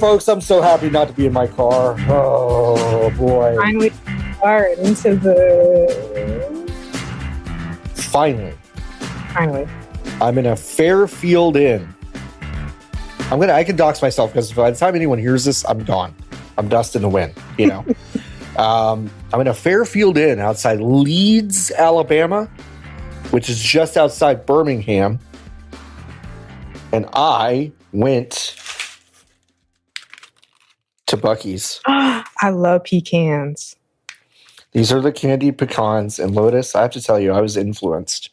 folks. I'm so happy not to be in my car. Oh, boy. Finally, are into the... Finally. I'm in a Fairfield Inn. I can dox myself because by the time anyone hears this, I'm gone. I'm dust in the wind, you know. I'm in a Fairfield Inn outside Leeds, Alabama, which is just outside Birmingham. And I went to Buc-ees. I love pecans. These are the candied pecans. And Lotus, I have to tell you, I was influenced.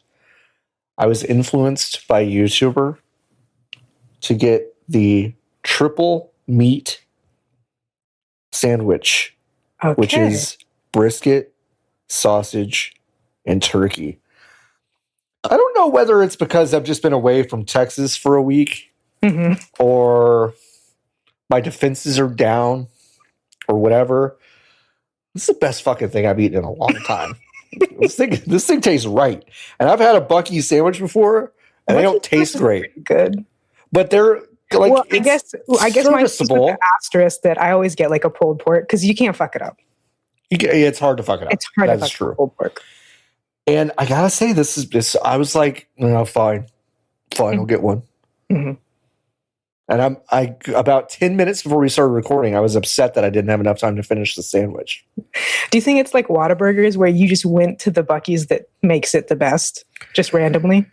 I was influenced by a YouTuber to get the triple meat sandwich, which is brisket, sausage, and turkey. I don't know whether it's because I've just been away from Texas for a week or my defenses are down or whatever. This is the best fucking thing I've eaten in a long time. This thing tastes right. And I've had a Buc-ees sandwich before and they don't taste great. Good. But they're like, well, I guess my asterisk that I always get like a pulled pork because you can't fuck it up. It's hard to fuck it up. It's hard to fuck up pulled pork. And I gotta say, this. I was like, no, fine, I'll get one. Mm-hmm. And I about 10 minutes before we started recording, I was upset that I didn't have enough time to finish the sandwich. Do you think it's like Whataburgers where you just went to the Buc-ees that makes it the best, just randomly?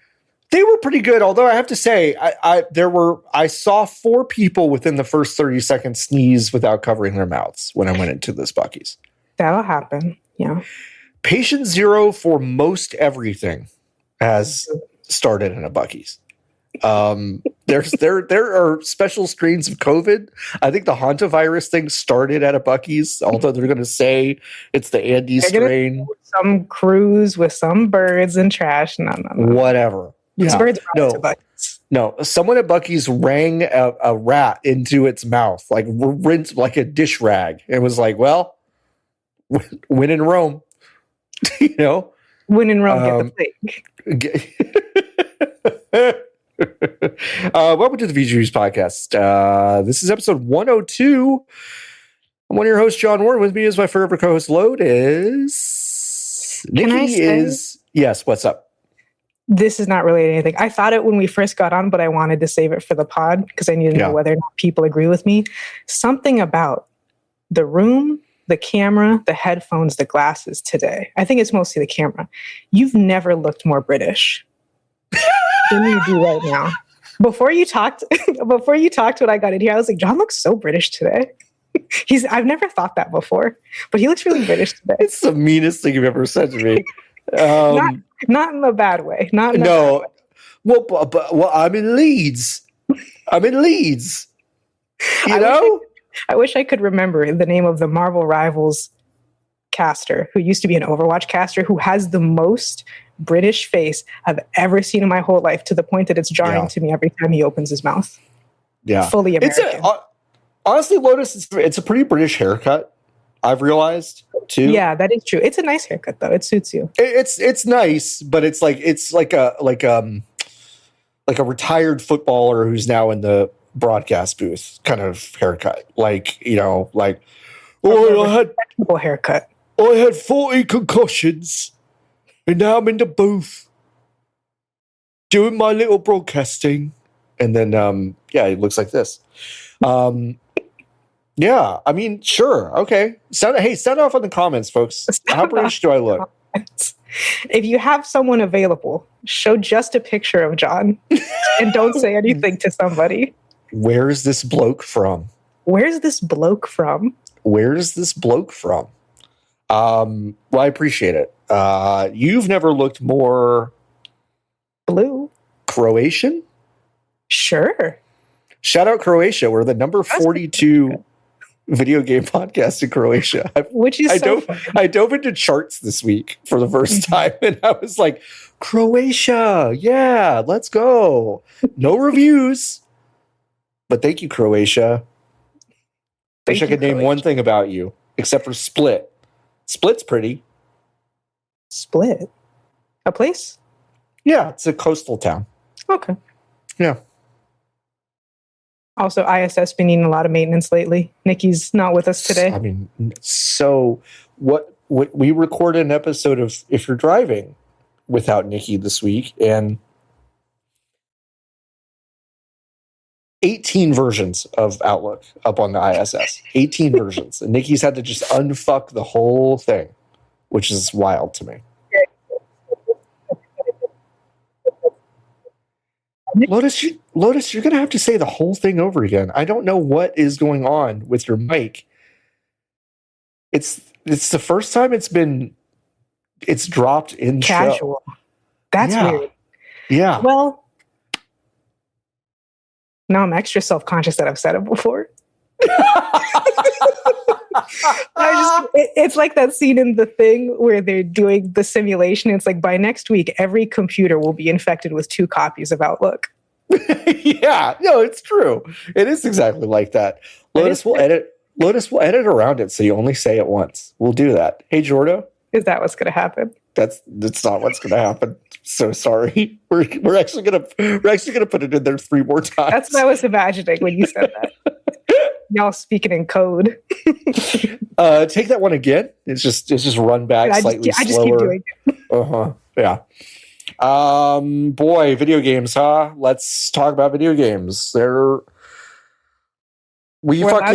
They were pretty good, although I have to say, I saw 4 people within the first 30 seconds sneeze without covering their mouths when I went into this Buc-ees. That'll happen, yeah. Patient zero for most everything has started in a Buc-ees. There are special strains of COVID. I think the hantavirus thing started at a Buc-ees, although they're going to say it's the Andes strain. Some cruise with some birds and trash. No. Whatever. Yeah. Birds No. Someone at Buc-ees rang a rat into its mouth, like rinsed like a dish rag, and was like, "Well, when in Rome." You know, when in Rome, get the plague. Welcome to the VGBees podcast. This is episode 102. I'm one of your hosts, John Warren. With me is my forever co-host, Lotus. Niki is... Yes, what's up? This is not related to anything. I thought it when we first got on, but I wanted to save it for the pod because I needed to know whether or not people agree with me. Something about the room, the camera, the headphones, the glasses today. I think it's mostly the camera. You've never looked more British than you do right now. Before you talked when I got in here, I was like, John looks so British today. I've never thought that before, but he looks really British today. It's the meanest thing you've ever said to me. Not in a bad way. Well, I'm in Leeds. You know? I wish I could remember the name of the Marvel Rivals caster who used to be an Overwatch caster who has the most British face I've ever seen in my whole life, to the point that it's jarring to me every time he opens his mouth. Yeah. Fully American. Honestly, Lotus, it's a pretty British haircut. I've realized too. Yeah, that is true. It's a nice haircut though. It suits you. It's nice, but it's like a retired footballer who's now in the broadcast booth kind of haircut. I had haircut. I had 40 concussions and now I'm in the booth doing my little broadcasting. And then it looks like this. Yeah, I mean, sure. Okay. Sound off in the comments, folks. How British do I look? If you have someone available, show just a picture of John and don't say anything to somebody. Where's this bloke from? Well, I appreciate it. You've never looked more blue. Croatian? Sure. Shout out Croatia. We're the number 42 video game podcast in Croatia. Which is I dove into charts this week for the first time, and I was like, Croatia, yeah, let's go. No reviews. But thank you, Croatia. Wish I could name one thing about you, except for Split. Split's pretty. Split? A place? Yeah, it's a coastal town. Okay. Yeah. Also, ISS been needing a lot of maintenance lately. Niki's not with us today. I mean, so what we recorded an episode of If You're Driving without Niki this week, and 18 versions of Outlook up on the ISS. 18 versions. And Niki's had to just unfuck the whole thing, which is wild to me. Lotus, you're going to have to say the whole thing over again. I don't know what is going on with your mic. It's the first time it's dropped in casual. Show. That's weird. Yeah. Well, now I'm extra self-conscious that I've said it before. It's like that scene in The Thing where they're doing the simulation. It's like, by next week, every computer will be infected with 2 copies of Outlook. Yeah, no, it's true. It is exactly like that. Lotus will edit around it so you only say it once. We'll do that. Hey, Jordo. Is that what's going to happen? That's not what's going to happen. So sorry. We're actually gonna put it in there 3 more times. That's what I was imagining when you said that. Y'all speaking in code. Take that one again. It's just run back slightly slower. I just keep doing it. Yeah. Boy, video games, huh? Let's talk about video games. We went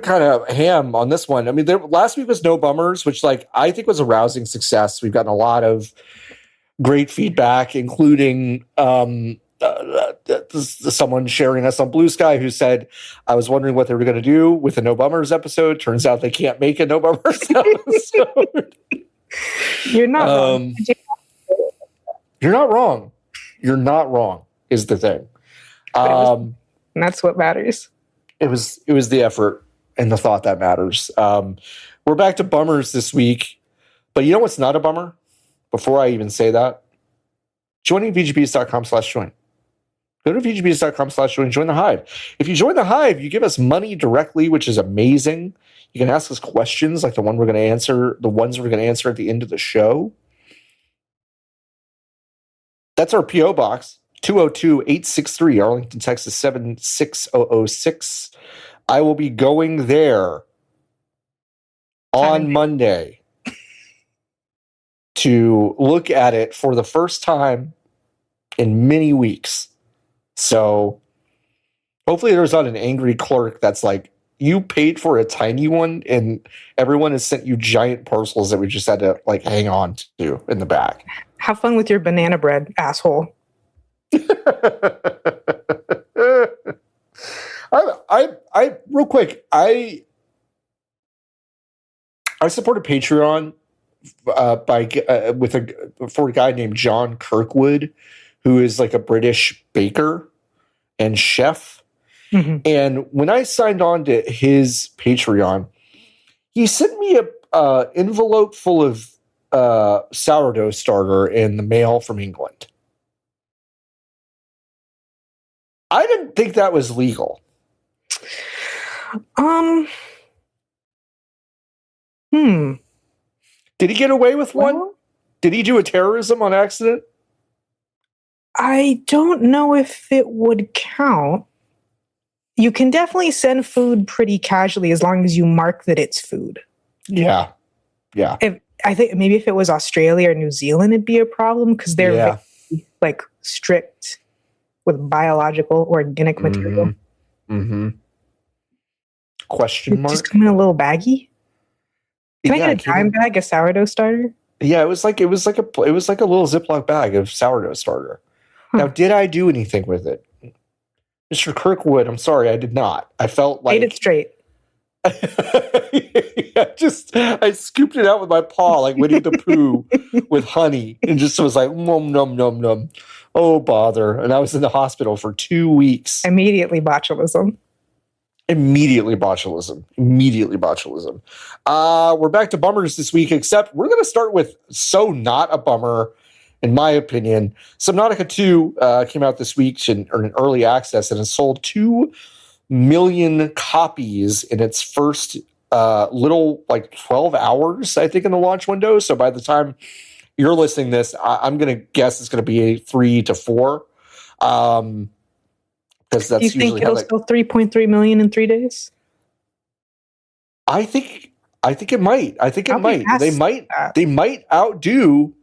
kind of ham on this one. I mean, last week was no bummers, which I think was a rousing success. We've gotten a lot of great feedback, including someone sharing us on Blue Sky who said, I was wondering what they were going to do with a no bummers episode. Turns out they can't make a no bummers episode. You're not wrong. You're not wrong. You're not wrong is the thing. And that's what matters. It was the effort and the thought that matters. We're back to bummers this week, but you know what's not a bummer? Before I even say that, joining VGBees.com/join. Go to VGBees.com/join. Join the Hive. If you join the Hive, you give us money directly, which is amazing. You can ask us questions like the ones we're going to answer at the end of the show. That's our P.O. Box, 202-863, Arlington, Texas, 76006. I will be going there on Monday to look at it for the first time in many weeks. So hopefully there's not an angry clerk that's like, you paid for a tiny one and everyone has sent you giant parcels that we just had to hang on to in the back. Have fun with your banana bread, asshole. I real quick, I supported Patreon for a guy named John Kirkwood, who is a British baker and chef. Mm-hmm. And when I signed on to his Patreon, he sent me a envelope full of sourdough starter in the mail from England. I didn't think that was legal. Did he get away with one? Did he do a terrorism on accident? I don't know if it would count. You can definitely send food pretty casually as long as you mark that it's food. Yeah. Yeah. I think maybe if it was Australia or New Zealand, it'd be a problem because they're very, strict with biological organic material. Mm-hmm. Question mark? Just come in a little baggie? Can I get a dime bag of sourdough starter? Yeah, it was like a little Ziploc bag of sourdough starter. Huh. Now, did I do anything with it? Mr. Kirkwood, I'm sorry, I did not. I felt like... Ate it straight. I scooped it out with my paw like Winnie the Pooh with honey and just was like, nom, nom, nom, nom. Oh, bother. And I was in the hospital for 2 weeks. Immediately botulism. We're back to bummers this week, except we're going to start with so not a bummer, in my opinion. Subnautica 2 came out this week in early access and has sold 2 million copies in its first 12 hours, I think, in the launch window. So by the time you're listening to this, I'm going to guess it's going to be 3 to 4. because Do you that's think usually it'll sell 3.3 million in 3 days? I think it might. I think it I'll be might. past They might. that. They might outdo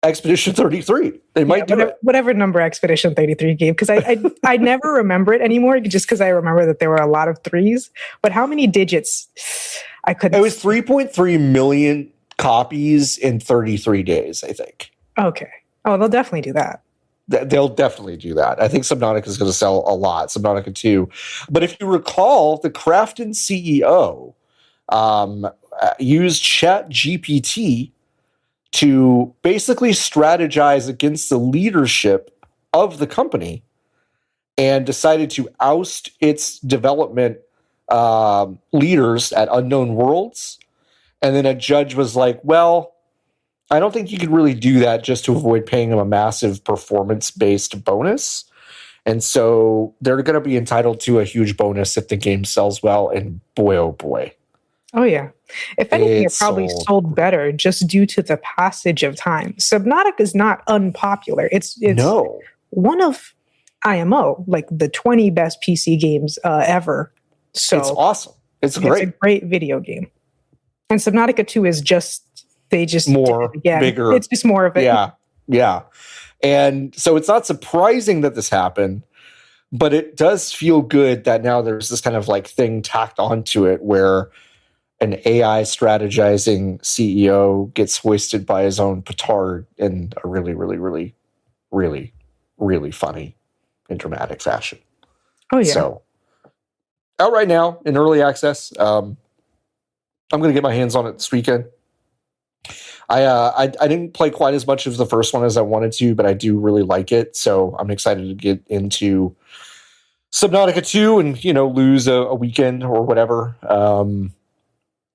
Expedition 33. They might do it. Whatever number Expedition 33 gave, because I never remember it anymore, just because I remember that there were a lot of threes. But how many digits? I couldn't. It was 3.3 million copies in 33 days, I think. Okay. Oh, they'll definitely do that. They'll definitely do that. I think Subnautica is going to sell a lot. Subnautica 2. But if you recall, the KRAFTON CEO used ChatGPT to basically strategize against the leadership of the company and decided to oust its development leaders at Unknown Worlds. And then a judge was like, well, I don't think you could really do that just to avoid paying them a massive performance-based bonus. And so they're going to be entitled to a huge bonus if the game sells well. And boy, oh boy. Oh, yeah. If anything, it probably sold better just due to the passage of time. Subnautica is not unpopular. It's one of IMO, like the 20 best PC games ever. So it's awesome. It's great. It's a great video game. And Subnautica 2 is they just more bigger. It's just more of it. Yeah. Yeah. And so it's not surprising that this happened, but it does feel good that now there's this kind of like thing tacked onto it where an AI strategizing CEO gets hoisted by his own petard in a really, really, really, really, really funny and dramatic fashion. Oh, yeah. So out right now in early access. I'm going to get my hands on it this weekend. I didn't play quite as much of the first one as I wanted to, but I do really like it. So I'm excited to get into Subnautica 2 and, lose a weekend or whatever.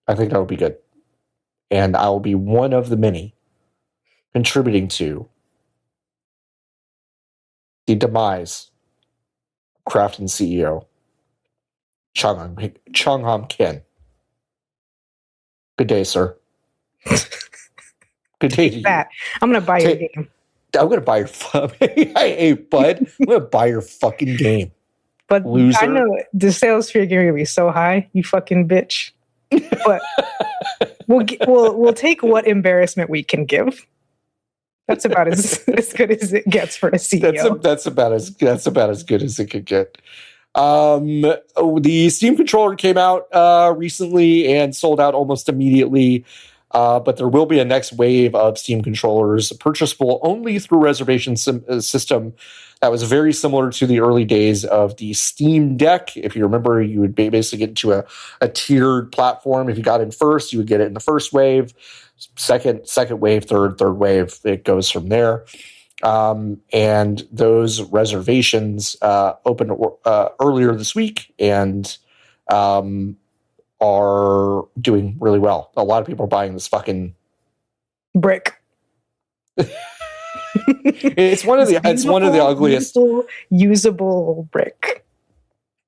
I think that'll be good. And I'll be one of the many contributing to the demise of KRAFTON CEO Chong-Ham Ken. Good day, sir. Good day to you. I'm going to buy your game. I'm going to buy your hey, bud. I'm going to buy your fucking game. But loser. I know the sales figure are going to be so high, you fucking bitch. But we'll take what embarrassment we can give. That's about as good as it gets for a CEO. That's about as good as it could get. The Steam controller came out recently and sold out almost immediately. But there will be a next wave of Steam controllers purchasable only through reservation system that was very similar to the early days of the Steam Deck. If you remember, you would basically get into a tiered platform. If you got in first, you would get it in the first wave, second wave, third wave. It goes from there. And those reservations opened earlier this week and are doing really well. A lot of people are buying this fucking brick. It's one of the ugliest usable brick.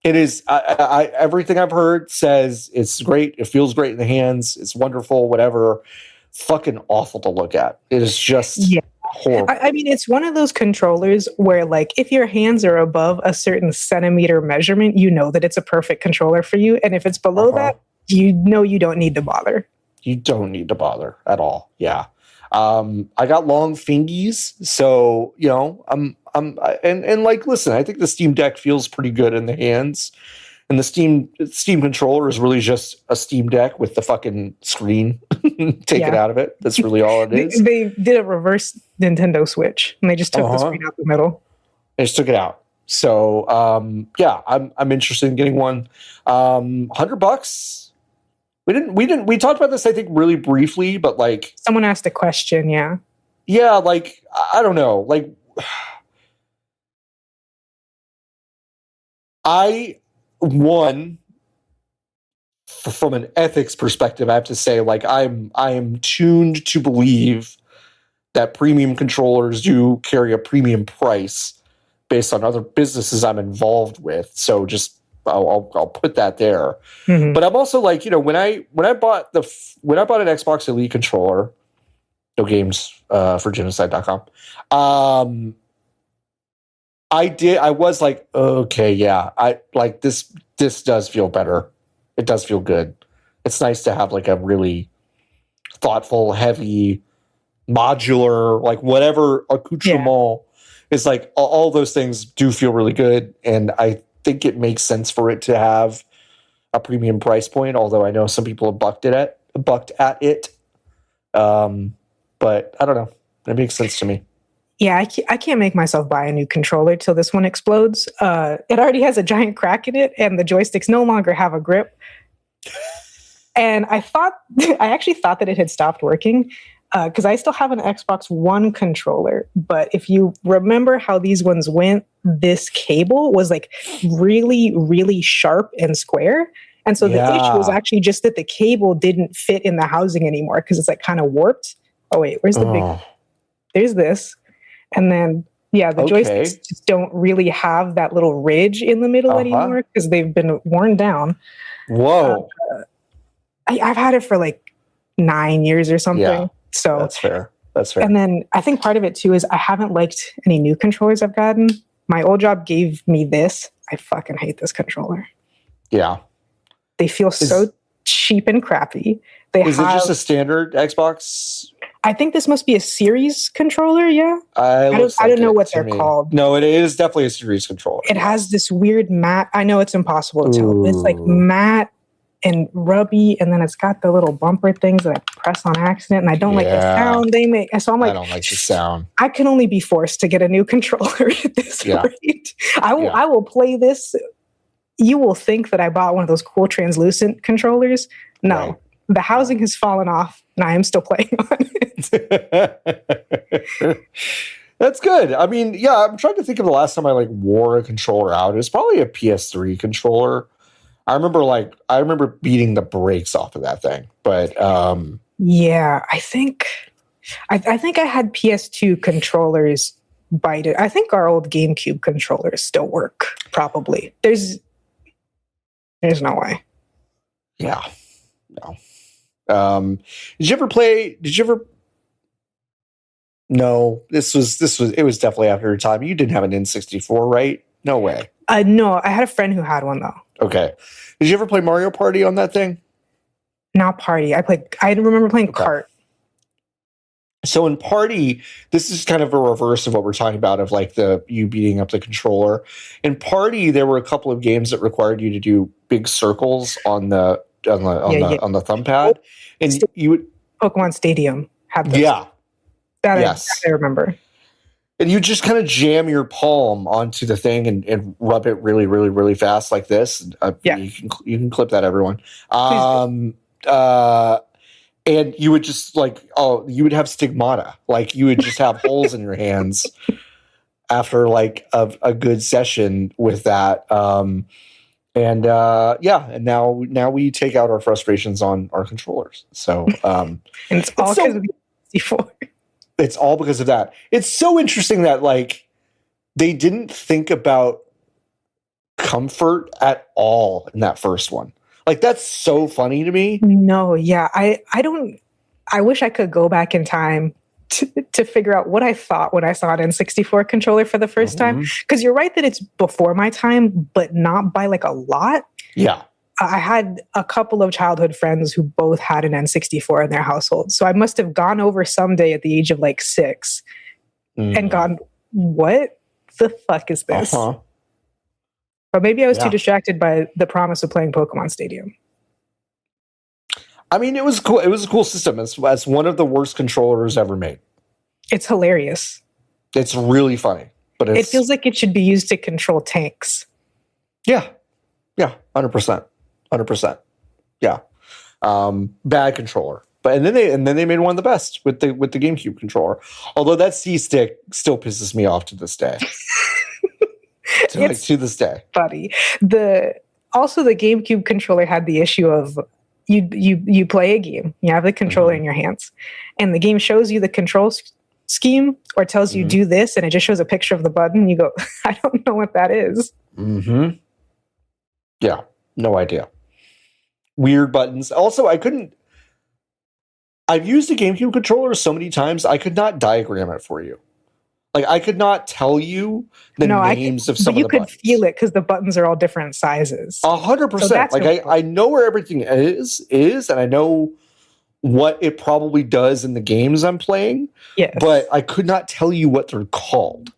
It is. Everything I've heard says it's great. It feels great in the hands. It's wonderful. Whatever. Fucking awful to look at. It is just horrible. I mean, it's one of those controllers where, like, if your hands are above a certain centimeter measurement, you know that it's a perfect controller for you. And if it's below that, you know you don't need to bother. You don't need to bother at all. Yeah. I got long fingies, so and like, listen, I think the Steam Deck feels pretty good in the hands, and the Steam controller is really just a Steam Deck with the fucking screen taken out of it. That's really all it is. They did a reverse Nintendo Switch, and they just took the screen out the middle. They just took it out. So I'm interested in getting one. $100. We talked about this, I think, really briefly, but like someone asked a question, yeah, like I don't know, like from an ethics perspective, I have to say, like I am tuned to believe that premium controllers do carry a premium price based on other businesses I'm involved with. So just I'll put that there. Mm-hmm. But I'm also like, when I bought an Xbox Elite controller, no games for genocide.com. I did. I was like, okay, yeah. I like this. This does feel better. It does feel good. It's nice to have like a really thoughtful, heavy, modular, like whatever accoutrement is like. All those things do feel really good, and I think it makes sense for it to have a premium price point. Although I know some people have bucked at it. But I don't know. It makes sense to me. Yeah, I can't make myself buy a new controller till this one explodes. It already has a giant crack in it, and the joysticks no longer have a grip. And I actually thought that it had stopped working because I still have an Xbox One controller. But if you remember how these ones went, this cable was like really, really sharp and square. And so the issue was actually just that the cable didn't fit in the housing anymore because it's like kind of warped. Oh, wait, where's the big? There's this. And then, the joysticks just don't really have that little ridge in the middle anymore because they've been worn down. Whoa. I've had it for like 9 years or something. Yeah, so that's fair. That's fair. And then I think part of it too is I haven't liked any new controllers I've gotten. My old job gave me this. I fucking hate this controller. Yeah. They feel so cheap and crappy. Is it just a standard Xbox? I think this must be a series controller, yeah? I don't know what they're called. No, it is definitely a series controller. It has this weird matte. I know it's impossible to tell, but it's like matte and rubby, and then it's got the little bumper things that I press on accident, and I don't like the sound they make. So I'm like, I don't like the sound. I can only be forced to get a new controller at this rate. I will play this. You will think that I bought one of those cool translucent controllers. No. Right. The housing has fallen off, and I am still playing on it. That's good. I mean, I'm trying to think of the last time I like wore a controller out. It was probably a PS3 controller. I remember beating the brakes off of that thing. But I think I had PS2 controllers bite it. I think our old GameCube controllers still work. Probably. There's no way. Yeah. No. Did you ever No, it was definitely after your time. You didn't have an N64, right? No way. No, I had a friend who had one though. Okay. Did you ever play Mario Party on that thing? Not Party. I remember playing Kart. So in Party, this is kind of a reverse of what we're talking about of like you beating up the controller. In Party, there were a couple of games that required you to do big circles on the thumb pad, and you would Pokemon Stadium had those. Yeah, I remember. And you just kind of jam your palm onto the thing and rub it really, really, really fast like this. You can clip that, everyone. And you would just you would have stigmata. Like you would just have holes in your hands after like a good session with that. And now we take out our frustrations on our controllers. So and it's all because of the 64. It's all because of that. It's so interesting that like they didn't think about comfort at all in that first one. Like that's so funny to me. No, yeah. I wish I could go back in time to figure out what I thought when I saw an N64 controller for the first time. Because you're right that it's before my time, but not by like a lot. Yeah. I had a couple of childhood friends who both had an N64 in their household. So I must have gone over someday at the age of like 6 and gone, what the fuck is this? But maybe I was too distracted by the promise of playing Pokemon Stadium. I mean, it was cool. It was a cool system. It's one of the worst controllers ever made. It's hilarious. It's really funny. But it feels like it should be used to control tanks. Yeah. Yeah, 100%. 100%. Yeah. Bad controller. But and then they made one of the best with the GameCube controller. Although that C-stick still pisses me off to this day. to this day. Funny. The GameCube controller had the issue of you play a game, you have the controller in your hands, and the game shows you the control scheme or tells you do this, and it just shows a picture of the button, and you go, I don't know what that is. Yeah, no idea. Weird buttons. Also, I've used the GameCube controller so many times, I could not diagram it for you. Like, I could not tell you the names of some of the buttons. But you could feel it because the buttons are all different sizes. 100%. Like, I know where everything is, and I know what it probably does in the games I'm playing. Yes. But I could not tell you what they're called.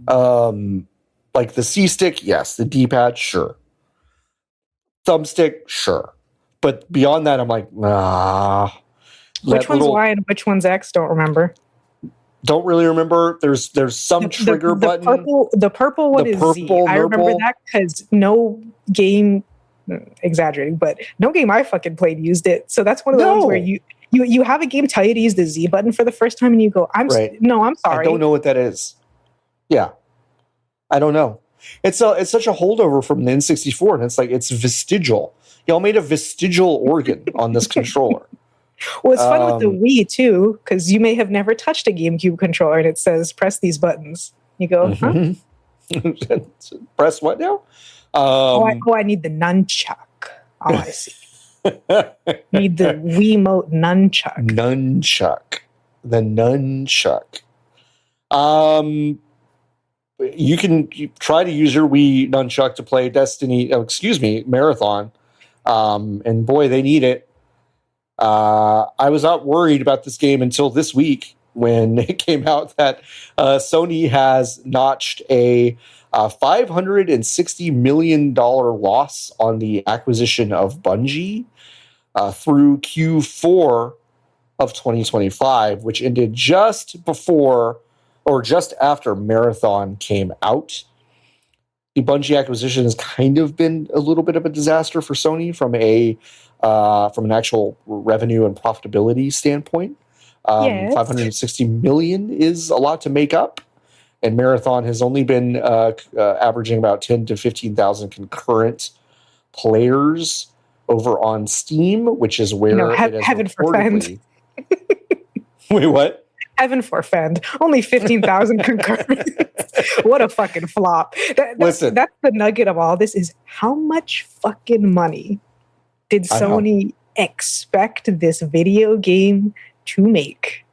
Like the C-stick, yes. The D-pad, sure. Thumbstick, sure. But beyond that, I'm like, nah. Which one's Y and which one's X? Don't remember. Don't really remember. There's some trigger button. The purple one is Z. I remember that because no game, exaggerating, but no game I fucking played used it. So that's one of the ones where you have a game tell you to use the Z button for the first time and you go, I'm sorry. I don't know what that is. Yeah. I don't know. It's such a holdover from the N64, and it's like, it's vestigial. Y'all made a vestigial organ on this controller. Well, it's fun with the Wii too, because you may have never touched a GameCube controller and it says press these buttons. You go, huh? Press what now? I need the nunchuck. Oh, I see. Need the Wiimote nunchuck. The nunchuck. You can try to use your Wii nunchuck to play Marathon. And boy, they need it. I was not worried about this game until this week when it came out that Sony has notched a $560 million loss on the acquisition of Bungie through Q4 of 2025, which ended just before or just after Marathon came out. The Bungie acquisition has kind of been a little bit of a disaster for Sony from an actual revenue and profitability standpoint. Yes. $560 million is a lot to make up, and Marathon has only been averaging about 10 to 15,000 concurrent players over on Steam, which is where it has heaven forfend. Wait, what? Heaven forfend. Only 15,000 concurrent. What a fucking flop. Listen, that's the nugget of all this is how much fucking money did Sony expect this video game to make?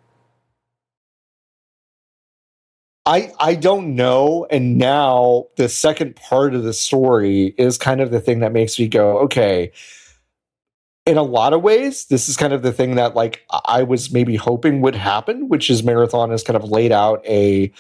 I don't know. And now the second part of the story is kind of the thing that makes me go, okay. In a lot of ways, this is kind of the thing that like I was maybe hoping would happen, which is Marathon has kind of laid out a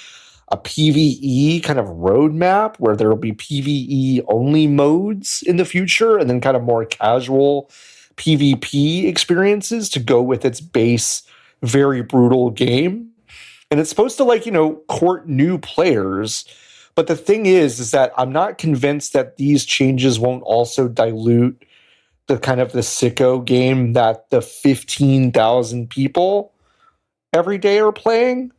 PVE kind of roadmap where there will be PVE only modes in the future and then kind of more casual PvP experiences to go with its base, very brutal game. And it's supposed to court new players. But the thing is that I'm not convinced that these changes won't also dilute the kind of the sicko game that the 15,000 people every day are playing.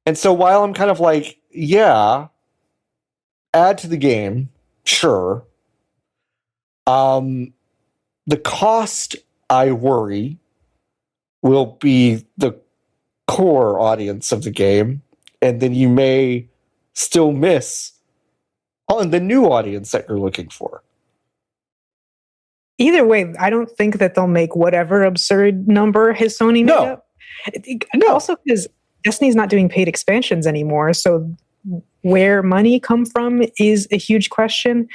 And so while I'm kind of like, yeah, add to the game, sure. The cost, I worry, will be the core audience of the game. And then you may still miss on the new audience that you're looking for. Either way, I don't think that they'll make whatever absurd number has Sony made up. No. Also, because Destiny's not doing paid expansions anymore, so where money come from is a huge question.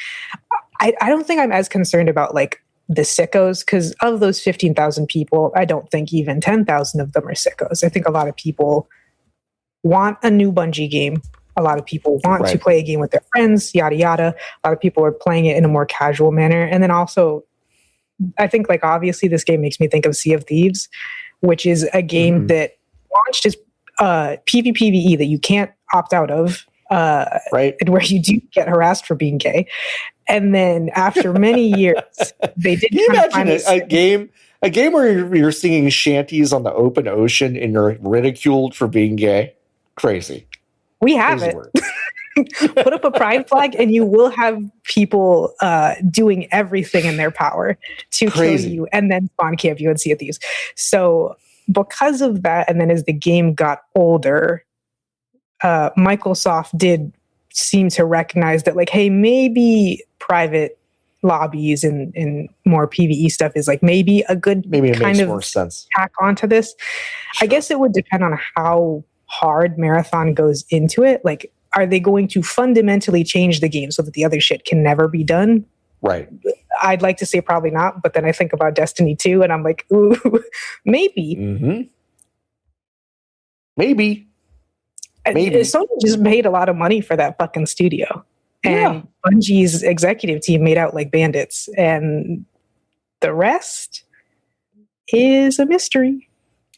I don't think I'm as concerned about like the sickos, because of those 15,000 people, I don't think even 10,000 of them are sickos. I think a lot of people want a new Bungie game. A lot of people want to play a game with their friends, yada, yada. A lot of people are playing it in a more casual manner. And then also, I think, like, obviously this game makes me think of Sea of Thieves, which is a game that launched as PvPvE that you can't opt out of, and where you do get harassed for being gay. And then after many years, they did. Can you imagine a game where you're singing shanties on the open ocean and you're ridiculed for being gay? Crazy. We have it. Put up a pride flag and you will have people doing everything in their power to kill you and then spawn camp you and Sea of Thieves. So because of that, and then as the game got older, Microsoft did seem to recognize that, like, hey, maybe private lobbies and more PvE stuff is like maybe a good kind of more sense. tack onto this. Sure. I guess it would depend on how hard Marathon goes into it. Like, are they going to fundamentally change the game so that the other shit can never be done? Right. I'd like to say probably not, but then I think about Destiny 2 and I'm like, ooh, maybe. Mm-hmm. Maybe. Sony just made a lot of money for that fucking studio. And Bungie's executive team made out like bandits. And the rest is a mystery.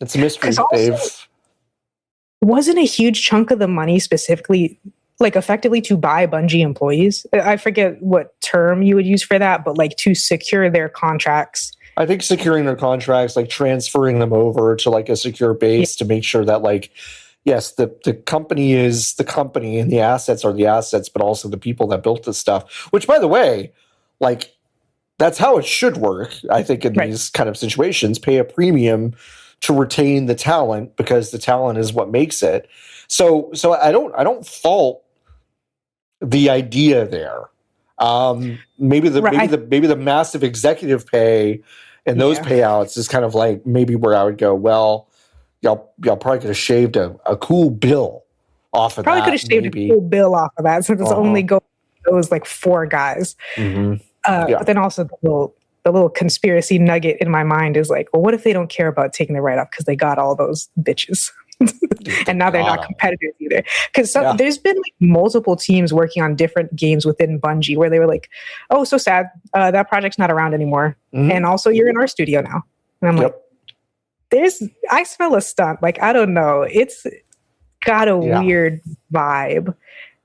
It's a mystery, Dave. Wasn't a huge chunk of the money specifically, like effectively to buy Bungie employees? I forget what term you would use for that, but like to secure their contracts. I think securing their contracts, like transferring them over to like a secure base to make sure that like, yes, the company is the company and the assets are the assets, but also the people that built this stuff, which by the way, like that's how it should work. I think in these kind of situations, pay a premium to retain the talent because the talent is what makes it. So I don't fault the idea there. Maybe the massive executive pay and those payouts is kind of like maybe where I would go, well, y'all probably could have shaved a cool bill off of that. Probably could have shaved a cool bill off of that since it's only those like 4 guys. Mm-hmm. But then also the little conspiracy nugget in my mind is like, well, what if they don't care about taking the write-off because they got all those bitches? And now they're not competitors either. Because there's been like multiple teams working on different games within Bungie where they were like, oh, so sad. That project's not around anymore. Mm-hmm. And also you're in our studio now. And I'm like, I smell a stunt. Like, I don't know. It's got a weird vibe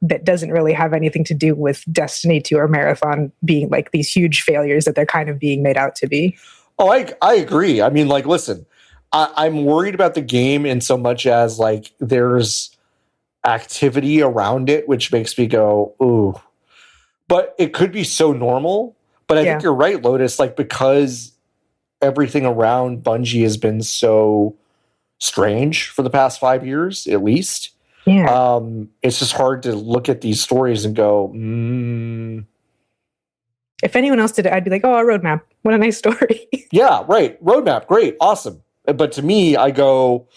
that doesn't really have anything to do with Destiny 2 or Marathon being like these huge failures that they're kind of being made out to be. Oh, I agree. I mean, like, listen, I'm worried about the game in so much as like there's activity around it, which makes me go, ooh. But it could be so normal. But I think you're right, Lotus, like because everything around Bungie has been so strange for the past 5 years, at least. Yeah. It's just hard to look at these stories and go, If anyone else did it, I'd be like, oh, a roadmap. What a nice story. Yeah, right. Roadmap. Great. Awesome. But to me, I go,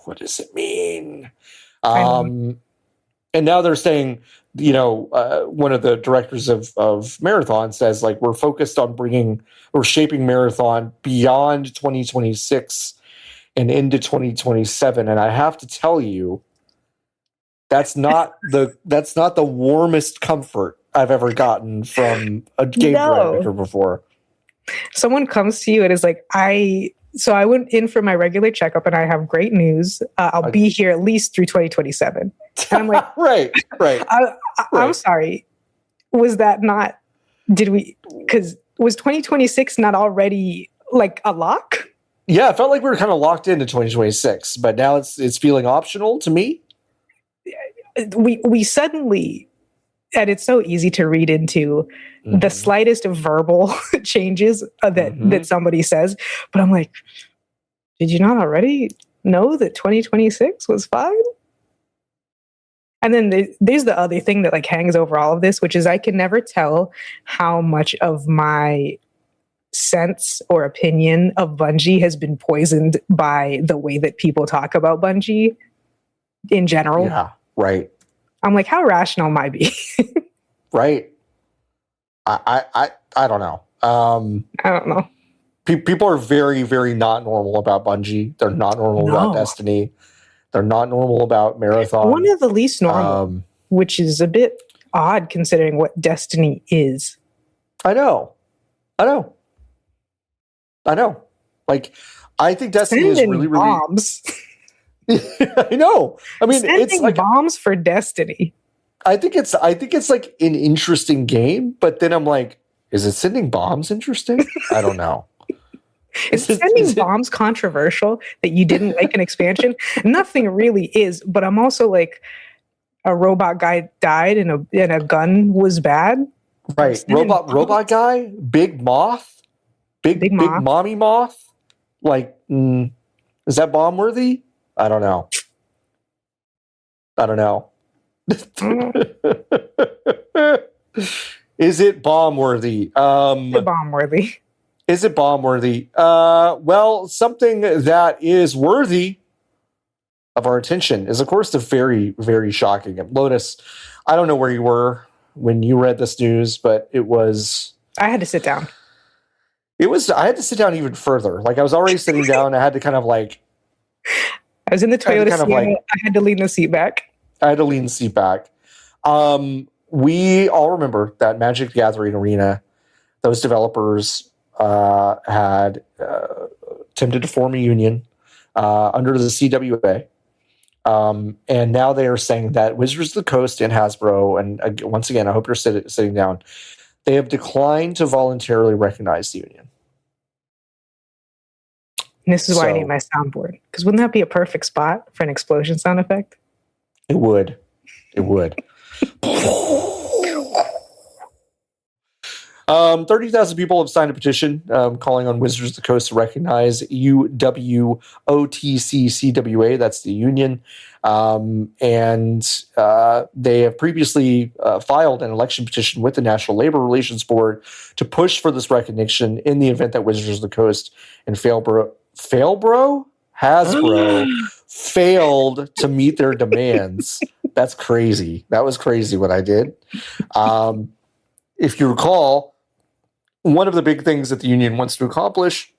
what does it mean? And now they're saying, one of the directors of Marathon says, like, we're focused on shaping Marathon beyond 2026 and into 2027. And I have to tell you, that's not the warmest comfort I've ever gotten from a game director before. Someone comes to you and is like, so I went in for my regular checkup and I have great news. I'll be here at least through 2027. And I'm like, right. I'm sorry. Was that not, because was 2026 not already like a lock? Yeah, it felt like we were kind of locked into 2026, but now it's feeling optional to me. We suddenly, and it's so easy to read into the slightest verbal changes that somebody says. But I'm like, did you not already know that 2026 was fine? And then there's the other thing that like hangs over all of this, which is I can never tell how much of my sense or opinion of Bungie has been poisoned by the way that people talk about Bungie in general. Yeah, right. I'm like, how rational might be? Right. I don't know. I don't know. People are very, very not normal about Bungie. They're not normal about Destiny. They're not normal about Marathon. One of the least normal, which is a bit odd considering what Destiny is. I know. Like, I think Destiny is really, really bombs. I know. I mean, it's like bombs for Destiny. I think it's like an interesting game, but then I'm like, is it sending bombs interesting? I don't know. Is sending bombs controversial that you didn't like an expansion? Nothing really is, but I'm also like, a robot guy died and a gun was bad. Right. Robot guy, big moth, big mommy moth. Like, is that bomb worthy? I don't know. Is it bomb worthy? Bomb worthy. Is it bomb worthy? Well, something that is worthy of our attention is, of course, the very, very shocking. Lotus, I don't know where you were when you read this news, but it was... I had to sit down. I had to sit down even further. Like, I was already sitting down. I had to kind of like... I was in the Toyota Sienna. I had to lean the seat back. We all remember that Magic the Gathering Arena, those developers had attempted to form a union under the CWA. And now they are saying that Wizards of the Coast and Hasbro, and once again, I hope you're sitting down, they have declined to voluntarily recognize the union. And this is why I need my soundboard. Because wouldn't that be a perfect spot for an explosion sound effect? It would. 30,000 people have signed a petition calling on Wizards of the Coast to recognize UWOTCCWA, that's the union. And they have previously filed an election petition with the National Labor Relations Board to push for this recognition in the event that Wizards of the Coast and Hasbro failed to meet their demands. That's crazy. That was crazy what I did. If you recall, one of the big things that the union wants to accomplish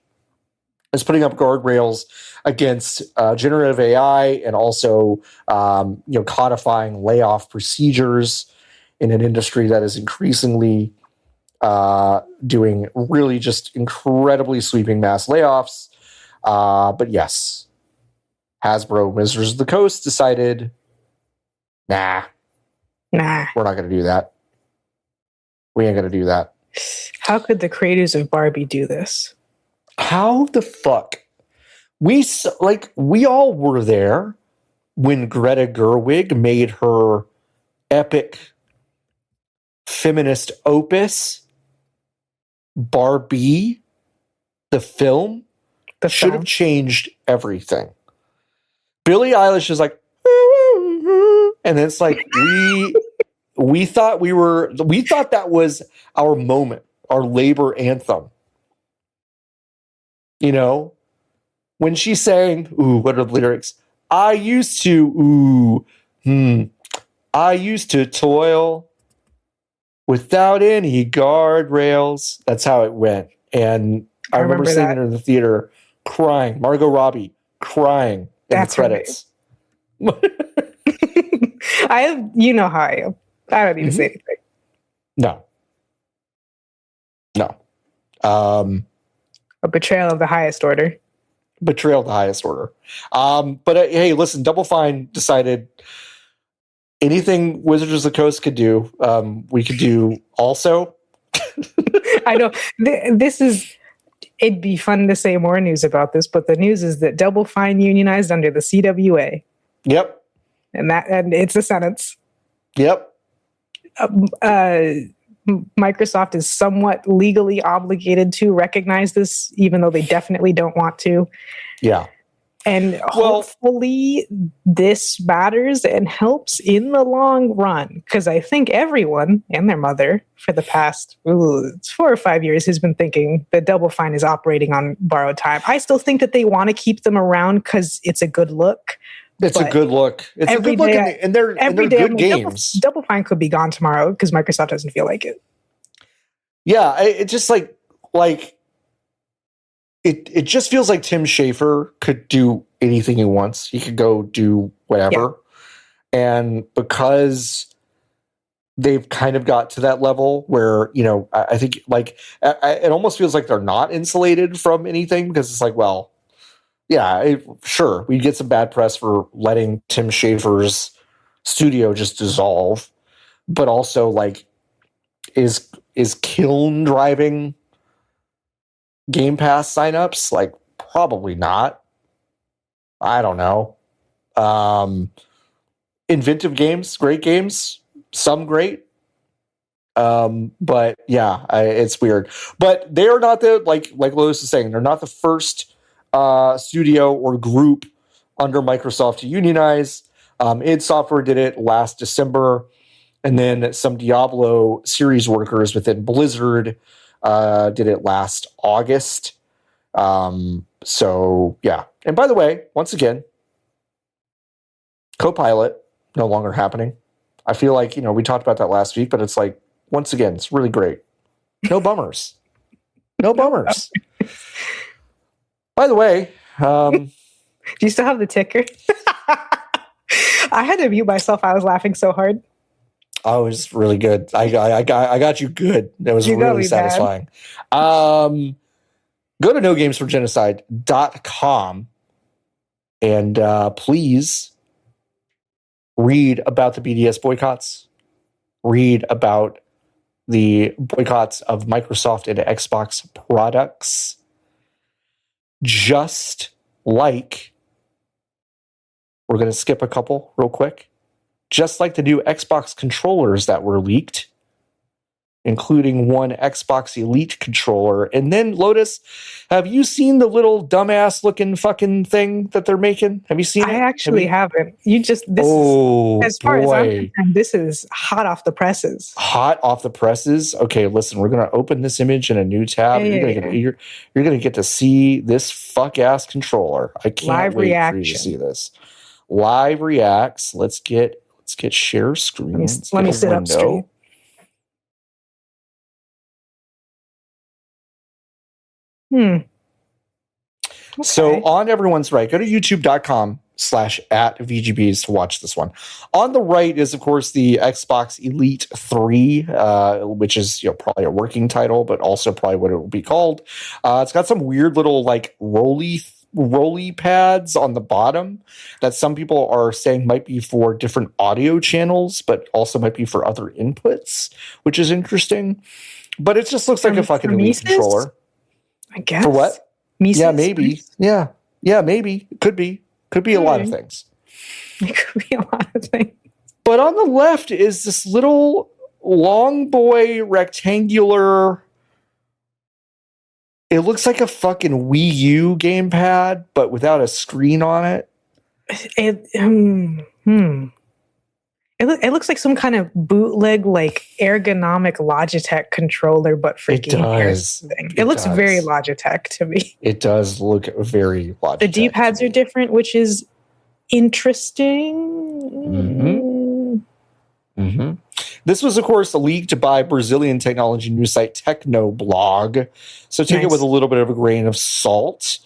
is putting up guardrails against generative AI and also codifying layoff procedures in an industry that is increasingly doing really just incredibly sweeping mass layoffs. But yes, Hasbro, Wizards of the Coast decided, nah, we're not going to do that. We ain't going to do that. How could the creators of Barbie do this? How the fuck? We all were there when Greta Gerwig made her epic feminist opus, Barbie, the film. Should have changed everything. Billie Eilish is like, and then it's like we thought that was our moment, our labor anthem. You know, when she sang, what are the lyrics? I used to toil without any guardrails. That's how it went. And I remember sitting in the theater crying. Margot Robbie crying in the credits. You know how I am. I don't need to say anything. No. A betrayal of the highest order. But hey, listen, Double Fine decided anything Wizards of the Coast could do, we could do also. I know. It'd be fun to say more news about this, but the news is that Double Fine unionized under the CWA. Yep. And it's a sentence. Yep. Microsoft is somewhat legally obligated to recognize this, even though they definitely don't want to. Yeah. And hopefully this matters and helps in the long run. Because I think everyone and their mother for the past 4 or 5 years has been thinking that Double Fine is operating on borrowed time. I still think that they want to keep them around because it's a good look. It's a good look. It's a good look, and they're good games. Double Fine could be gone tomorrow because Microsoft doesn't feel like it. Yeah, it just it just feels like Tim Schafer could do anything he wants. He could go do whatever. Yeah. And because they've kind of got to that level where, I think it almost feels like they're not insulated from anything because it's like, well, yeah, sure, we get some bad press for letting Tim Schafer's studio just dissolve, but also is Kiln driving Game Pass signups? Probably not. I don't know. Inventive games, great games, some great. But yeah, it's weird. But they are not like Lotus is saying, they're not the first studio or group under Microsoft to unionize. id Software did it last December, and then some Diablo series workers within Blizzard did it last August. So yeah. And by the way, once again, Copilot no longer happening. I feel like, we talked about that last week, but it's like, once again, it's really great. No bummers. No bummers. By the way, do you still have the ticker? I had to mute myself. I was laughing so hard. Oh, it was really good. I got you good. That was really satisfying. Go to nogamesforgenocide.com and please read about the BDS boycotts. Read about the boycotts of Microsoft and Xbox products. Just like, we're going to skip a couple real quick. Just like the new Xbox controllers that were leaked, including one Xbox Elite controller. And then, Lotus, have you seen the little dumbass looking fucking thing that they're making? Have you seen it? I actually haven't. As far as I'm concerned, this is hot off the presses. Hot off the presses? Okay, listen, we're going to open this image in a new tab. You're going to get to see this fuck-ass controller. I can't wait for you to see this. Live reacts. Let's get share screen. Let me sit up straight. Okay. So on everyone's right, go to youtube.com/@VGBees to watch this one. On the right is, of course, the Xbox Elite 3, which is probably a working title, but also probably what it will be called. It's got some weird little like rolly pads on the bottom that some people are saying might be for different audio channels, but also might be for other inputs, which is interesting. But it just looks like a fucking Elite controller. I guess. For what? Mises? Yeah, maybe. Yeah, maybe. It could be. Could be a lot of things. It could be a lot of things. But on the left is this little long boy rectangular. It looks like a fucking Wii U gamepad, but without a screen on it. It looks like some kind of bootleg, like ergonomic Logitech controller, but for gamers. It looks very Logitech to me. It does look very Logitech. The D-pads are different, which is interesting. This was, of course, leaked by Brazilian technology news site Technoblog. So take it with a little bit of a grain of salt.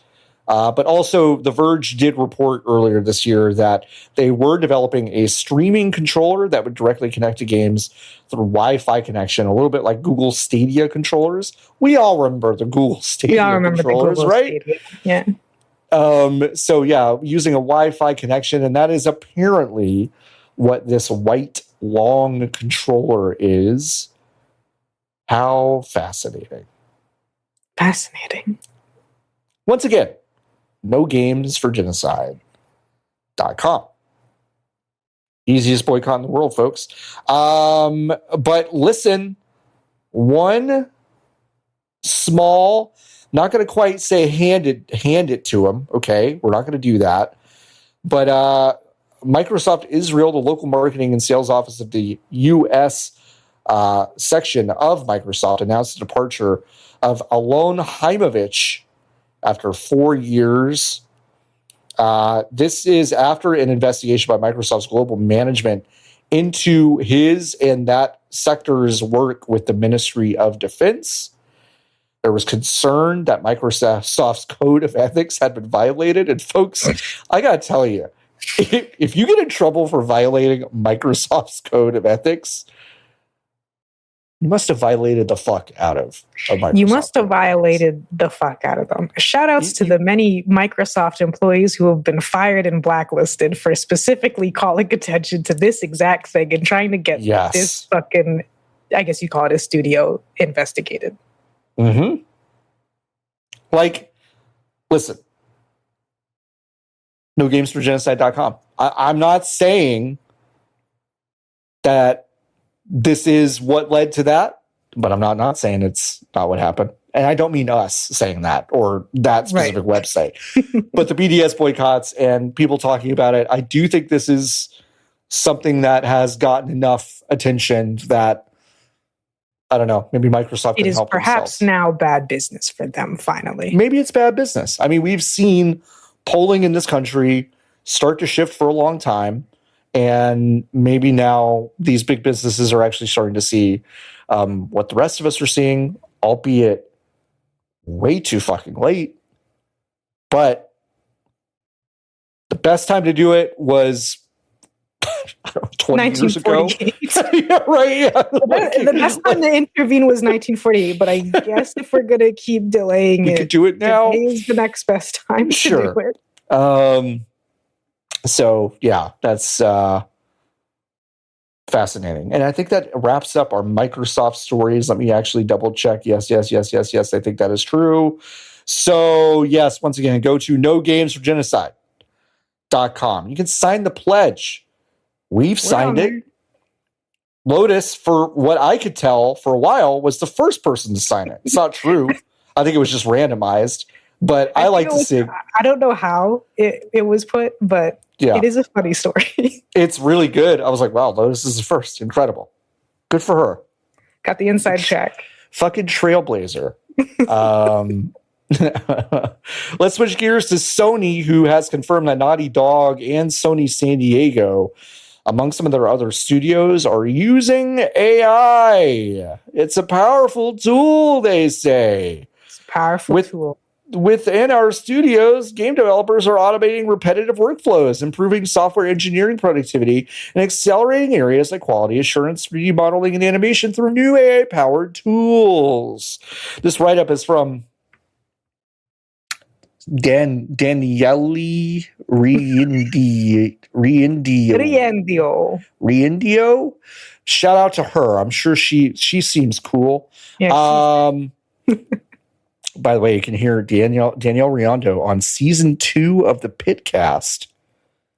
But also, The Verge did report earlier this year that they were developing a streaming controller that would directly connect to games through Wi-Fi connection, a little bit like Google Stadia controllers. We all remember the Google Stadia controllers, right? Yeah. So, yeah, using a Wi-Fi connection, and that is apparently what this white long controller is. How fascinating. Fascinating. Once again, nogamesforgenocide.com. Easiest boycott in the world, folks. But listen, one small, not going to quite say hand it to them. Okay, we're not going to do that. But Microsoft Israel, the local marketing and sales office of the U.S. Section of Microsoft, announced the departure of Alon Heimovich after 4 years. This is after an investigation by Microsoft's global management into his and that sector's work with the Ministry of Defense. There was concern that Microsoft's code of ethics had been violated. And folks, I got to tell you, if you get in trouble for violating Microsoft's code of ethics, you must have violated the fuck out of Microsoft. You must have violated the fuck out of them. Shout outs to the many Microsoft employees who have been fired and blacklisted for specifically calling attention to this exact thing and trying to get this fucking, I guess you call it a studio, investigated. Mm-hmm. Like, listen, nogamesforgenocide.com. I'm not saying that this is what led to that, but I'm not saying it's not what happened. And I don't mean us saying that or that specific website, but the BDS boycotts and people talking about it. I do think this is something that has gotten enough attention that I don't know. Maybe Microsoft It can is help perhaps themselves. now bad business for them, finally. Maybe it's bad business. I mean, we've seen polling in this country start to shift for a long time. And maybe now these big businesses are actually starting to see what the rest of us are seeing, albeit way too fucking late. But the best time to do it was 20 years ago. Yeah, right. Yeah. The best time to intervene was 1948, but I guess if we're going to keep delaying we could do it now. Today is the next best time to do it. So, yeah, that's fascinating. And I think that wraps up our Microsoft stories. Let me actually double check. Yes. I think that is true. So, yes, once again, go to nogamesforgenocide.com. You can sign the pledge. We've signed it. Lotus, for what I could tell for a while, was the first person to sign it. It's not true. I think it was just randomized. But I like to see. I don't know how it was put, but it is a funny story. It's really good. I was like, wow, Lotus is the first. Incredible. Good for her. Got the inside check. Fucking trailblazer. Let's switch gears to Sony, who has confirmed that Naughty Dog and Sony San Diego, among some of their other studios, are using AI. It's a powerful tool, they say. It's a powerful tool. Within our studios, game developers are automating repetitive workflows, improving software engineering productivity, and accelerating areas like quality assurance, 3D modeling, and animation through new AI-powered tools. This write-up is from Daniele Riendio. Shout out to her. I'm sure she seems cool. Yeah, by the way, you can hear Danielle Riondo on season 2 of the Pitcast.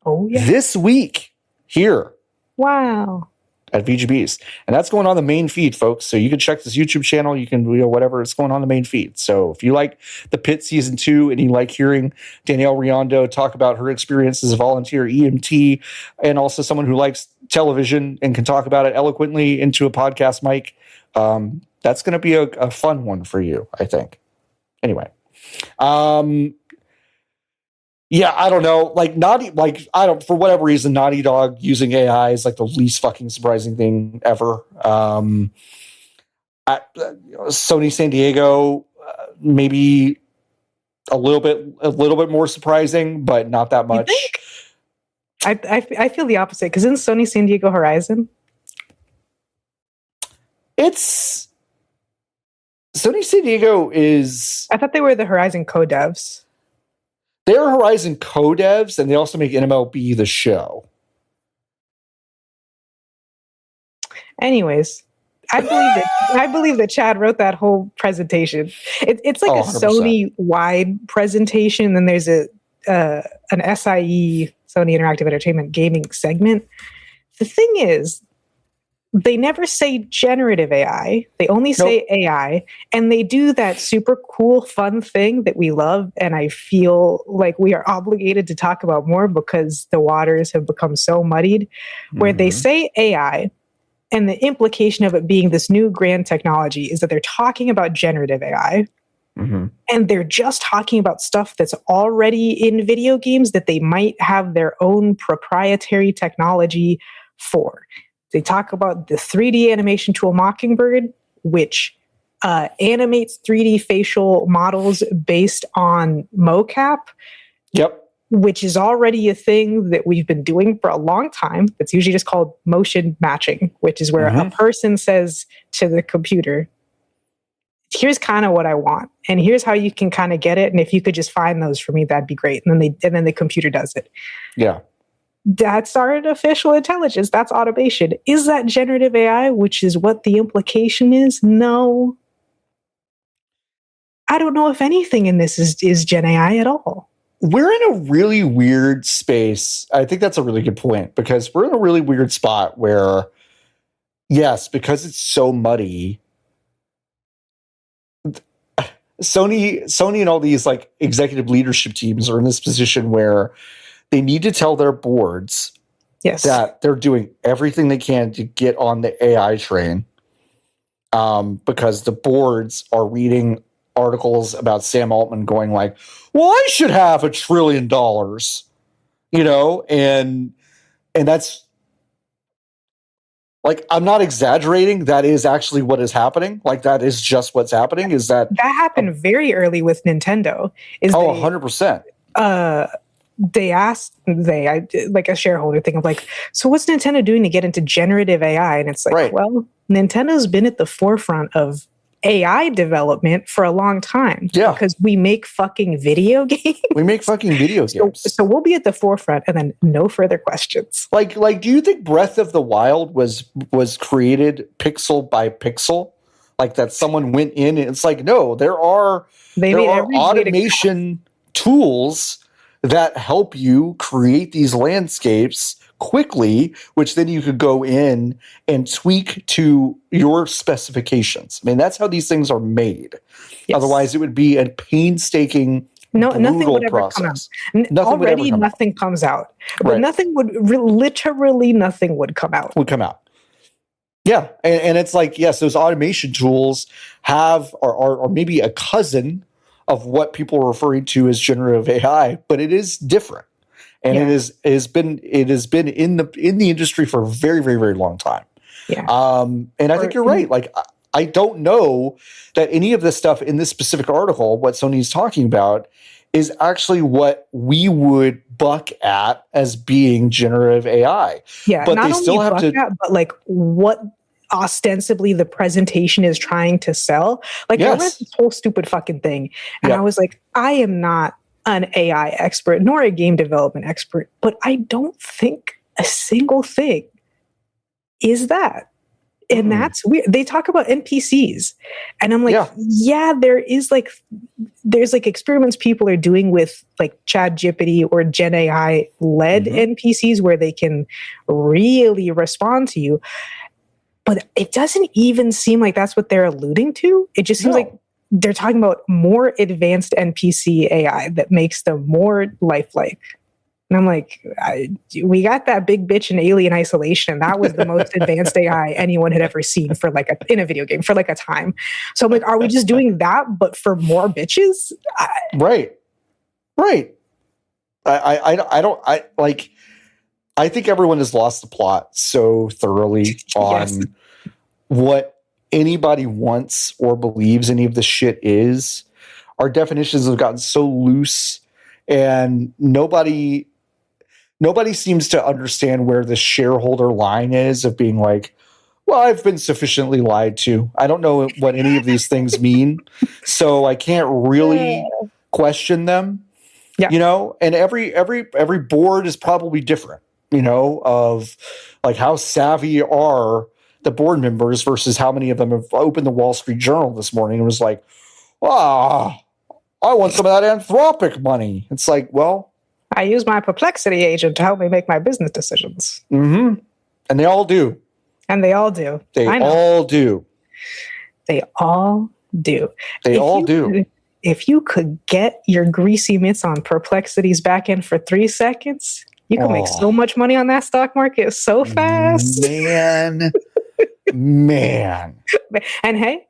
Oh yeah, this week here. Wow. At VGBees. And that's going on the main feed, folks. So you can check this YouTube channel. You can, whatever, it's going on the main feed. So if you like the Pit season 2 and you like hearing Danielle Riondo talk about her experience as a volunteer EMT and also someone who likes television and can talk about it eloquently into a podcast mic, that's going to be a fun one for you, I think. Anyway. Yeah, I don't know. For whatever reason, Naughty Dog using AI is like the least fucking surprising thing ever. Sony San Diego, maybe a little bit more surprising, but not that much. I feel the opposite, because in Sony San Diego Horizon, it's Sony San Diego is. I thought they were the Horizon co-devs. They're Horizon co-devs, and they also make MLB The Show. Anyways, I believe that Chad wrote that whole presentation. It's like a 100%. Sony-wide presentation, and there's an SIE, Sony Interactive Entertainment gaming segment. The thing is, they never say generative AI. They only say AI, and they do that super cool, fun thing that we love, and I feel like we are obligated to talk about more because the waters have become so muddied, where they say AI, and the implication of it being this new grand technology is that they're talking about generative AI, and they're just talking about stuff that's already in video games that they might have their own proprietary technology for. They talk about the 3D animation tool Mockingbird, which animates 3D facial models based on mocap. Yep. Which is already a thing that we've been doing for a long time. It's usually just called motion matching, which is where a person says to the computer, here's kind of what I want, and here's how you can kind of get it. And if you could just find those for me, that'd be great. And then the computer does it. Yeah. That's artificial intelligence. That's automation. Is that generative AI, which is what the implication is? No. I don't know if anything in this is Gen AI at all. We're in a really weird space. I think that's a really good point, because we're in a really weird spot where, yes, because it's so muddy, Sony and all these like executive leadership teams are in this position where they need to tell their boards that they're doing everything they can to get on the AI train. because the boards are reading articles about Sam Altman going like, well, I should have $1 trillion, and that's like, I'm not exaggerating. That is actually what is happening. Like, that is just what's happening. Is that happened very early with Nintendo? 100%. They asked, like a shareholder thing of like, so what's Nintendo doing to get into generative AI? And it's like, well, Nintendo's been at the forefront of AI development for a long time. Yeah. Because we make fucking video games. We make fucking video games. So we'll be at the forefront and then no further questions. Like, do you think Breath of the Wild was created pixel by pixel? Like that someone went in and it's like, no, there are automation tools that help you create these landscapes quickly, which then you could go in and tweak to your specifications. I mean, that's how these things are made. Yes. Otherwise, it would be a painstaking, nothing would ever process. Come out. Nothing comes out. But nothing would, literally nothing would come out. Yeah, and it's like, yes, those automation tools are maybe a cousin of what people are referring to as generative AI, but it is different. And it has been in the industry for a very, very, very long time. Yeah. And I think you're right. Like, I don't know that any of this stuff in this specific article, what Sony's talking about, is actually what we would buck at as being generative AI. Yeah, but they still have to, but like what ostensibly the presentation is trying to sell. Like, I read this whole stupid fucking thing, and I was like, I am not an AI expert nor a game development expert, but I don't think a single thing is that. And that's weird. They talk about NPCs, and I'm like, there's experiments people are doing with like ChatGPT or Gen AI led NPCs where they can really respond to you. But it doesn't even seem like that's what they're alluding to. It just seems like they're talking about more advanced NPC AI that makes them more lifelike. And I'm like, we got that big bitch in Alien Isolation. That was the most advanced AI anyone had ever seen in a video game for like a time. So I'm like, are we just doing that, but for more bitches? Right. I think everyone has lost the plot so thoroughly on what anybody wants or believes any of this shit is. Our definitions have gotten so loose, and nobody seems to understand where the shareholder line is of being like, well, I've been sufficiently lied to. I don't know what any of these things mean, so I can't really question them. Yeah. And every board is probably different, of like how savvy are the board members versus how many of them have opened the Wall Street Journal this morning and was like, I want some of that Anthropic money. It's like, well, I use my Perplexity agent to help me make my business decisions. Mm-hmm. And they all do. They all do. If you could get your greasy mitts on Perplexity's back end for 3 seconds, you can make so much money on that stock market so fast. Man. And hey,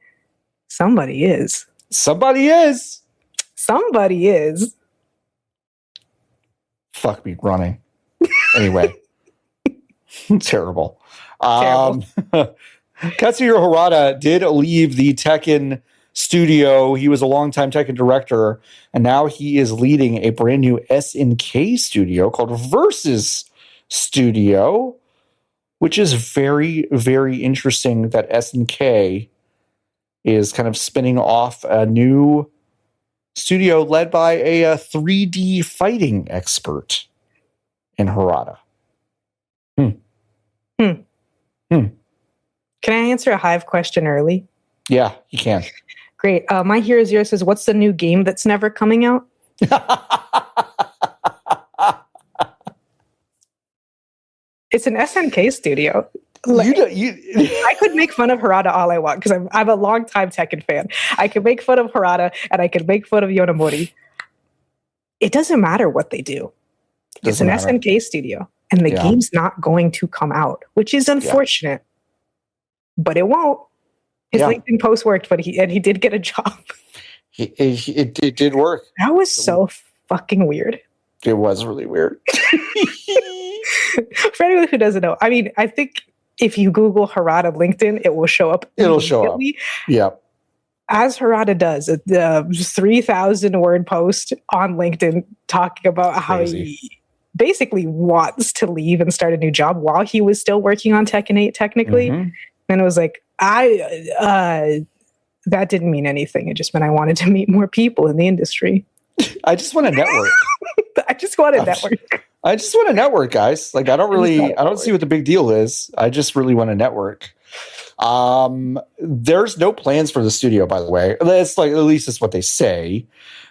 somebody is. Fuck me running. Anyway. Terrible. Katsuhiro Harada did leave the Tekken studio. He was a longtime Tekken director, and now he is leading a brand new SNK studio called Versus Studio, which is very, very interesting that SNK is kind of spinning off a new studio led by a 3D fighting expert in Harada. Can I answer a Hive question early? Yeah, you can. Great. My Hero Zero says, what's the new game that's never coming out? It's an SNK studio. Like, I could make fun of Harada all I want because I'm a longtime Tekken fan. I could make fun of Harada and I could make fun of Yonemori. It doesn't matter what they do. It's an SNK studio, and the game's not going to come out, which is unfortunate. But it won't. His LinkedIn post worked, but he did get a job. It did work. That was so fucking weird. It was really weird. For anyone who doesn't know, I mean, I think if you Google Harada LinkedIn, it will show up. It'll show up. Yeah. As Harada does, the 3,000 word post on LinkedIn talking about how he basically wants to leave and start a new job while he was still working on Tekken 8, technically. Mm-hmm. And it was like, that didn't mean anything. It just meant I wanted to meet more people in the industry. I just want to network. I just want to network. I just want to network, guys. Like, I don't see what the big deal is. I just really want to network. There's no plans for the studio, by the way. It's like, at least it's what they say.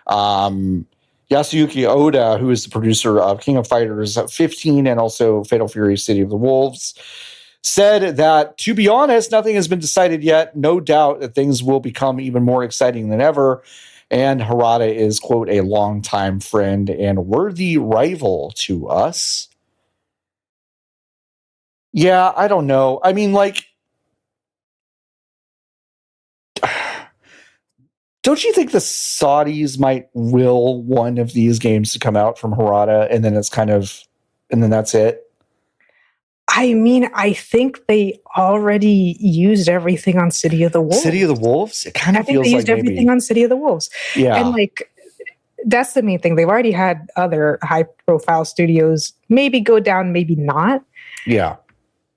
Yasuyuki Oda, who is the producer of King of Fighters 15 and also Fatal Fury City of the Wolves, said that, to be honest, nothing has been decided yet. No doubt that things will become even more exciting than ever. And Harada is, quote, a longtime friend and worthy rival to us. Yeah, I don't know. I mean, like, don't you think the Saudis might will one of these games to come out from Harada, and then and then that's it? I mean, I think they already used everything on City of the Wolves. City of the Wolves? It kind of feels like they used everything on City of the Wolves. Yeah. And like, that's the main thing. They've already had other high-profile studios maybe go down, maybe not. Yeah.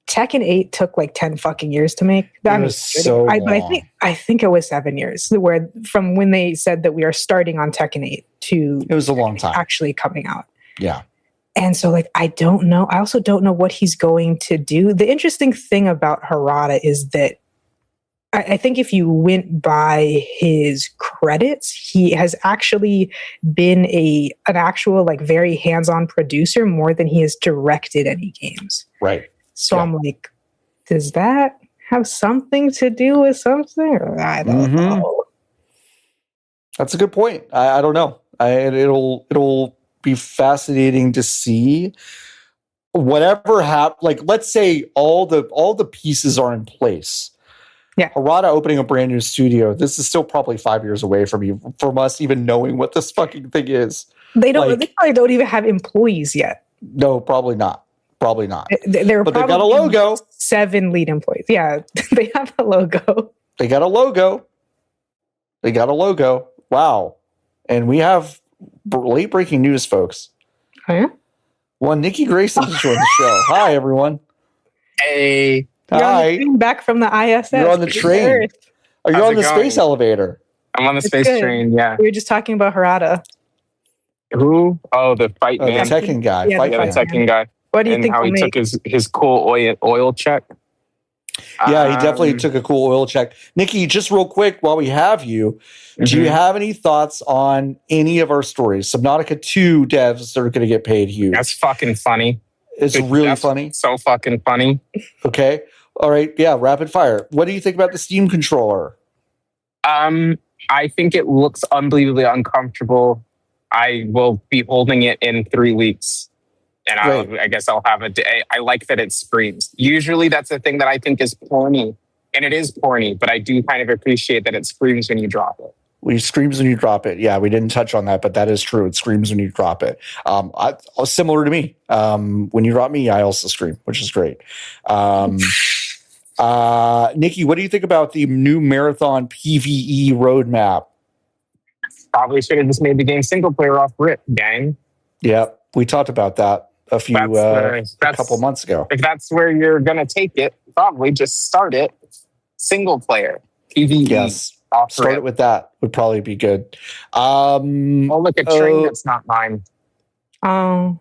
Tekken 8 took like 10 fucking years to make. It was so long. But I think it was 7 years, where from when they said that we are starting on Tekken 8 to it was a long time actually coming out. Yeah. And so, like, I don't know. I also don't know what he's going to do. The interesting thing about Harada is that I think if you went by his credits, he has actually been an actual, like, very hands-on producer more than he has directed any games. Right. So I'm like, does that have something to do with something? I don't know. That's a good point. I don't know. It'll be fascinating to see whatever happens. Like, let's say all the pieces are in place. Yeah. Harada opening a brand new studio. This is still probably 5 years away from us even knowing what this fucking thing is. They probably don't even have employees yet. No, probably not. Probably not. But they got a logo. 7 lead employees. Yeah, they have a logo. They got a logo. Wow. And we have late breaking news, folks. Oh, yeah? Well, Niki Grayson has joined the show. Hi, everyone. Hey. Hi. Back from the ISS. You're on the train. Are you on the space elevator? I'm on the space train, yeah. We were just talking about Harada. Who? Oh, the fight man. The Tekken guy. Yeah, the Tekken guy. What do you and think? How he took his cool oil check. Yeah, he definitely took a cool oil check. Niki, just real quick while we have you, do you have any thoughts on any of our stories? Subnautica 2 devs that are going to get paid huge. That's fucking funny. It's really funny. So fucking funny. Okay. All right. Yeah. Rapid fire. What do you think about the Steam controller? I think it looks unbelievably uncomfortable. I will be holding it in 3 weeks. And I guess I'll have a day. I like that it screams. Usually that's the thing that I think is porny. And it is porny, but I do kind of appreciate that it screams when you drop it. It screams when you drop it. Yeah, we didn't touch on that, but that is true. It screams when you drop it. Similar to me. When you drop me, I also scream, which is great. Niki, what do you think about the new Marathon PVE roadmap? Probably should have just made the game single player off rip, gang. Yeah, we talked about that a couple months ago. If that's where you're going to take it, probably just start it single player. PVE. Yes. Start it with that would probably be good. Oh, look, a train that's not mine. Oh.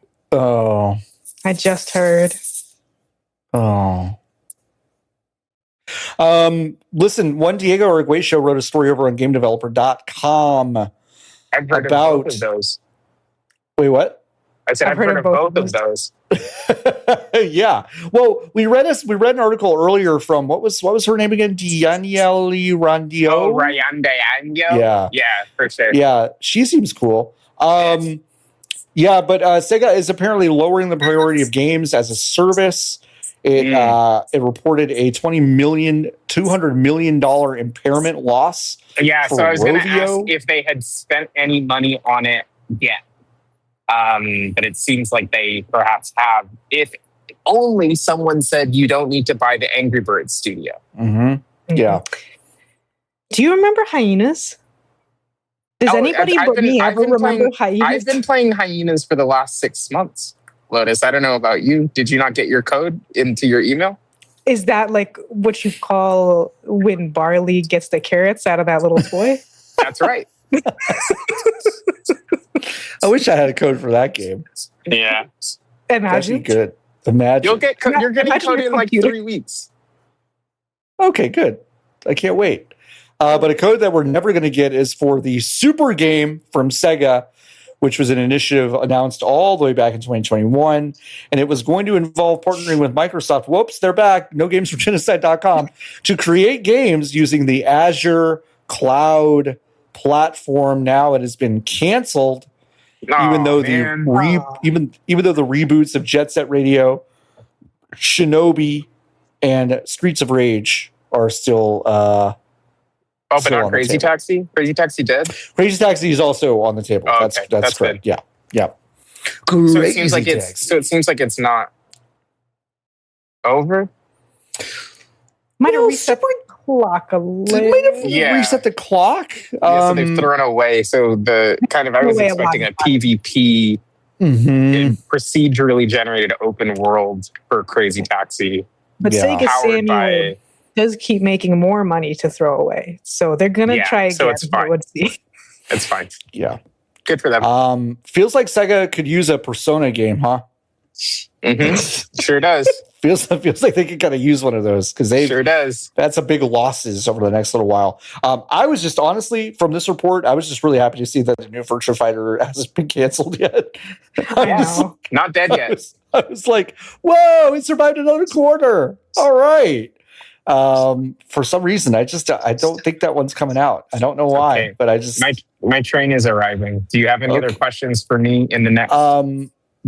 I just heard. Oh. Listen, one Diego Arguello wrote a story over on GameDeveloper.com. I've heard of both of those. Wait, what? I said I've heard of both of those. Yeah. Well, we read an article earlier from what was her name again? Danielle Randio. Oh, Rayande Anyo. Yeah. Yeah, for sure. Yeah, she seems cool. Yeah, but Sega is apparently lowering the priority of games as a service It reported a $200 million impairment loss. Yeah, so I was going to ask Rovio. if they had spent any money on it yet. But it seems like they perhaps have. If only someone said you don't need to buy the Angry Birds studio. Mm-hmm. Yeah. Do you remember Hyenas? Does anybody but me ever remember Hyenas? I've been playing Hyenas for the last 6 months. Lotus, I don't know about you. Did you not get your code into your email? Is that like what you call when Barley gets the carrots out of that little toy? That's right. I wish I had a code for that game. Yeah. Imagine. That'd be good. Imagine. You're getting code in like 3 weeks. Okay, good. I can't wait. But a code that we're never going to get is for the Super game from Sega, which was an initiative announced all the way back in 2021. And it was going to involve partnering with Microsoft. Whoops, they're back. NoGamesForGenocide.com to create games using the Azure cloud platform. Now it has been canceled, even though the reboots of Jet Set Radio, Shinobi, and Streets of Rage are still but not Crazy Taxi? Crazy Taxi dead? Crazy Taxi is also on the table. Oh, that's correct. good. Yeah. So it seems like it's not over. Might have reset the clock a little. Reset the clock. So they've thrown away. So I was expecting a PvP procedurally generated open world for Crazy Taxi. But Sega Samuel does keep making more money to throw away. So they're going to try again. So it's fine. It's fine. Yeah. Good for them. Feels like Sega could use a Persona game, huh? Mm-hmm. Sure does. feels like they could kind of use one of those because they sure does. That's a big losses over the next little while. I was just honestly from this report, I was just really happy to see that the new Virtua Fighter hasn't been canceled yet. Not dead yet. I was like, whoa, it survived another quarter. All right. For some reason, I don't think that one's coming out. I don't know why, but I just my train is arriving. Do you have any other questions for me in the next?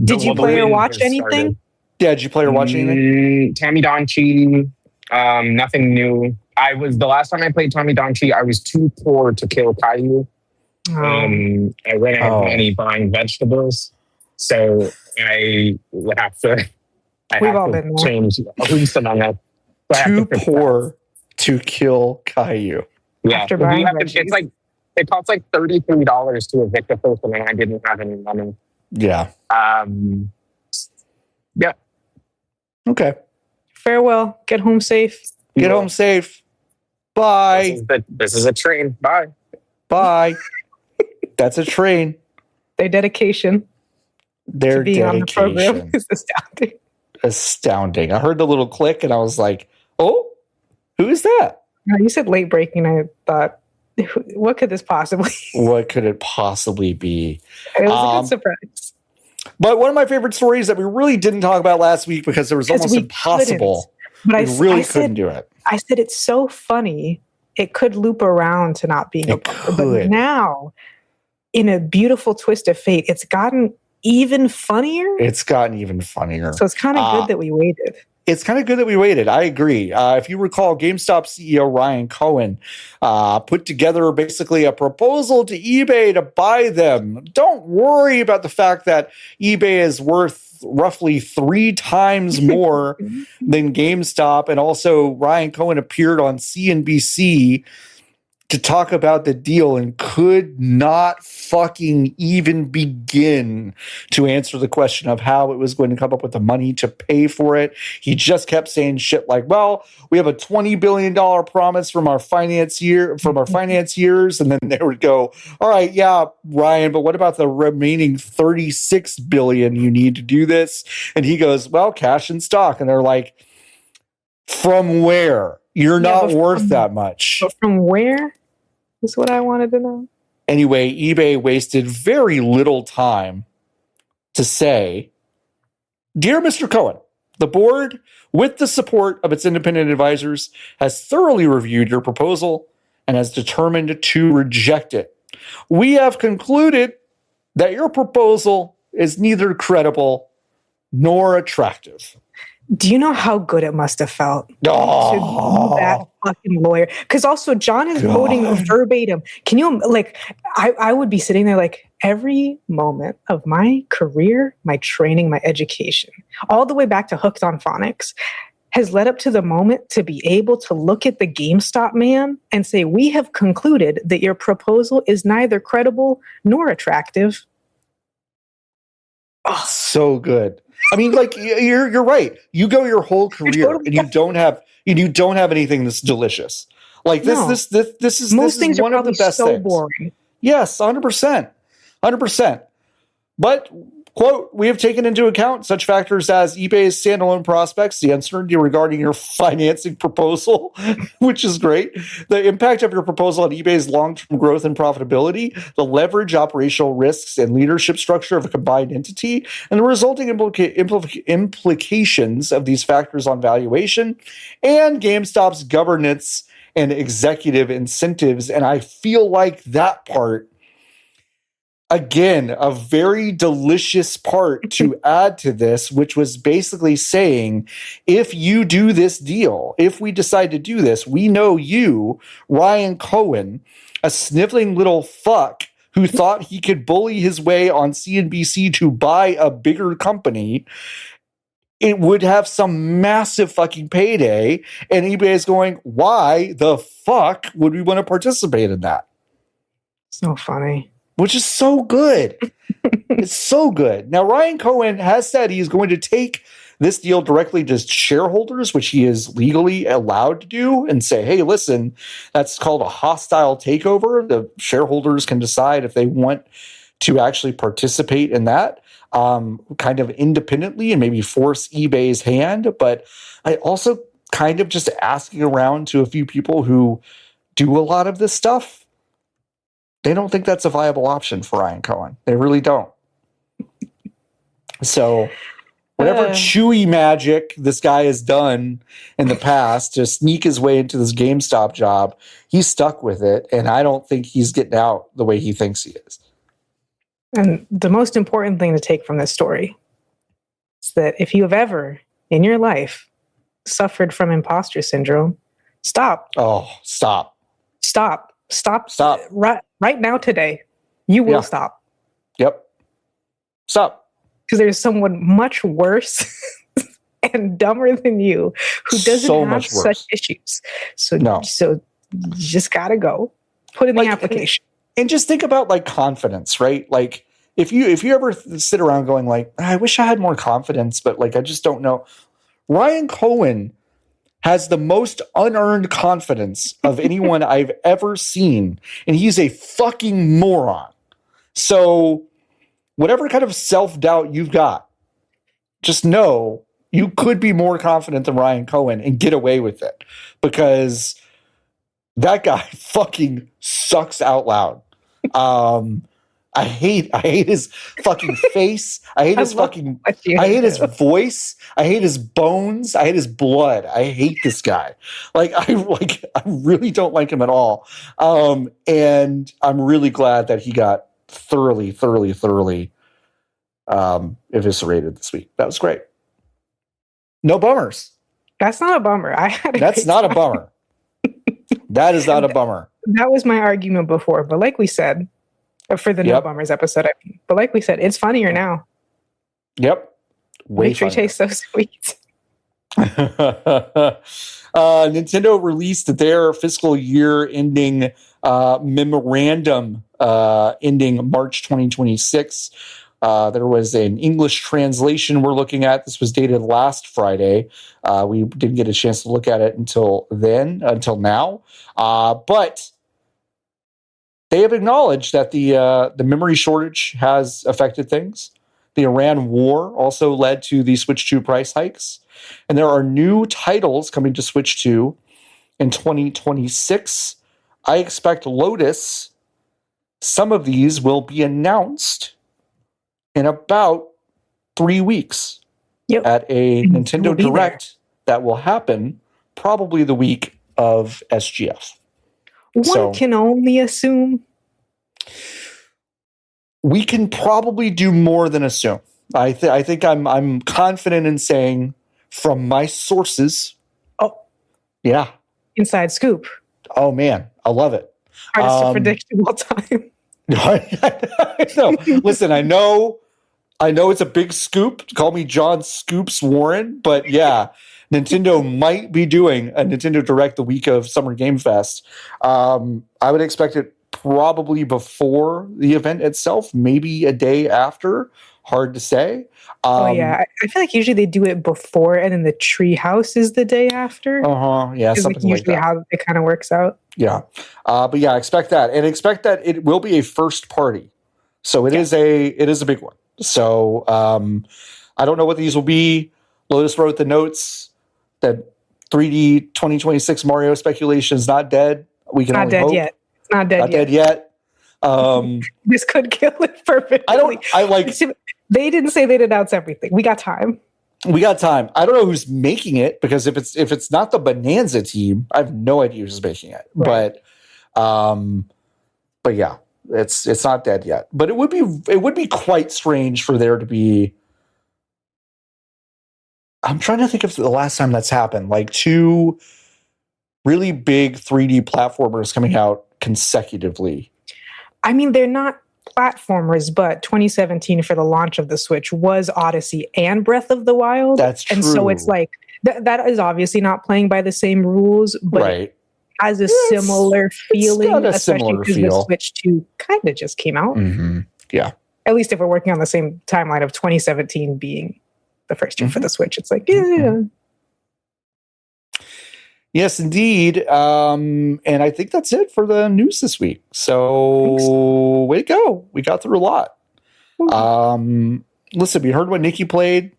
Did you play or watch anything? Yeah, did you play or watch anything? Tamidonchi, nothing new. The last time I played Tamidonchi, I was too poor to kill Caillou. I ran out of money buying vegetables, so I would have to. We've all been there. Change at least among us. Too poor to kill Caillou. Yeah, it's like it costs like $33 to evict a person, and I didn't have any money. Yeah. Yeah. Okay. Farewell. Get home safe. Get home safe. Bye. This is a train. Bye. Bye. That's a train. Their dedication. Their to being dedication on the program is astounding. Astounding. I heard the little click and I was like, oh, who is that? No, you said late breaking. I thought, what could this possibly What could it possibly be? It was a good surprise. But one of my favorite stories that we really didn't talk about last week because it was almost impossible. But we really couldn't do it. I said it's so funny. It could loop around to not being a bumper. But now, in a beautiful twist of fate, it's gotten even funnier. It's gotten even funnier. So it's kind of good that we waited. It's kind of good that we waited. I agree. If you recall, GameStop CEO Ryan Cohen put together basically a proposal to eBay to buy them. Don't worry about the fact that eBay is worth roughly 3 times more than GameStop. And also, Ryan Cohen appeared on CNBC to talk about the deal and could not fucking even begin to answer the question of how it was going to come up with the money to pay for it. He just kept saying shit like, well, we have a $20 billion promise from our financiers. And then they would go, all right, yeah, Ryan, but what about the remaining 36 billion you need to do this? And he goes, well, cash in stock. And they're like, from where? You're not worth that much. But from where is what I wanted to know. Anyway, eBay wasted very little time to say, dear Mr. Cohen, the board, with the support of its independent advisors, has thoroughly reviewed your proposal and has determined to reject it. We have concluded that your proposal is neither credible nor attractive. Do you know how good it must have felt to be that fucking lawyer? Because also John is quoting verbatim. Can you, like, I would be sitting there like, every moment of my career, my training, my education, all the way back to Hooked on Phonics, has led up to the moment to be able to look at the GameStop man and say, we have concluded that your proposal is neither credible nor attractive. Oh, so good. I mean, like, you're right. You go your whole career and you don't have anything that's delicious. Like this is one of the best things. Boring. Yes, 100%. 100%. But, quote, we have taken into account such factors as eBay's standalone prospects, the uncertainty regarding your financing proposal, which is great, the impact of your proposal on eBay's long-term growth and profitability, the leverage, operational risks, and leadership structure of a combined entity, and the resulting implications of these factors on valuation, and GameStop's governance and executive incentives. And I feel like that part, again, a very delicious part to add to this, which was basically saying, if you do this deal, if we decide to do this, we know you, Ryan Cohen, a sniveling little fuck who thought he could bully his way on CNBC to buy a bigger company, it would have some massive fucking payday. And eBay is going, why the fuck would we want to participate in that? So funny. Which is so good. It's so good. Now, Ryan Cohen has said he's going to take this deal directly to shareholders, which he is legally allowed to do, and say, hey, listen, that's called a hostile takeover. The shareholders can decide if they want to actually participate in that kind of independently and maybe force eBay's hand. But I also kind of just asking around to a few people who do a lot of this stuff, they don't think that's a viable option for Ryan Cohen. They really don't. So whatever chewy magic this guy has done in the past to sneak his way into this GameStop job, he's stuck with it. And I don't think he's getting out the way he thinks he is. And the most important thing to take from this story is that if you have ever in your life suffered from imposter syndrome, stop. Oh, stop. Stop. Right now, today, you will stop. Yep. Stop. Because there's someone much worse and dumber than you who doesn't have such issues. So you just gotta go. Put in the application. And just think about like confidence, right? Like if you ever sit around going like, I wish I had more confidence, but like I just don't know. Ryan Cohen has the most unearned confidence of anyone I've ever seen, and he's a fucking moron. So whatever kind of self-doubt you've got, just know you could be more confident than Ryan Cohen and get away with it, because that guy fucking sucks out loud. I hate his fucking face. I hate his fucking, I hate his voice. I hate his bones. I hate his blood. I hate this guy. I really don't like him at all. And I'm really glad that he got thoroughly eviscerated this week. That was great. No bummers. That's not a bummer. That's not a bummer. That is not a bummer. That was my argument before, but like we said, for the No Bummers episode, but like we said, it's funnier now. Yep. Victory tastes so sweet. Nintendo released their fiscal year ending memorandum ending March 2026. There was an English translation we're looking at. This was dated last Friday. We didn't get a chance to look at it until now. But they have acknowledged that the memory shortage has affected things. The Iran war also led to the Switch 2 price hikes. And there are new titles coming to Switch 2 in 2026. I expect Lotus, some of these will be announced in about 3 weeks at a Nintendo Direct that will happen probably the week of SGF. One can only assume. We can probably do more than assume. I think I'm confident in saying from my sources. Oh. Yeah. Inside scoop. Oh, man. I love it. Hardest to predict of all time. No, listen, I know it's a big scoop. Call me John Scoops Warren, but yeah, Nintendo might be doing a Nintendo Direct the week of Summer Game Fest. I would expect it probably before the event itself, maybe a day after. Hard to say. I feel like usually they do it before, and then the tree house is the day after. Yeah, something like usually that. how it kind of works out. Yeah, but yeah, expect that, and expect that it will be a first party. So it is a big one. So I don't know what these will be. Lotus wrote the notes that 3D 2026 Mario speculation is not dead. We can only hope. Yet. It's not dead dead yet. This could kill it perfectly. They didn't say they'd announce everything. We got time. I don't know who's making it, because if it's not the Bonanza team, I have no idea who's making it. Right. But yeah, it's not dead yet. But it would be quite strange for there to be. I'm trying to think of the last time that's happened. Like 2 really big 3D platformers coming out consecutively. I mean, they're not platformers, but 2017 for the launch of the Switch was Odyssey and Breath of the Wild. That's true. And so it's like that is obviously not playing by the same rules, but it has a similar feeling, especially because the Switch 2 kind of just came out. Mm-hmm. Yeah. At least if we're working on the same timeline of 2017 being the first year for the Switch, it's like, yeah. Yes, indeed. And I think that's it for the news this week. So way to go. We got through a lot. Listen, we heard what Niki played.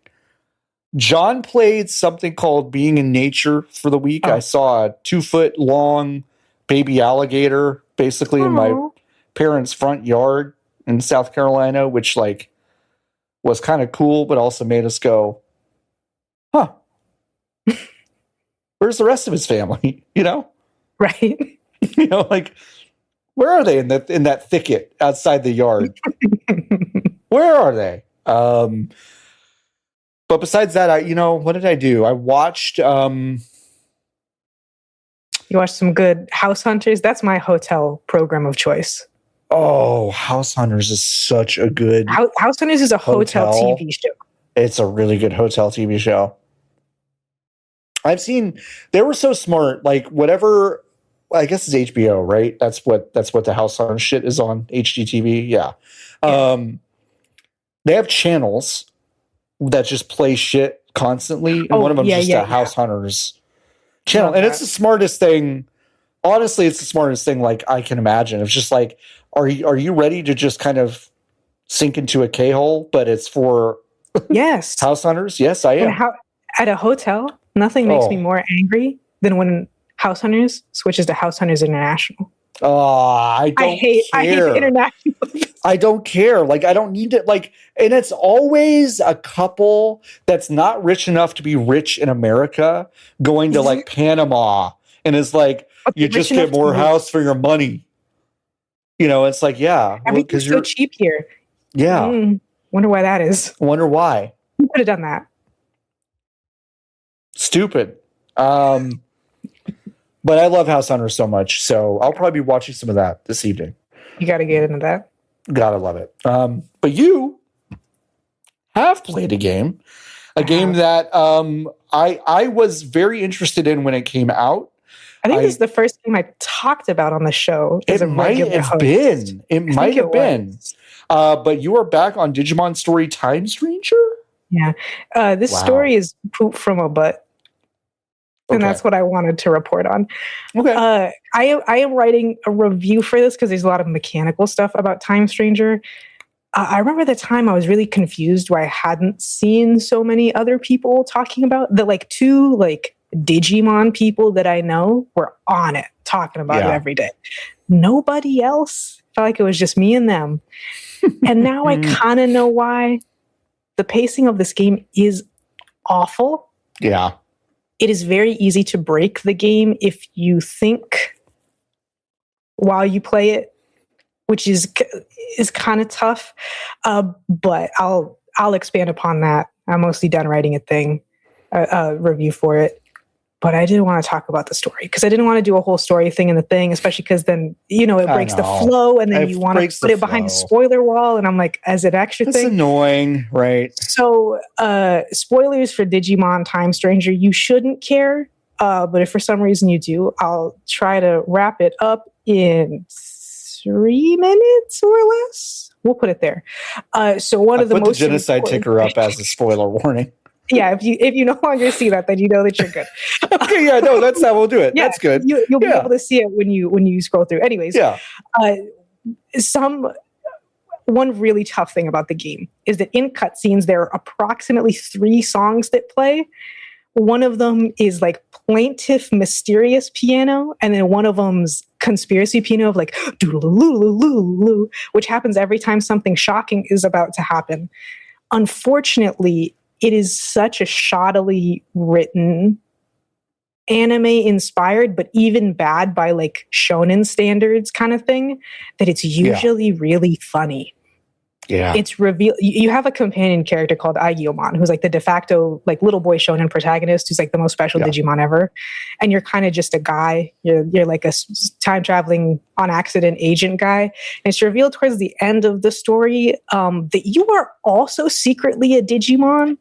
John played something called Being in Nature for the week. I saw a 2-foot long baby alligator basically in my parents' front yard in South Carolina, which was kind of cool, but also made us go, huh. Where's the rest of his family? Right. Where are they in that thicket outside the yard? Where are they? But besides that, what did I do? I watched. You watched some good House Hunters. That's my hotel program of choice. Oh, House Hunters is such a good. House Hunters is a hotel TV show. It's a really good hotel TV show. I've seen they were so smart. Whatever, I guess it's HBO, right? That's what the House Hunters shit is on HGTV. Yeah. They have channels that just play shit constantly, and one of them is just a House Hunters channel, and it's the smartest thing. Honestly, it's the smartest thing I can imagine. It's just are you ready to just kind of sink into a K-hole? But it's for House Hunters. Yes, I am. At a hotel, nothing makes me more angry than when House Hunters switches to House Hunters International. I hate the international. I don't care. I don't need to and it's always a couple that's not rich enough to be rich in America going to Panama, and it's you just get more house for your money. It's everything's so cheap here. Yeah. Wonder why that is. Wonder why. Who could have done that? Stupid. But I love House Hunters so much, so I'll probably be watching some of that this evening. You got to get into that. Gotta love it. But you have played a game that I was very interested in when it came out. I think this is the first game I talked about on the show. It might have been. It might have been. But you are back on Digimon Story Time Stranger? Yeah. This story is poop from a butt. And that's what I wanted to report on. Okay. I am writing a review for this because there's a lot of mechanical stuff about Time Stranger. I remember the time I was really confused why I hadn't seen so many other people talking about the 2 Digimon people that I know were on it, talking about it every day. Nobody else. Felt like it was just me and them. And now I kind of know why. The pacing of this game is awful. Yeah. It is very easy to break the game if you think while you play it, which is kind of tough. But I'll expand upon that. I'm mostly done writing a thing. review for it. But I didn't want to talk about the story because I didn't want to do a whole story thing in the thing, especially because then, it breaks the flow and then you want to put it behind a spoiler wall. And I'm like, as an extra thing. It's annoying, right? So spoilers for Digimon Time Stranger, you shouldn't care. But if for some reason you do, I'll try to wrap it up in 3 minutes or less. We'll put it there. So one of the most the genocide ticker up as a spoiler warning. Yeah, if you no longer see that, then you know that you're good. Okay, yeah, no, that's how we'll do it. Yeah, that's good. You'll be able to see it when you scroll through. Anyways, one really tough thing about the game is that in cutscenes there are approximately 3 songs that play. One of them is like plaintive, mysterious piano, and then one of them's conspiracy piano of like doodle-loo-loo-loo-loo, which happens every time something shocking is about to happen. Unfortunately, it is such a shoddily written, anime-inspired, but even bad by like shonen standards kind of thing, that it's usually really funny. Yeah, it's revealed. You have a companion character called Aigiyomon, who's like the de facto like little boy shonen protagonist, who's like the most special Digimon ever. And you're kind of just a guy. You're like a time traveling on accident agent guy. And it's revealed towards the end of the story that you are also secretly a Digimon,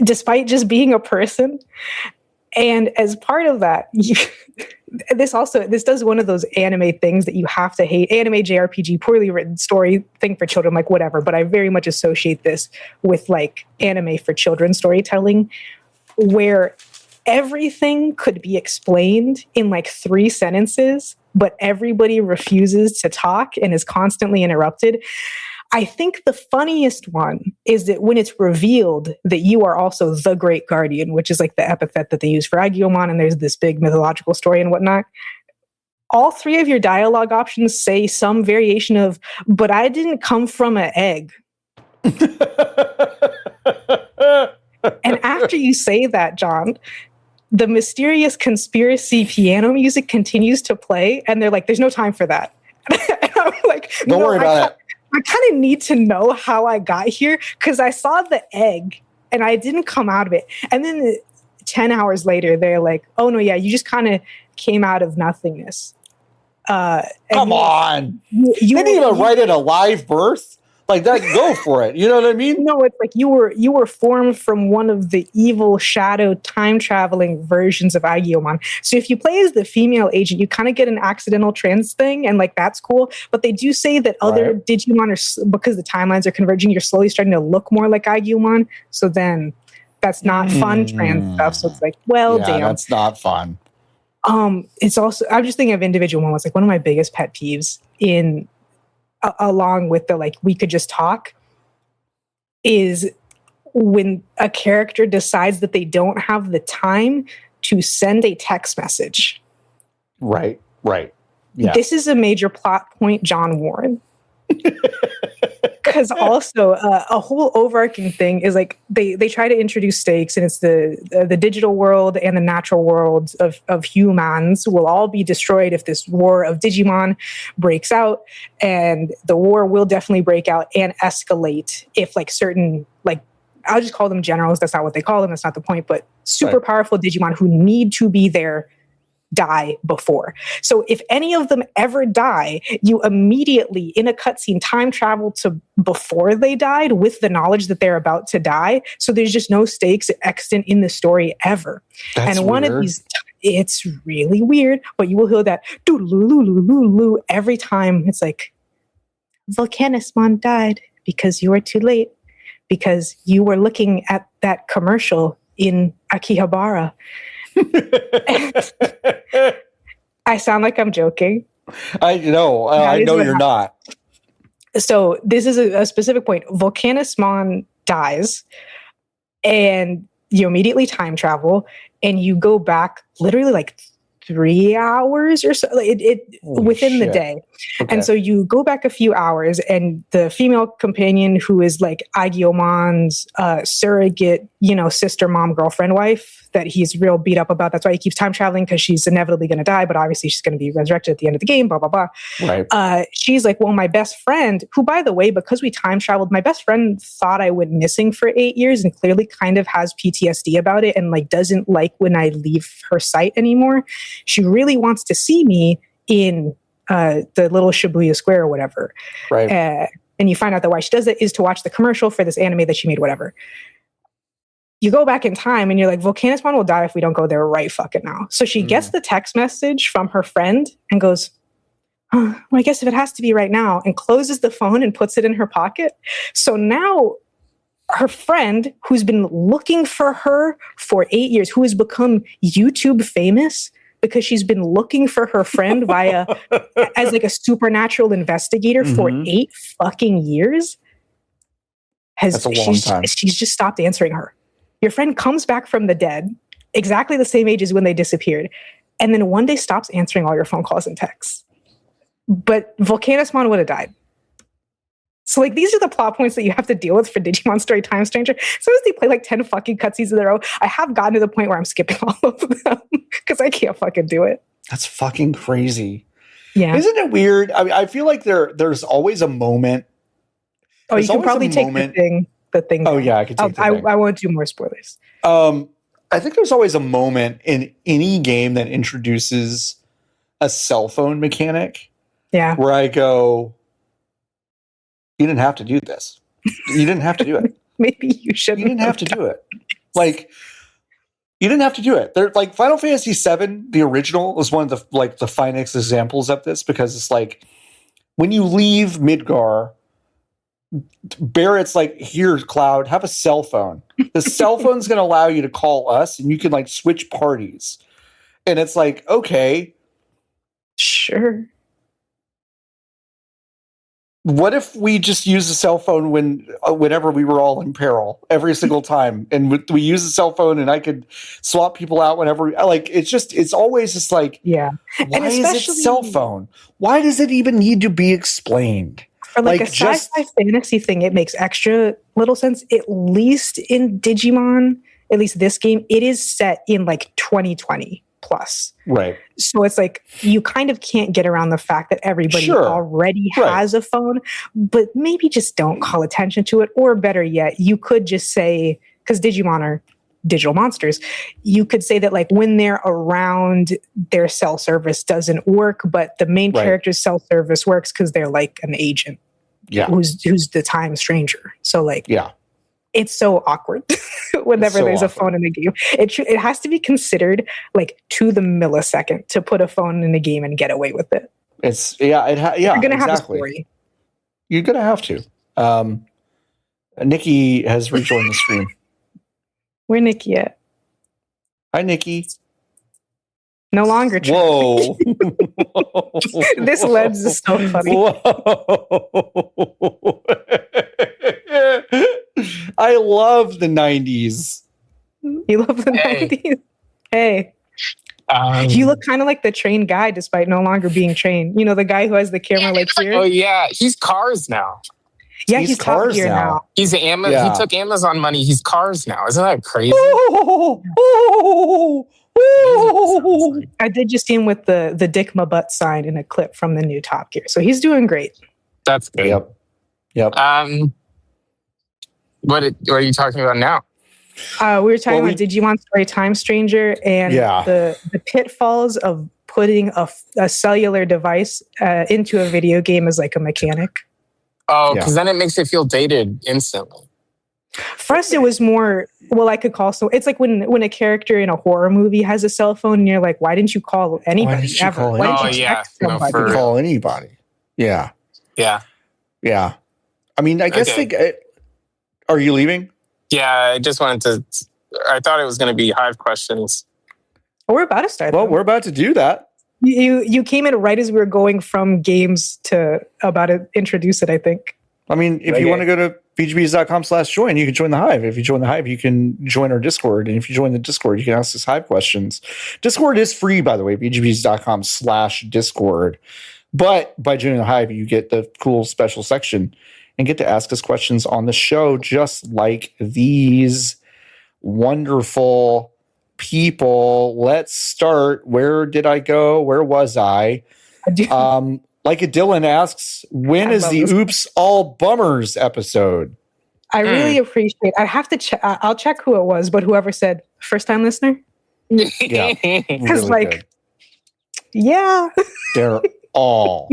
despite just being a person. And as part of that, this does one of those anime things that you have to hate. Anime JRPG, poorly written story thing for children, like whatever. But I very much associate this with like anime for children storytelling, where everything could be explained in like 3 sentences, but everybody refuses to talk and is constantly interrupted. I think the funniest one is that when it's revealed that you are also the Great Guardian, which is like the epithet that they use for Aigiyomon, and there's this big mythological story and whatnot. All 3 of your dialogue options say some variation of, but I didn't come from an egg. And after you say that, John, the mysterious conspiracy piano music continues to play, and they're like, there's no time for that. And I'm like, don't worry about it. I kind of need to know how I got here because I saw the egg and I didn't come out of it. And then 10 hours later, they're like, oh, no, yeah, you just kind of came out of nothingness. Come on. They didn't even write it a live birth. Like that, go for it. You know what I mean? No, it's like you were formed from one of the evil shadow time traveling versions of Aigiyomon. So if you play as the female agent, you kind of get an accidental trans thing, and like that's cool. But they do say that other Digimon are, because the timelines are converging, you're slowly starting to look more like Aigiyomon. So then that's not fun trans stuff. So it's like, well, damn, that's not fun. It's also, I'm just thinking of individual moments. Like one of my biggest pet peeves in along with the like we could just talk is when a character decides that they don't have the time to send a text message. Right. Yeah. This is a major plot point, John Warren. Because also a whole overarching thing is like they try to introduce stakes, and it's the digital world and the natural world of humans will all be destroyed if this war of Digimon breaks out, and the war will definitely break out and escalate if like certain, like I'll just call them generals, that's not what they call them, that's not the point, but super powerful Digimon who need to be there die before. So if any of them ever die, you immediately in a cutscene time travel to before they died with the knowledge that they're about to die. So there's just no stakes extant in the story ever. That's and one weird. of these, it's really weird, but you will hear that doo-loo-loo-loo-loo every time. It's like, Volcanismon died because you were too late, because you were looking at that commercial in Akihabara. I sound like I'm joking. I know. I know you're not. So this is a specific point. Volcanismon dies, and you immediately time travel, and you go back literally like 3 hours or so, within the day. Okay. And so you go back a few hours, and the female companion, who is like Agyomon's surrogate, sister, mom, girlfriend, wife, that he's real beat up about. That's why he keeps time traveling, because she's inevitably going to die, but obviously she's going to be resurrected at the end of the game, blah, blah, blah. Right. She's like, well, my best friend, who, by the way, because we time traveled, my best friend thought I went missing for 8 years and clearly kind of has PTSD about it, and like doesn't like when I leave her sight anymore. She really wants to see me in the little Shibuya Square or whatever. Right. And you find out that why she does it is to watch the commercial for this anime that she made, whatever. You go back in time and you're like, Volcanismon will die if we don't go there right fucking now. So she gets the text message from her friend and goes, well, I guess if it has to be right now, and closes the phone and puts it in her pocket. So now her friend, who's been looking for her for 8 years, who has become YouTube famous because she's been looking for her friend as like a supernatural investigator for 8 fucking years, that's a long time. She's just stopped answering her. Your friend comes back from the dead, exactly the same age as when they disappeared, and then one day stops answering all your phone calls and texts. But Volcanismon would have died. So, like, these are the plot points that you have to deal with for Digimon Story Time Stranger. Sometimes they play like 10 fucking cutscenes in a row. I have gotten to the point where I'm skipping all of them because I can't fucking do it. That's fucking crazy. Yeah. Isn't it weird? I mean, I feel like there's always a moment. Oh, you can probably take the thing. Oh, yeah, I could take the thing. I won't do more spoilers. I think there's always a moment in any game that introduces a cell phone mechanic. Yeah. Where I go, you didn't have to do this. You didn't have to do it. Maybe you shouldn't. You didn't have to do it. Like, you didn't have to do it. They're like Final Fantasy VII, the original, was one of the finest examples of this, because it's like when you leave Midgar, Barrett's like, here, Cloud, have a cell phone. The cell phone's going to allow you to call us, and you can like switch parties. And it's like, okay, sure. What if we just use a cell phone whenever we were all in peril, every single time, and we use a cell phone, and I could swap people out whenever. It's always just like, yeah. Why is it cell phone? Why does it even need to be explained? For like a sci-fi fantasy thing, it makes extra little sense. At least in Digimon, at least this game, it is set in like 2020 plus. Right. So it's like you kind of can't get around the fact that everybody already has a phone, but maybe just don't call attention to it. Or better yet, you could just say, because Digimon are digital monsters, you could say that like when they're around, their cell service doesn't work, but the main character's cell service works because they're like an agent who's the time stranger. So like, it's so awkward whenever there's a phone in the game. It has to be considered like to the millisecond to put a phone in the game and get away with it. You're gonna have a story. You're gonna have to. Niki has rejoined the stream. Where Niki at? Hi, Niki. No longer true. Whoa. This lens is so funny. I love the 90s. You love the 90s? Hey. You look kind of like the trained guy despite no longer being trained. You know, the guy who has the camera like here? Oh, yeah. He's Cars now. Yeah, he's Top Gear now. He's He took Amazon money. He's Cars now. Isn't that crazy? I did just see him with the Dick My Butt sign in a clip from the new Top Gear. So he's doing great. That's good. Yep. What are you talking about now? We were talking about Digimon Story Time Stranger and the pitfalls of putting a cellular device into a video game as like a mechanic. Oh, because then it makes it feel dated instantly. For us, it was more, I could call so. It's like when a character in a horror movie has a cell phone and you're like, why didn't you call anybody ever? Why didn't you text somebody? Call anybody. Yeah. I mean, I guess are you leaving? Yeah, I just wanted to. I thought it was going to be Hive questions. We're about to start. Well, we're about to do that. You came in right as we were going from games to about to introduce it, I think. I mean, if you want to go to VGBees.com/join. You can join the Hive. If you join the Hive, you can join our Discord. And if you join the Discord, you can ask us Hive questions. Discord is free, by the way, VGBees.com/Discord. But by joining the Hive, you get the cool special section and get to ask us questions on the show, just like these wonderful people. Let's start. Where did I go? Where was I? Like a Dylan asks, when is the Oops All Bummers episode? I really appreciate. I have to check. I'll check who it was, but whoever said first time listener. Yeah, because really good. Yeah, they're all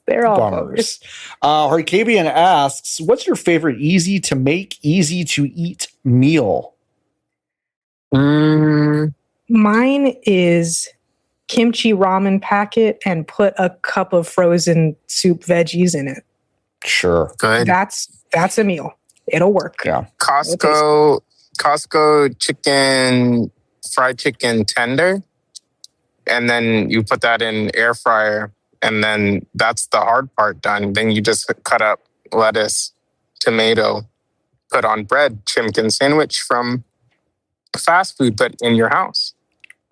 bummers. Harkabian asks, what's your favorite easy to make, easy to eat meal? Mine is kimchi ramen packet and put a cup of frozen soup veggies in it. Sure. Good. That's a meal. It'll work. Yeah. Costco chicken, fried chicken tender. And then you put that in air fryer. And then that's the hard part done. Then you just cut up lettuce, tomato, put on bread, chimkin sandwich from fast food, but in your house.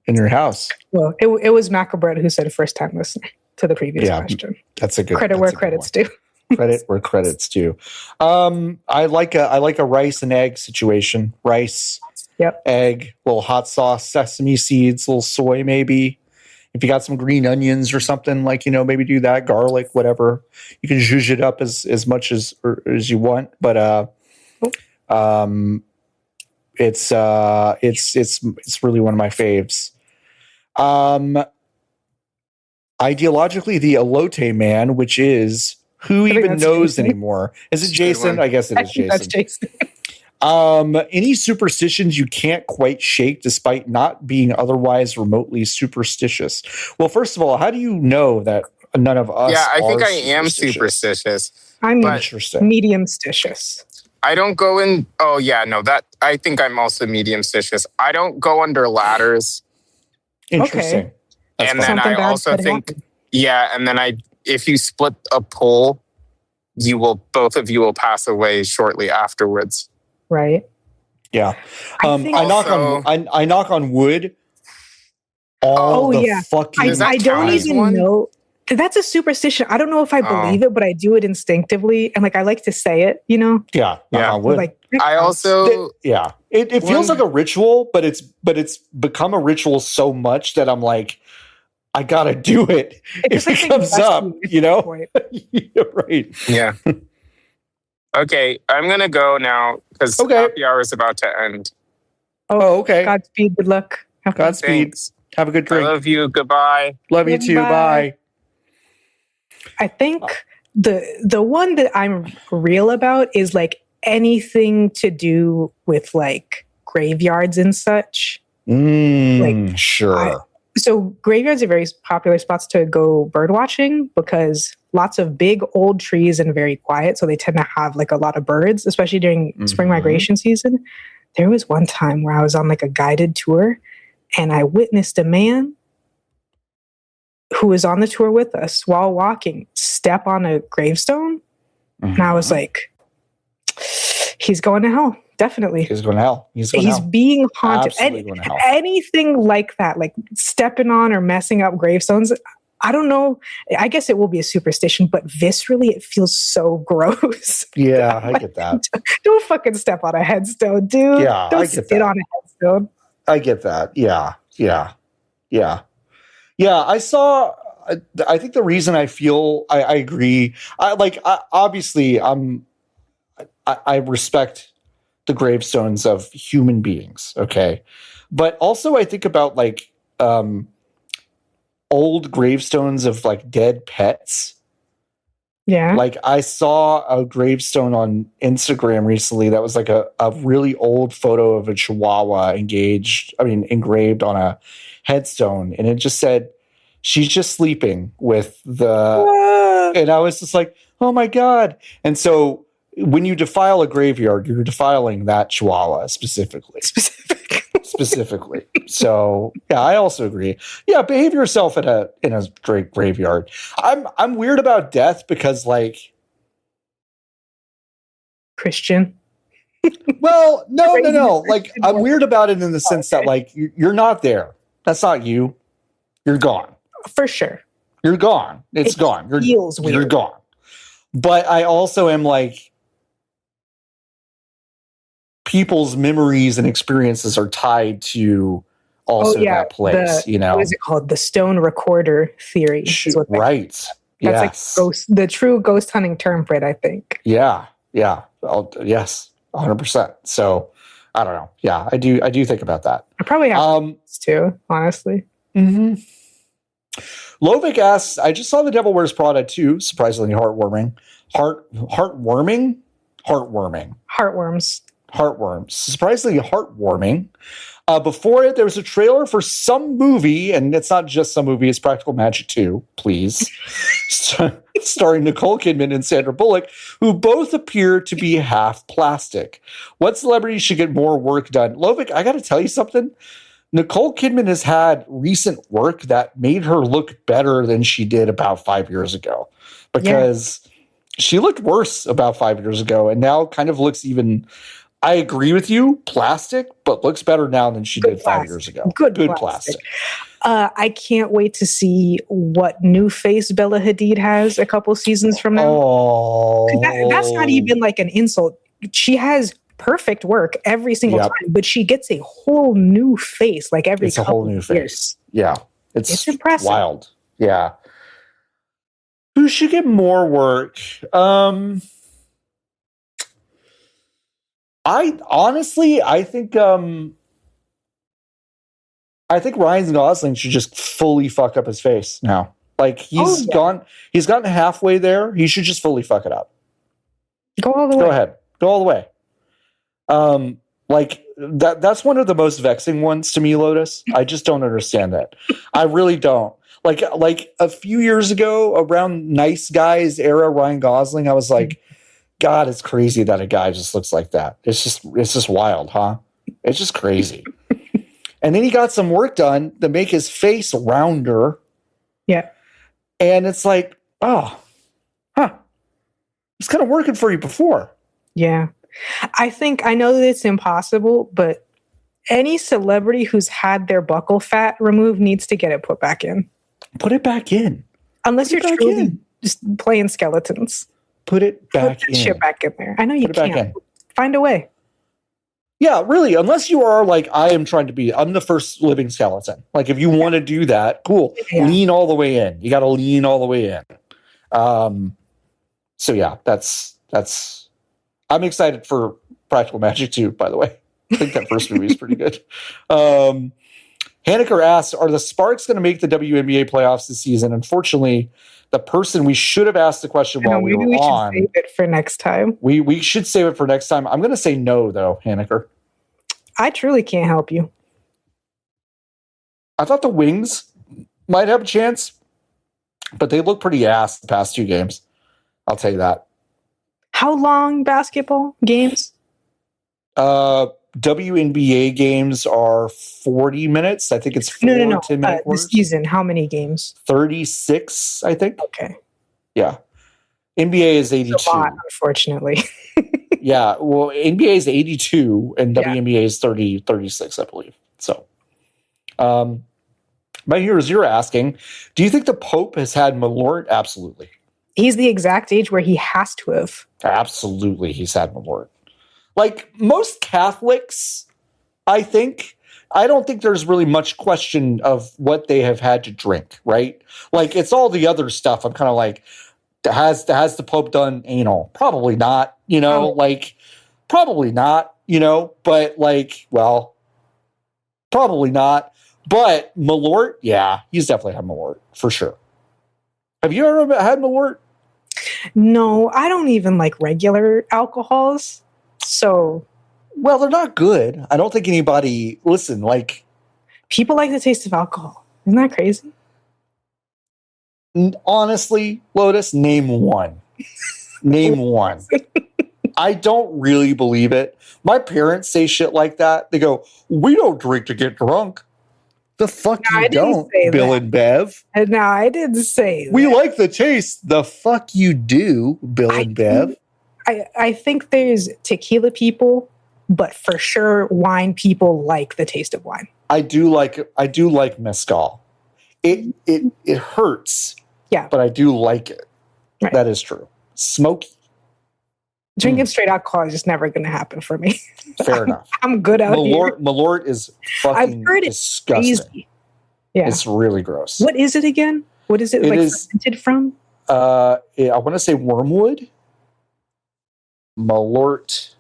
In your house. Well, it was Macabread who said first time listener to the previous question. That's a good credit where credit's due. Credit where credit's due. I like a rice and egg situation. Rice, egg, little hot sauce, sesame seeds, little soy maybe. If you got some green onions or something, like, maybe do that, garlic, whatever. You can zhuzh it up as much as you want, but it's really one of my faves. Ideologically, the elote man, which is who even knows Jason. Anymore? Is it Jason? I guess it is Jason. That's Jason. Any superstitions you can't quite shake despite not being otherwise remotely superstitious? Well, first of all, how do you know that none of us I think are I am superstitious. I'm medium-stitious. I don't go in. Oh, yeah, no, I think I'm also medium-stitious. I don't go under ladders. Interesting. Okay. And then I also think, and then if you split a pole, both of you will pass away shortly afterwards. Right. Yeah. I knock on wood. Fucking I don't even know. That's a superstition. I don't know if I believe it, but I do it instinctively, and I like to say it. Yeah. Wood. I also It feels like a ritual, but it's become a ritual so much that I'm like, I gotta do it if it comes up. Right. Yeah. Okay, I'm gonna go now because happy hour is about to end. Oh, okay. Godspeed. Good luck. Godspeed. Thanks. Have a good drink. I love you. Goodbye. Love you too. Bye. I think the one that I'm real about is anything to do with graveyards and such. Sure. So graveyards are very popular spots to go bird watching because lots of big old trees and very quiet. So they tend to have a lot of birds, especially during spring migration season. There was one time where I was on a guided tour and I witnessed a man who was on the tour with us while walking step on a gravestone. And I was like, he's going to hell. Definitely. He's going to hell. He's being haunted. Going to hell. Anything like that, stepping on or messing up gravestones. I don't know. I guess it will be a superstition, but viscerally, it feels so gross. Yeah, I get that. Don't fucking step on a headstone, dude. Yeah, don't sit on a headstone. I get that. Yeah. I saw. I think the reason I feel I agree. Obviously, I respect the gravestones of human beings, okay? But also I think about old gravestones of dead pets. Yeah. I saw a gravestone on Instagram recently that was a really old photo of a chihuahua engraved on a headstone, and it just said, she's just sleeping with and I was just like, oh my God. And so when you defile a graveyard, you're defiling that chihuahua specifically. So yeah, I also agree. Yeah, behave yourself in a graveyard. I'm weird about death because Christian. Well, no. Like, I'm weird about it in the sense that, like, you're not there. That's not you. You're gone. For sure. You're gone. It's gone. You're gone. But I also am like, people's memories and experiences are tied to also that place, you know. What is it called? The stone recorder theory. Right. That's like the true ghost hunting term for it, I think. Yeah. Yes. 100%. So I don't know. Yeah, I do think about that. I probably have too, honestly. Mm-hmm. Lovic asks, I just saw The Devil Wears Prada 2, surprisingly heartwarming. Heartwarming? Heartworms. Surprisingly heartwarming. Before it, there was a trailer for some movie, and it's not just some movie, it's Practical Magic 2, please. Starring Nicole Kidman and Sandra Bullock, who both appear to be half plastic. What celebrity should get more work done? Lovic, I got to tell you something. Nicole Kidman has had recent work that made her look better than she did about 5 years ago, because she looked worse about 5 years ago and now kind of looks even, I agree with you, plastic, but looks better now than she did 5 years ago. Good plastic. I can't wait to see what new face Bella Hadid has a couple seasons from now. Oh, that's not even like an insult. She has perfect work every single time, but she gets a whole new face like every it's a whole new face. Yeah, it's impressive. Wild. Yeah. Who should get more work? I think Ryan Gosling should just fully fuck up his face now. Like he's gotten halfway there. He should just fully fuck it up. Go all the way. Go ahead. Go all the way. Like that's one of the most vexing ones to me, Lotus. I just don't understand that. I really don't. Like a few years ago, around Nice Guys era, Ryan Gosling, I was like, God, it's crazy that a guy just looks like that. It's just wild, huh? It's just crazy. And then he got some work done to make his face rounder. Yeah. And it's like, it's kind of working for you before. Yeah. I know that it's impossible, but any celebrity who's had their buccal fat removed needs to get it put back in. Put it back in. Unless you're truly just playing skeletons. Put it back in. Put shit back in there. I know you can. Find a way. Yeah, really. Unless you are like, I'm the first living skeleton. Like, if you want to do that, cool. Yeah. Lean all the way in. You got to lean all the way in. So yeah, that's. I'm excited for Practical Magic 2, by the way. I think that first movie is pretty good. Haneker asks, are the Sparks going to make the WNBA playoffs this season? Unfortunately, the person we should have asked the question while we were on. Save it for next time. We should save it for next time. I'm going to say no, though, Haneker. I truly can't help you. I thought the Wings might have a chance, but they look pretty ass the past 2 games. I'll tell you that. How long basketball games? WNBA games are 40 minutes. I think it's 4 10-minute quarters. The season, how many games? 36, I think. Okay. Yeah. NBA is 82. A lot, unfortunately. Yeah. Well, NBA is 82 and WNBA is 36, I believe. So, My Hero Zero asking, do you think the Pope has had Malort? Absolutely. He's the exact age where he has to have. Absolutely, he's had Malort. Like most Catholics, I don't think there's really much question of what they have had to drink, right? Like it's all the other stuff. I'm kind of like, has the Pope done anal? Probably not, probably not, but probably not. But Malort, yeah, he's definitely had Malort for sure. Have you ever had Malort? No, I don't even like regular alcohols. So, well, they're not good. I don't think anybody people like the taste of alcohol. Isn't that crazy? Honestly, Lotus, name one. Name one. I don't really believe it. My parents say shit like that. They go, "We don't drink to get drunk." The fuck you don't, Bill and Bev. No, I didn't say that. We like the taste. The fuck you do, Bill and Bev. I think there's tequila people, but for sure wine people like the taste of wine. I do like mezcal. It hurts. Yeah. But I do like it. Right. That is true. Smoky. Drinking straight alcohol is just never going to happen for me. Fair enough. I'm good out here. Malort is fucking disgusting. Crazy. Yeah. It's really gross. What is it again? What is it fermented from? I want to say wormwood. Malort.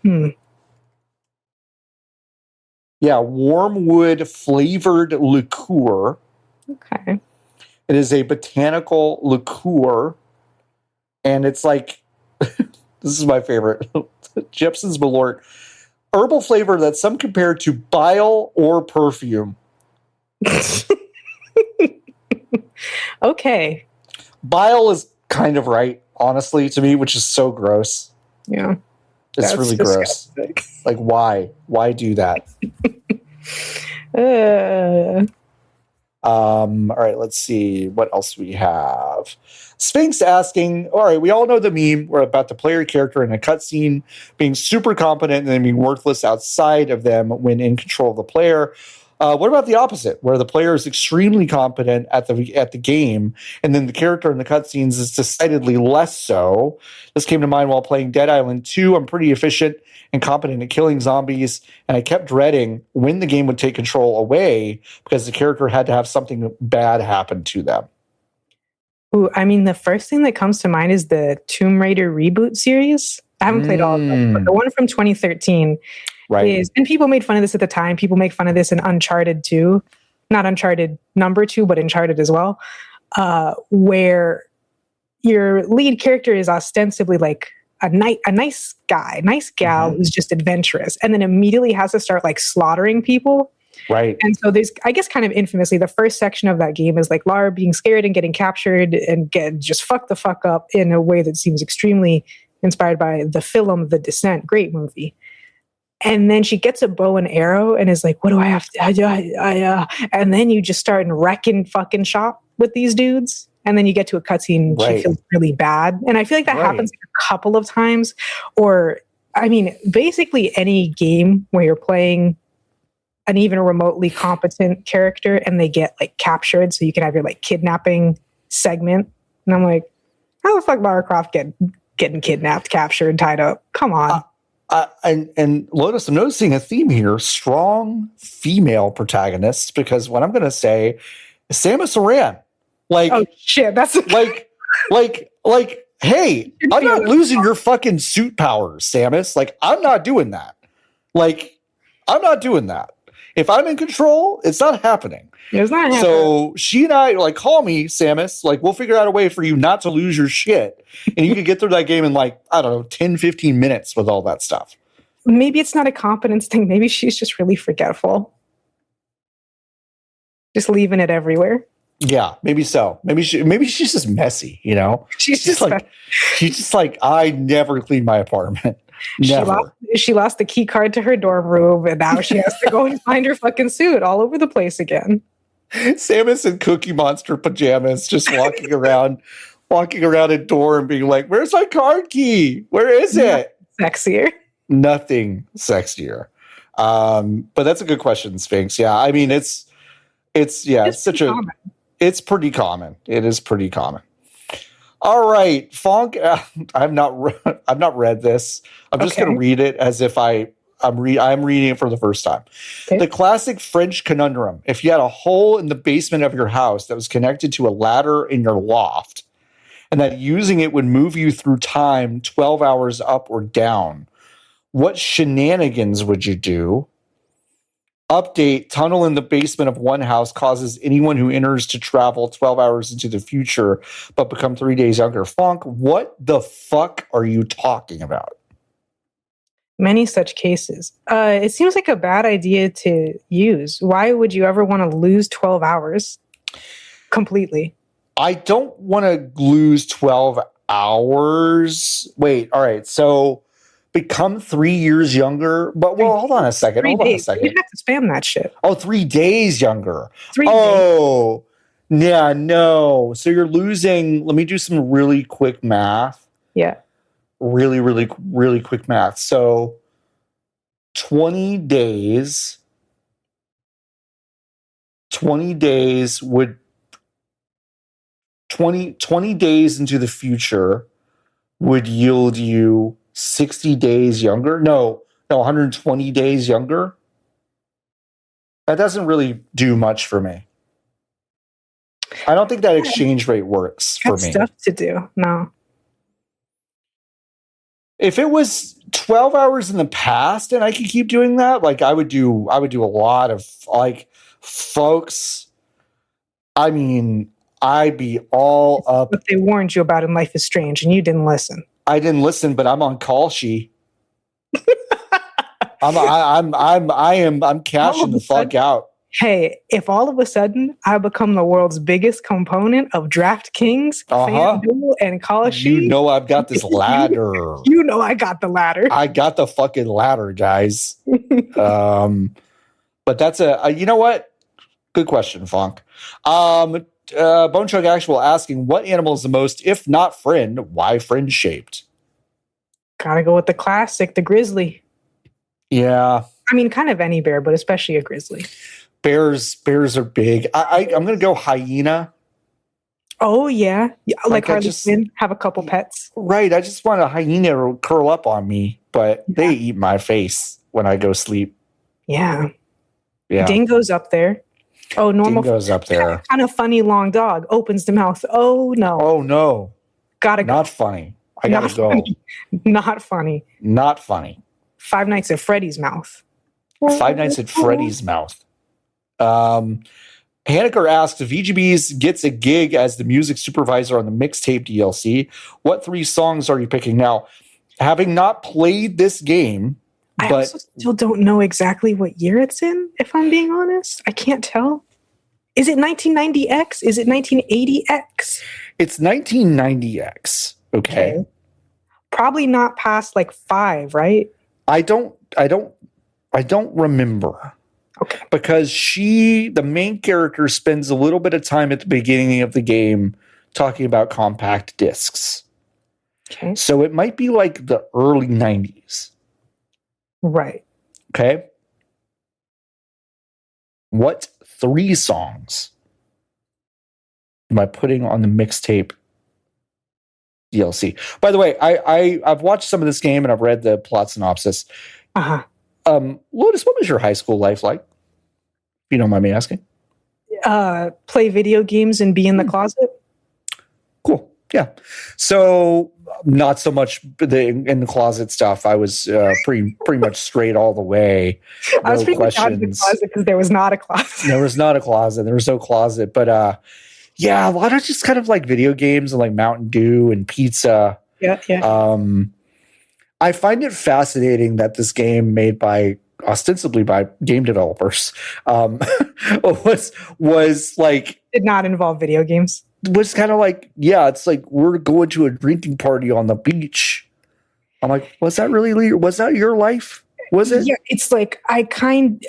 Yeah, wormwood flavored liqueur. Okay. It is a botanical liqueur, and it's like this is my favorite. Jepson's Malort, herbal flavor that some compare to bile or perfume. Okay. Bile is kind of right, honestly, to me, which is so gross. Yeah. It's really gross. Like, why? Why do that? All right, let's see. What else we have? Sphinx asking, all right, we all know the meme where about the player character in a cutscene being super competent and then being worthless outside of them when in control of the player. What about the opposite, where the player is extremely competent at the game, and then the character in the cutscenes is decidedly less so? This came to mind while playing Dead Island 2. I'm pretty efficient and competent at killing zombies, and I kept dreading when the game would take control away because the character had to have something bad happen to them. Ooh, I mean, the first thing that comes to mind is the Tomb Raider reboot series. I haven't played all of them, but the one from 2013 is, and people made fun of this at the time. People make fun of this in Uncharted 2, not Uncharted number 2, but Uncharted as well, where your lead character is ostensibly like a nice guy, nice gal who's just adventurous, and then immediately has to start like slaughtering people. Right. And so there's, I guess, kind of infamously, the first section of that game is like Lara being scared and getting captured and get just fucked the fuck up in a way that seems extremely inspired by the film The Descent. Great movie. And then she gets a bow and arrow and is like, what do I have to, and then you just start wrecking fucking shop with these dudes. And then you get to a cutscene and she feels really bad. And I feel like that happens a couple of times. Or, I mean, basically any game where you're playing an even remotely competent character and they get like captured, so you can have your like kidnapping segment. And I'm like, how the fuck Lara Croft getting kidnapped, captured, tied up? Come on. And Lotus, I'm noticing a theme here: strong female protagonists. Because what I'm going to say is Samus Aran. Like, oh shit, that's like. Hey, I'm not losing your fucking suit powers, Samus. Like, I'm not doing that. Like, I'm not doing that. If I'm in control, it's not happening. It's not happening. So she and I, like, call me, Samus. Like, we'll figure out a way for you not to lose your shit. And you can get through that game in, like, I don't know, 10, 15 minutes with all that stuff. Maybe it's not a competence thing. Maybe she's just really forgetful. Just leaving it everywhere. Yeah, maybe so. Maybe she's just messy, you know? She's just like, I never clean my apartment. Never. She lost the key card to her dorm room, and now she has to go and find her fucking suit all over the place again. Samus in Cookie Monster pajamas, just walking around a door and being like, "Where's my card key? Where is it?" Sexier. Nothing sexier. But that's a good question, Sphinx. Yeah, I mean, it's pretty common. It is pretty common. All right, Fonk. I've not read this. I'm just going to read it as if I'm reading it for the first time. Okay. The classic French conundrum: if you had a hole in the basement of your house that was connected to a ladder in your loft, and that using it would move you through time 12 hours up or down, what shenanigans would you do? Update: tunnel in the basement of one house causes anyone who enters to travel 12 hours into the future, but become 3 days younger. Fonk, what the fuck are you talking about? Many such cases. It seems like a bad idea to use. Why would you ever want to lose 12 hours completely? I don't want to lose 12 hours. Wait, all right. So become 3 years younger. But hold on a second. You have to spam that shit. Oh, 3 days younger. 3 days. Oh, yeah, no. So you're losing. Let me do some really quick math. Yeah. really quick math. So 20 days would 20 days into the future would yield you 60 days younger. No, 120 days younger. That doesn't really do much for me. I don't think that exchange rate works for me. Stuff to do. No. If it was 12 hours in the past and I could keep doing that, like I would do a lot of like folks. I mean, I'd be all up. What they warned you about in Life is Strange and you didn't listen. I didn't listen, but I'm on call sheet. I'm cashing the fuck out. Hey, if all of a sudden I become the world's biggest component of DraftKings, FanDuel, and Call Sheet, you know I've got this ladder. You know I got the ladder. I got the fucking ladder, guys. But that's you know what? Good question, Funk. Bone Chug Actual asking, what animal is the most, if not friend, why friend shaped? Gotta go with the classic, the grizzly. Yeah. I mean, kind of any bear, but especially a grizzly. Bears are big. I'm going to go hyena. Oh, yeah. Like Harley Quinn, have a couple pets. Right. I just want a hyena to curl up on me, but they eat my face when I go sleep. Yeah. Yeah. Dingo's up there. Oh, normal. Dingo's up there. Kind of funny long dog. Opens the mouth. Oh, no. Oh, no. Gotta go. Not funny. I gotta go. Not funny. Not funny. Five Nights at Freddy's mouth. Five Nights at Freddy's mouth. Haneker asks, if VGBees gets a gig as the music supervisor on the mixtape DLC, what 3 songs are you picking? Now, having not played this game, I also still don't know exactly what year it's in, if I'm being honest. I can't tell. Is it 1990X? Is it 1980X? It's 1990X. Okay. Probably not past like 5, right? I don't remember. Okay. Because the main character, spends a little bit of time at the beginning of the game talking about compact discs. Okay. So it might be like the early 90s. Right. Okay. What 3 songs am I putting on the mixtape DLC? By the way, I've watched some of this game and I've read the plot synopsis. Uh-huh. Lotus, what was your high school life like? If you don't mind me asking. Play video games and be in the closet. Cool. Yeah. So not so much in the closet stuff. I was pretty much straight all the way. I was pretty much out of the closet because there was not a closet. There was not a closet. There was no closet. But yeah, a lot of just kind of like video games and like Mountain Dew and pizza. Yeah. I find it fascinating that this game made ostensibly by game developers was like, did not involve video games. Was kind of like, yeah, it's like we're going to a drinking party on the beach. I'm like, was that your life? Was it? Yeah, it's like I kind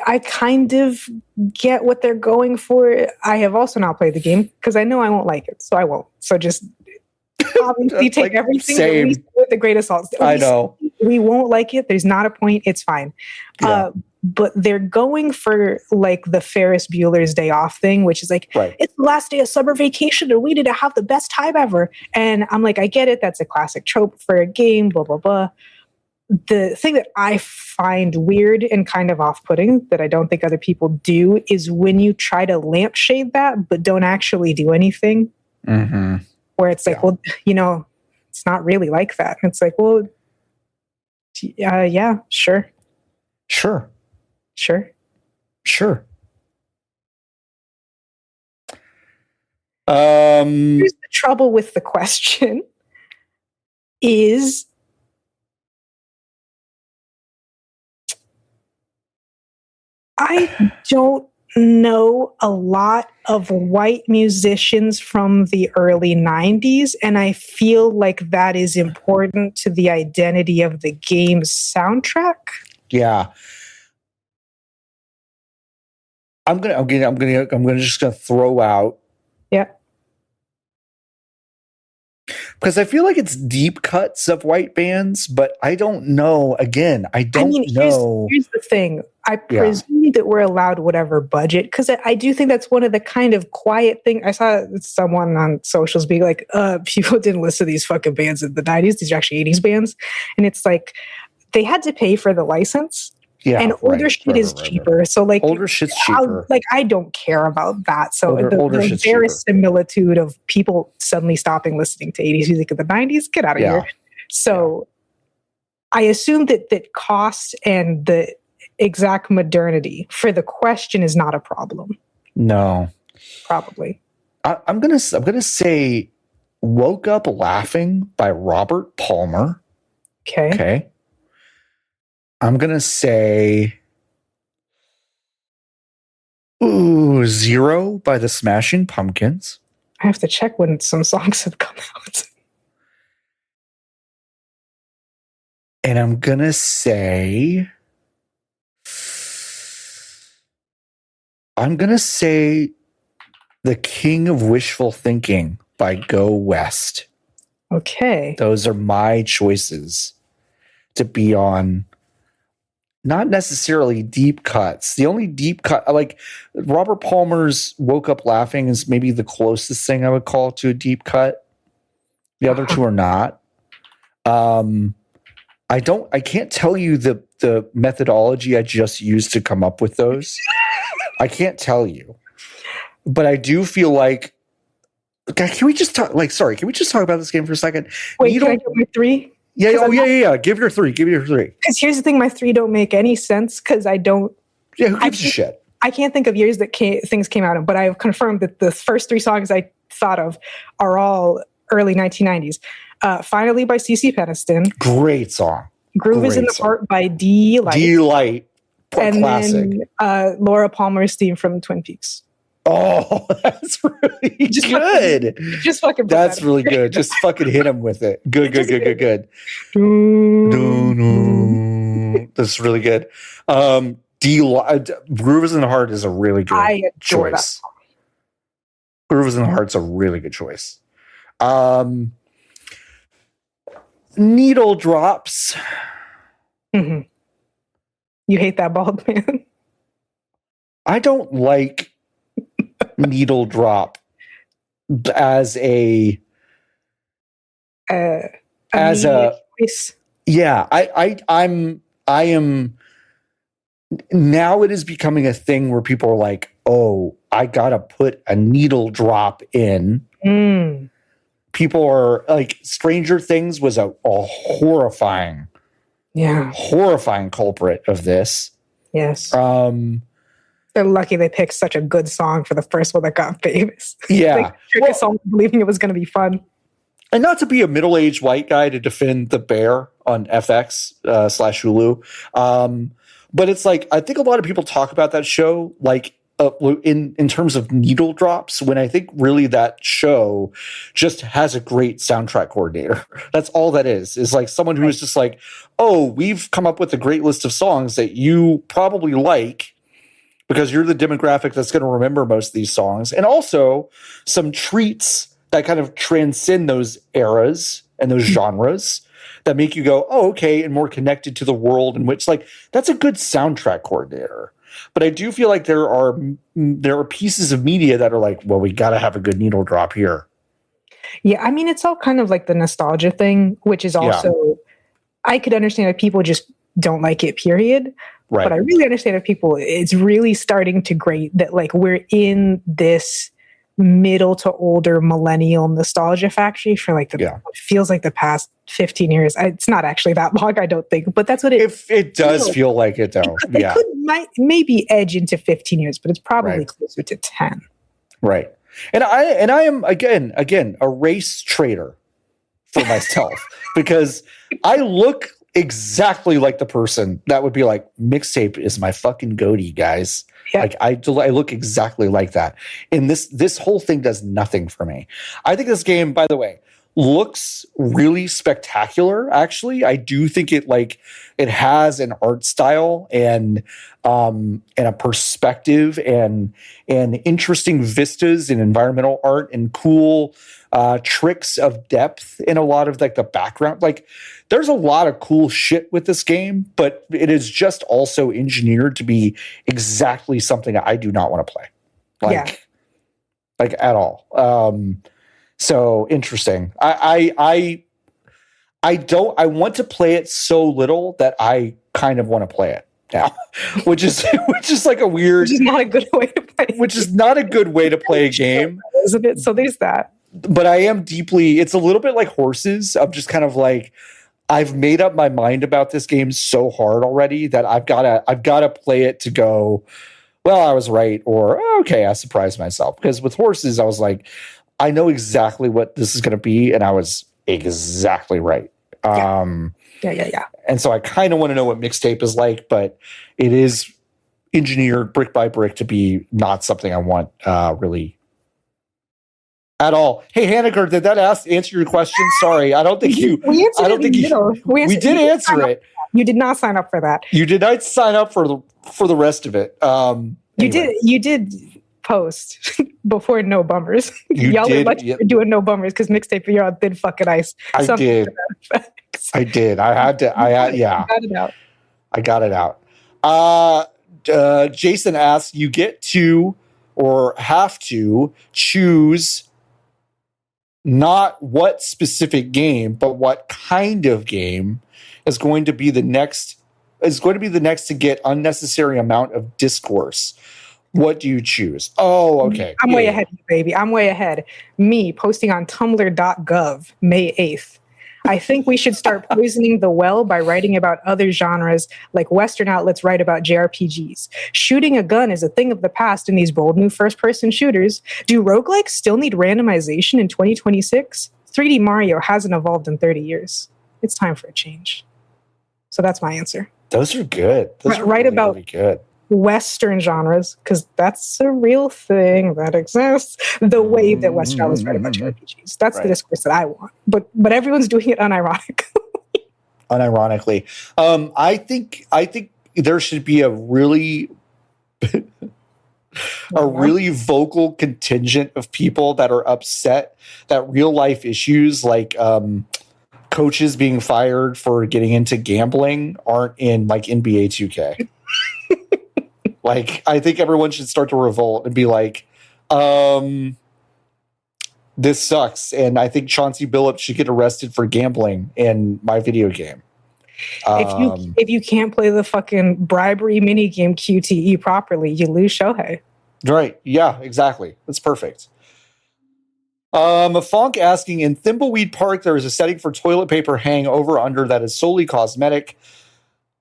of get what they're going for. I have also not played the game because I know I won't like it, so I won't. So just obviously take like, everything with a grain of salt. I know we won't like it. There's not a point. It's fine. Yeah. But they're going for like the Ferris Bueller's Day Off thing, which is like, It's the last day of summer vacation and we need to have the best time ever. And I'm like, I get it. That's a classic trope for a game, blah, blah, blah. The thing that I find weird and kind of off-putting that I don't think other people do is when you try to lampshade that, but don't actually do anything. Mm-hmm. Where it's like, well, it's not really like that. It's like, well, yeah, sure. Here's the trouble with the question is I don't know a lot of white musicians from the early 90s, and I feel like that is important to the identity of the game's soundtrack. Yeah. I'm gonna just throw out. Yeah. Because I feel like it's deep cuts of white bands, but I don't know. Again, I don't know. Here's the thing. I presume that we're allowed whatever budget, because I do think that's one of the kind of quiet thing. I saw someone on socials be like, people didn't listen to these fucking bands in the 90s. These are actually 80s bands. And it's like, they had to pay for the license. Yeah, and older shit is cheaper. So like older shit's cheaper. I don't care about that. So the verisimilitude of people suddenly stopping listening to 80s music in the 90s, get out of here. So I assume that cost and the exact modernity for the question is not a problem. No. Probably. I'm gonna say Woke Up Laughing by Robert Palmer. Okay. I'm going to say Zero by the Smashing Pumpkins. I have to check when some songs have come out. And I'm going to say The King of Wishful Thinking by Go West. Okay. Those are my choices to be on. Not necessarily deep cuts. The only deep cut, like Robert Palmer's Woke Up Laughing, is maybe the closest thing I would call to a deep cut. The other two are not. I can't tell you the methodology I just used to come up with those. I can't tell you. But I do feel like, can we just talk about this game for a second? Wait, can I get my 3? Yeah. Give your 3. Because here's the thing, my 3 don't make any sense because I don't. Yeah, who gives a shit? I can't think of years that things came out in, but I have confirmed that the first 3 songs I thought of are all early 1990s. Finally by CeCe Peniston. Great song. Groove is in the Heart by D-Light. D-Light. And classic. Then Laura Palmer's theme from Twin Peaks. Oh, that's really good. Just fucking. That's really good. Just fucking hit him with it. Good. That's really good. Groove is in the Heart is a really good choice. Groove is in the Heart's a really good choice. Needle Drops. Mm-hmm. You hate that bald man? I don't like Needle Drop as a choice. Yeah, I am now. It is becoming a thing where people are like, oh, I gotta put a needle drop in. People are like, Stranger Things was a horrifying culprit of this. Yes. They're lucky they picked such a good song for the first one that got famous. Yeah. Trick us all believing it was going to be fun. And not to be a middle-aged white guy to defend The Bear on FX /Hulu. But it's like, I think a lot of people talk about that show like in terms of needle drops, when I think really that show just has a great soundtrack coordinator. That's all that is like someone who is just like, oh, we've come up with a great list of songs that you probably like, because you're the demographic that's going to remember most of these songs. And also some treats that kind of transcend those eras and those genres that make you go, oh, okay, and more connected to the world in which, like, that's a good soundtrack coordinator. But I do feel like there are pieces of media that are like, well, we got to have a good needle drop here. Yeah, I mean, it's all kind of like the nostalgia thing, which is also, I could understand if people just don't like it, period. Right. But I really understand if people, it's really starting to grate that, like, we're in this middle to older millennial nostalgia factory for like it feels like the past 15 years. It's not actually that long, I don't think, but that's what it does feel like it though. It might maybe edge into 15 years, but it's probably closer to 10. Right. And I am again a race traitor for myself because I look exactly like the person that would be like, mixtape is my fucking goatee, guys. Yeah. Like I look exactly like that. And this whole thing does nothing for me. I think this game, by the way, looks really spectacular. Actually, I do think it has an art style and a perspective and interesting vistas in environmental art and cool tricks of depth in a lot of like the background. Like there's a lot of cool shit with this game, but it is just also engineered to be exactly something I do not want to play. Like at all. So interesting. I want to play it so little that I kind of want to play it now, which is like a weird, which is not a good way to play. Which is not a good way to play a game, isn't it? So there's that. But I am deeply. It's a little bit like horses. I'm just kind of like, I've made up my mind about this game so hard already that I've gotta play it to go, well, I was right, or okay, I surprised myself. Because with horses, I was like, I know exactly what this is going to be, and I was exactly right. Yeah. And so I kind of want to know what mixtape is like, but it is engineered brick by brick to be not something I want really at all. Hey, Hanniger, did that answer your question? Sorry, I don't think you. We did answer it. You did not sign up for that. You did not sign up for the rest of it. Anyway. You did post before No Bummers. Y'all were much doing No Bummers because mixtape you're on thin fucking ice. I did. I had to. Yeah. I got it out. Jason asks, you get to or have to choose not what specific game, but what kind of game is going to be the next to get unnecessary amount of discourse. What do you choose? Oh, okay. I'm way ahead, baby. I'm way ahead. Me posting on tumblr.gov May 8th. I think we should start poisoning the well by writing about other genres like Western outlets write about JRPGs. Shooting a gun is a thing of the past in these bold new first-person shooters. Do roguelikes still need randomization in 2026? 3D Mario hasn't evolved in 30 years. It's time for a change. So that's my answer. Those are good. Those are really, about really good. Western genres, because that's a real thing that exists. The way that Western outlets write about JRPGs. That's the discourse that I want. But everyone's doing it unironically. I think there should be a really really vocal contingent of people that are upset that real life issues like coaches being fired for getting into gambling aren't in like NBA 2K. Like, I think everyone should start to revolt and be like, this sucks. And I think Chauncey Billups should get arrested for gambling in my video game. If you can't play the fucking bribery minigame QTE properly, you lose Shohei. Right. Yeah, exactly. That's perfect. Fonk asking, in Thimbleweed Park, there is a setting for toilet paper hang over under that is solely cosmetic.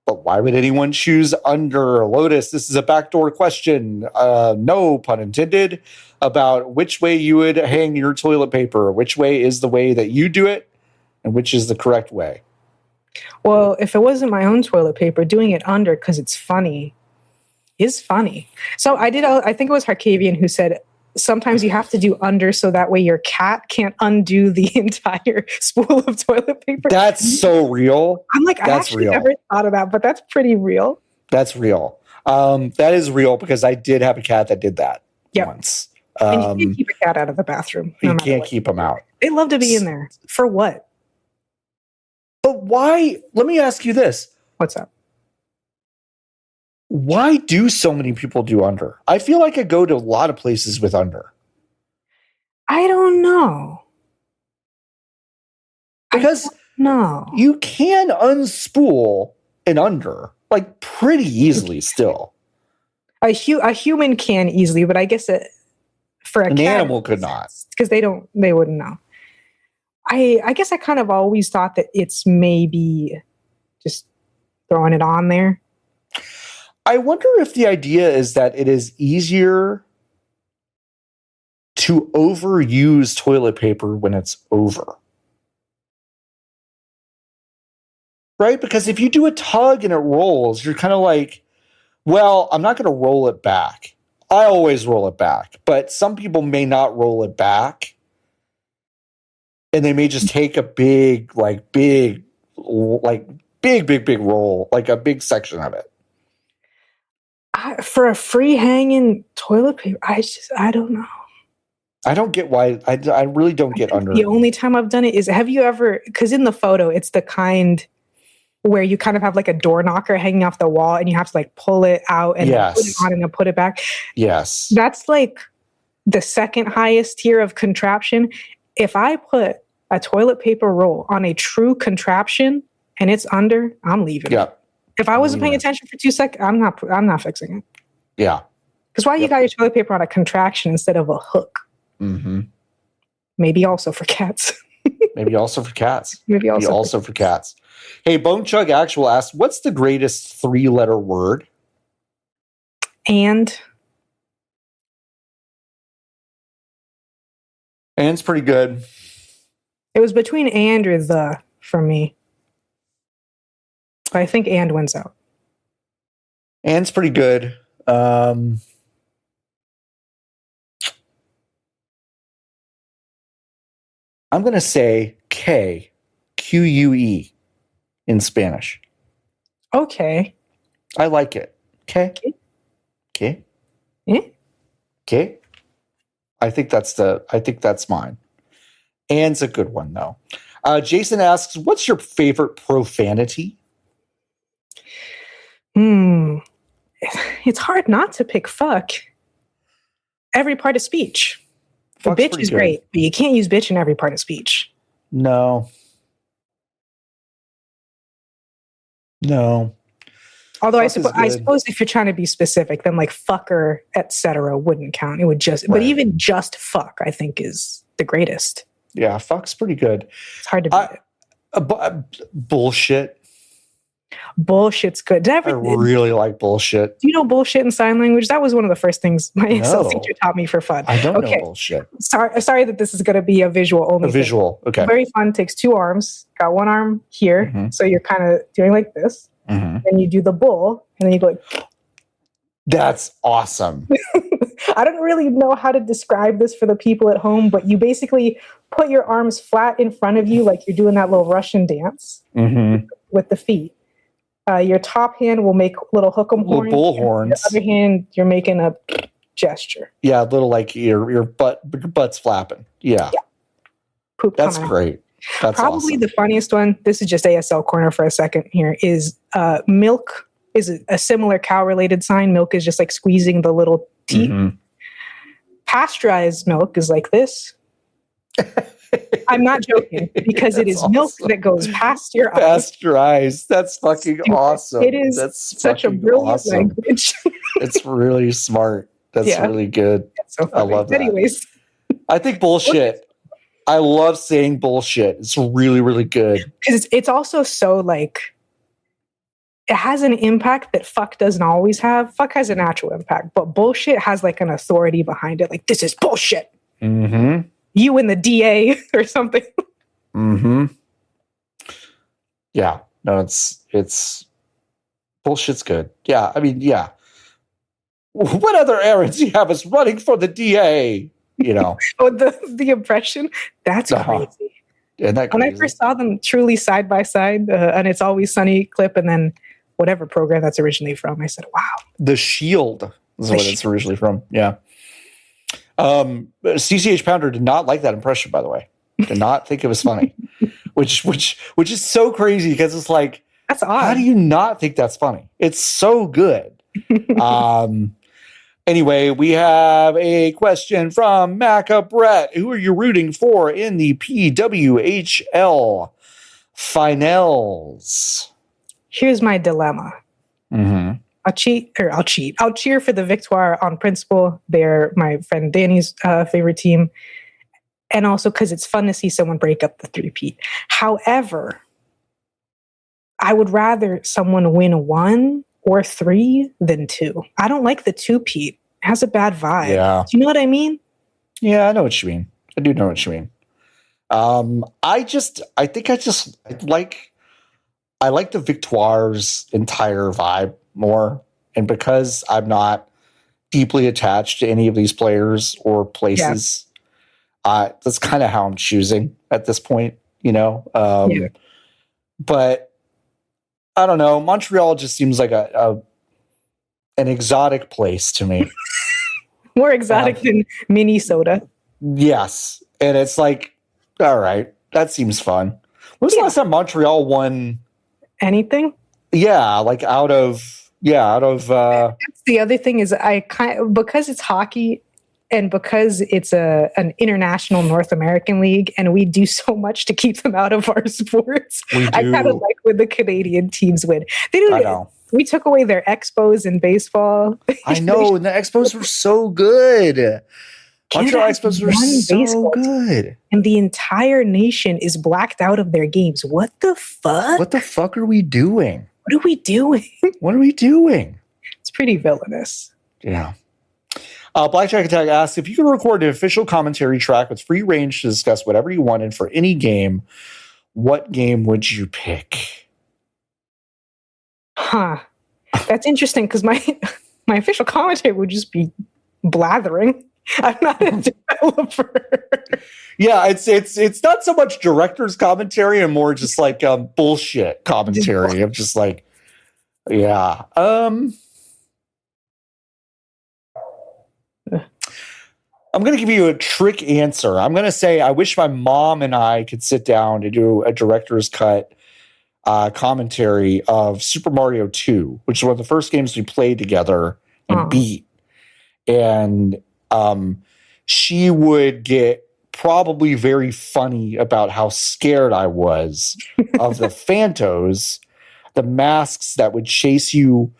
But why would anyone choose under? Lotus, this is a backdoor question. No pun intended. About which way you would hang your toilet paper. Which way is the way that you do it? And which is the correct way? Well, if it wasn't my own toilet paper, doing it under because it's funny is funny. So I think it was Harkavian who said, sometimes you have to do under so that way your cat can't undo the entire spool of toilet paper. That's so real. I'm like, I actually never thought of that, but that's pretty real. That's real. That is real because I did have a cat that did that once. And you can't keep a cat out of the bathroom. You can't keep them out. They love to be in there. For what? But why? Let me ask you this. What's up? Why do so many people do under? I feel like I go to a lot of places with under. I don't know. Because you can unspool an under like pretty easily still. A human can easily, but I guess for an animal could not. Because they wouldn't know. I guess I kind of always thought that it's maybe just throwing it on there. I wonder if the idea is that it is easier to overuse toilet paper when it's over. Right? Because if you do a tug and it rolls, you're kind of like, well, I'm not going to roll it back. I always roll it back, but some people may not roll it back. and they may just take a big roll, like a big section of it. For a free hanging toilet paper, I don't know. I don't get why. I really don't get under. The only time I've done it is, have you ever, because in the photo, it's the kind where you kind of have like a door knocker hanging off the wall and you have to like pull it out and Yes. put it on and then put it back. Yes. That's like the second highest tier of contraption. If I put a toilet paper roll on a true contraption and it's under, I'm leaving. Yeah. If I wasn't paying attention for 2 seconds, I'm not fixing it. Yeah. Because why you got your toilet paper on a contraction instead of a hook? Mm-hmm. Maybe also for cats. Maybe also for cats. Maybe also for cats. Hey, Bone Chug Actual asked, what's the greatest 3-letter word? And's pretty good. It was between and or the for me. But I think and wins out. And's pretty good. I'm going to say Q-U-E in Spanish. Okay. I like it. Okay. Yeah. Okay. I think that's mine. And's a good one though. Jason asks, what's your favorite profanity? It's hard not to pick fuck. Every part of speech. The bitch is great, but you can't use bitch in every part of speech. No. Although I suppose if you're trying to be specific, then like fucker, etc. wouldn't count. It would just, but even just fuck, I think is the greatest. Yeah, fuck's pretty good. It's hard to beat it. Bullshit. Bullshit's good. I really like bullshit. Do you know bullshit in sign language? That was one of the first things my ESL teacher taught me for fun. I don't know bullshit. Sorry that this is going to be a visual only. A visual, okay. Very fun. Takes 2 arms. Got 1 arm here, so you're kind of doing like this. Then you do the bull, and then you go like. That's awesome. I don't really know how to describe this for the people at home, but you basically put your arms flat in front of you like you're doing that little Russian dance with the feet. Your top hand will make little hook'em horns. Bull horns. The other hand, you're making a gesture. Yeah, a little like your butt's flapping. Yeah. Poop. That's great. That's probably awesome. The funniest one. This is just ASL corner for a second here. Is milk is a similar cow related sign. Milk is just like squeezing the little teat. Pasteurized milk is like this. I'm not joking because it is awesome. Milk that goes past your eyes. Pasteurized. That's fucking awesome. It is such a brilliant language. It's really smart. That's really good. So I love that. Anyways, I think bullshit. I love saying bullshit. It's really, really good. Because it's also so like, it has an impact that fuck doesn't always have. Fuck has a natural impact, but bullshit has like an authority behind it. Like, this is bullshit. You and the DA or something. Yeah. No, it's bullshit's good. Yeah. I mean, yeah. What other errands do you have us running for the DA? You know. Oh, the impression? That's crazy. Isn't that crazy? When I first saw them truly side by side, and It's Always Sunny clip, and then whatever program that's originally from, I said, wow. The Shield is what it's originally from. Yeah. CCH Pounder did not like that impression, by the way. Did not think it was funny. which is so crazy because it's like, that's odd. How do you not think that's funny? It's so good. Anyway, we have a question from Maca Brett. Who are you rooting for in the PWHL finals? Here's my dilemma. I'll cheat. I'll cheer for the Victoire on principle. They're my friend Danny's favorite team. And also because it's fun to see someone break up the 3-peat. However, I would rather someone win 1 or 3 than 2. I don't like the 2-peat. It has a bad vibe. Yeah. Do you know what I mean? Yeah, I know what you mean. I do know what you mean. I like the Victoire's entire vibe more. And because I'm not deeply attached to any of these players or places, That's kind of how I'm choosing at this point, you know. But I don't know. Montreal just seems like an exotic place to me. More exotic than Minnesota. Yes, and it's like, all right, that seems fun. When was the last time Montreal won anything? Yeah, like out of. That's the other thing is because it's hockey and because it's an international North American league and we do so much to keep them out of our sports. I kind of like when the Canadian teams win. I know. We took away their expos in baseball. I know, and the expos were so good. Montreal Expos were so good. And the entire nation is blacked out of their games. What the fuck? What the fuck are we doing? What are we doing? What are we doing? It's pretty villainous. Yeah. Blackjack Attack asks, if you could record an official commentary track with free range to discuss whatever you wanted for any game, what game would you pick? Huh. That's interesting because my official commentary would just be blathering. I'm not a developer. Yeah, it's not so much director's commentary and more just like bullshit commentary. I'm just like, yeah. I'm going to give you a trick answer. I'm going to say I wish my mom and I could sit down to do a director's cut commentary of Super Mario 2, which is one of the first games we played together and beat. And she would get probably very funny about how scared I was of the Phantos, the masks that would chase you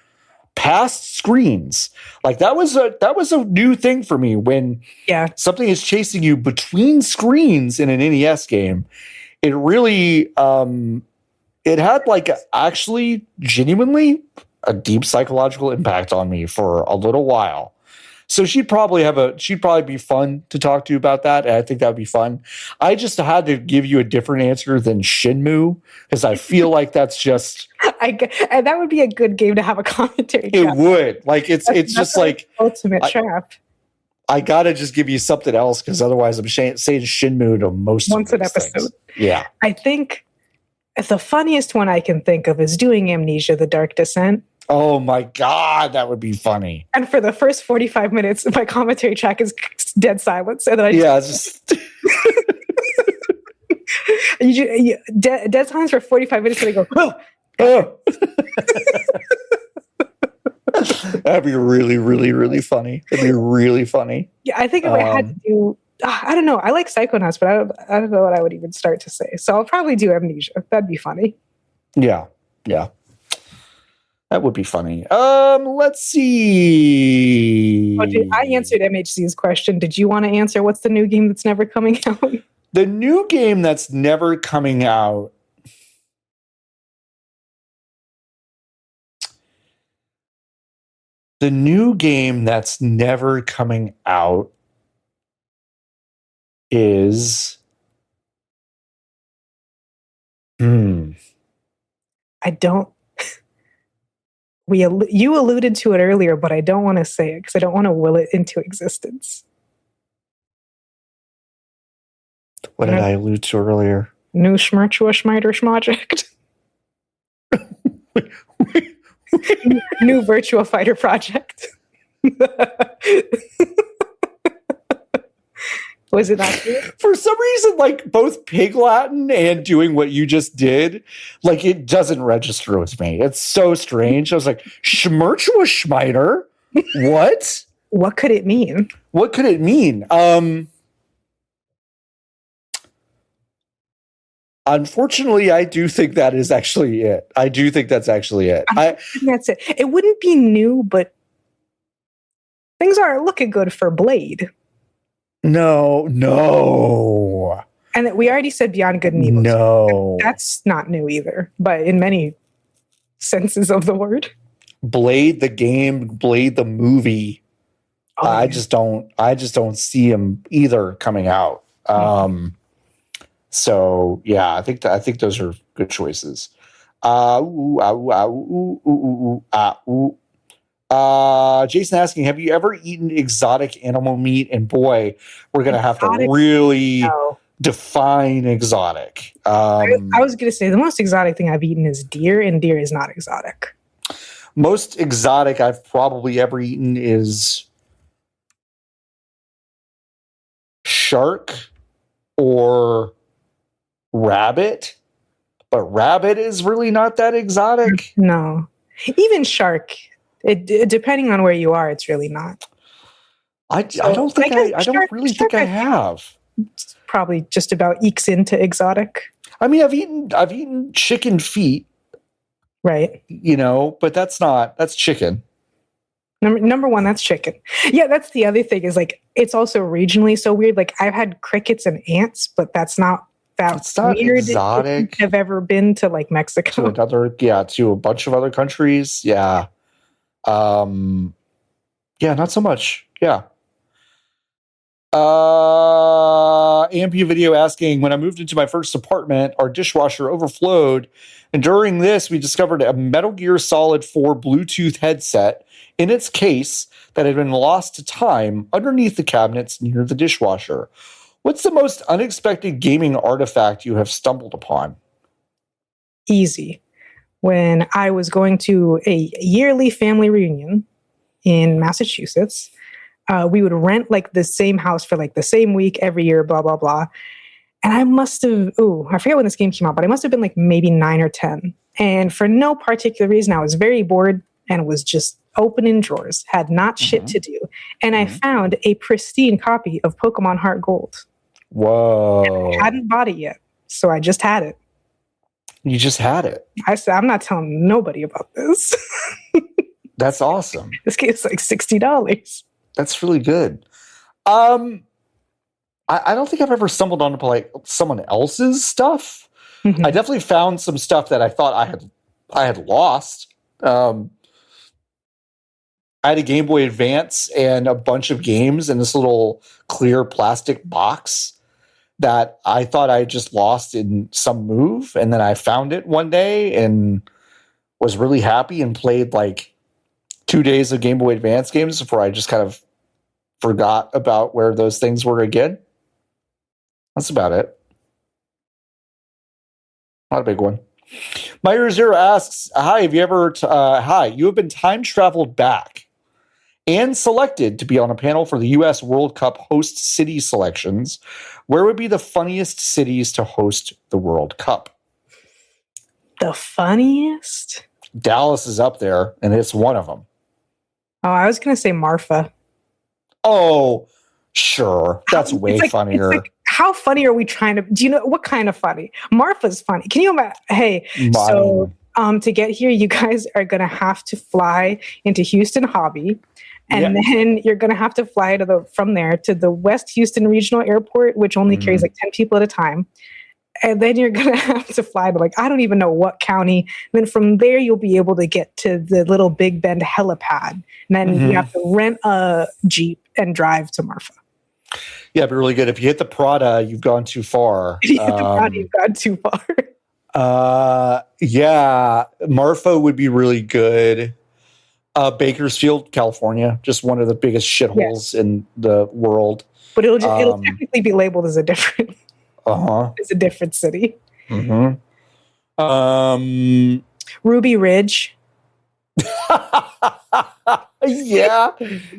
past screens. Like that was a new thing for me when something is chasing you between screens in an NES game. It really it had like actually genuinely a deep psychological impact on me for a little while. So she'd probably be fun to talk to about that. And I think that would be fun. I just had to give you a different answer than Shenmue because I feel like that's just. And that would be a good game to have a commentary. It would. Like that's just like ultimate trap. I gotta just give you something else because otherwise I'm saying Shenmue to once an episode. Things. Yeah, I think the funniest one I can think of is doing Amnesia: The Dark Descent. Oh my God, that would be funny. And for the first 45 minutes, my commentary track is dead silence. And then dead silence for 45 minutes and I go, oh. That'd be really, really, really funny. It'd be really funny. Yeah, I think if I had to do, I don't know. I like Psychonauts, but I don't know what I would even start to say. So I'll probably do Amnesia. That'd be funny. Yeah. That would be funny. Let's see. I answered MHC's question. Did you want to answer what's the new game that's never coming out? The new game that's never coming out. The new game that's never coming out is. I don't. You alluded to it earlier, but I don't want to say it because I don't want to will it into existence. What did I allude to earlier? New Schmerchua Schmeider Schmoject. New Virtua Fighter project. Was it not good? For some reason, like both Pig Latin and doing what you just did, like it doesn't register with me. It's so strange. I was like, Schmerchua Schmeider? What? What could it mean? What could it mean? Unfortunately, I do think that is actually it. I do think that's actually it. I think that's it. It wouldn't be new, but things aren't looking good for Blade. No. And we already said Beyond Good and Evil. No. That's not new either, but in many senses of the word. Blade the game, Blade the movie. Oh, I just don't see him either coming out. So yeah, I think those are good choices. Jason asking, have you ever eaten exotic animal meat? And boy, we're going to have to really define exotic. I was going to say the most exotic thing I've eaten is deer, and deer is not exotic. Most exotic I've probably ever eaten is shark or rabbit, but rabbit is really not that exotic. No, even shark. It depending on where you are, it's really not. I don't really think I have. It's probably just about ekes into exotic. I mean, I've eaten chicken feet, right? But that's chicken. Number one, that's chicken. Yeah, that's the other thing is like it's also regionally so weird. Like I've had crickets and ants, but that's not weird exotic. I've ever been to like Mexico. To a bunch of other countries. Yeah. Not so much. Yeah. AMP video asking, when I moved into my first apartment, our dishwasher overflowed. And during this, we discovered a Metal Gear Solid 4 Bluetooth headset in its case that had been lost to time underneath the cabinets near the dishwasher. What's the most unexpected gaming artifact you have stumbled upon? Easy. When I was going to a yearly family reunion in Massachusetts, we would rent like the same house for like the same week every year, blah, blah, blah. And I must have, I forget when this game came out, but I must have been like maybe 9 or 10. And for no particular reason, I was very bored and was just opening drawers, had not shit to do. And I found a pristine copy of Pokemon Heart Gold. Whoa. And I hadn't bought it yet, so I just had it. You just had it. I said, I'm not telling nobody about this. That's awesome. This game's like $60. That's really good. I don't think I've ever stumbled onto like someone else's stuff. I definitely found some stuff that I thought I had lost. I had a Game Boy Advance and a bunch of games in this little clear plastic box that I thought I just lost in some move. And then I found it one day and was really happy and played like 2 days of Game Boy Advance games before I just kind of forgot about where those things were again. That's about it. Not a big one. Meyer Zero asks, hi, have you ever, you have been time traveled back and selected to be on a panel for the U.S. World Cup host city selections. Where would be the funniest cities to host the World Cup? The funniest? Dallas is up there, and it's one of them. Oh, I was going to say Marfa. Oh, sure. That's way funnier. It's like, how funny are we trying to... Do you know what kind of funny? Marfa's funny. Can you imagine? Hey, so to get here, you guys are going to have to fly into Houston Hobby. And then you're going to have to fly from there to the West Houston Regional Airport, which only carries like 10 people at a time. And then you're going to have to fly to like, I don't even know what county. And then from there, you'll be able to get to the little Big Bend helipad. And then you have to rent a Jeep and drive to Marfa. Yeah, it'd be really good. If you hit the Prada, you've gone too far. If you hit the Prada, you've gone too far. Yeah, Marfa would be really good. Bakersfield, California, just one of the biggest shitholes in the world. But it'll technically be labeled as a different as a different city. Ruby Ridge.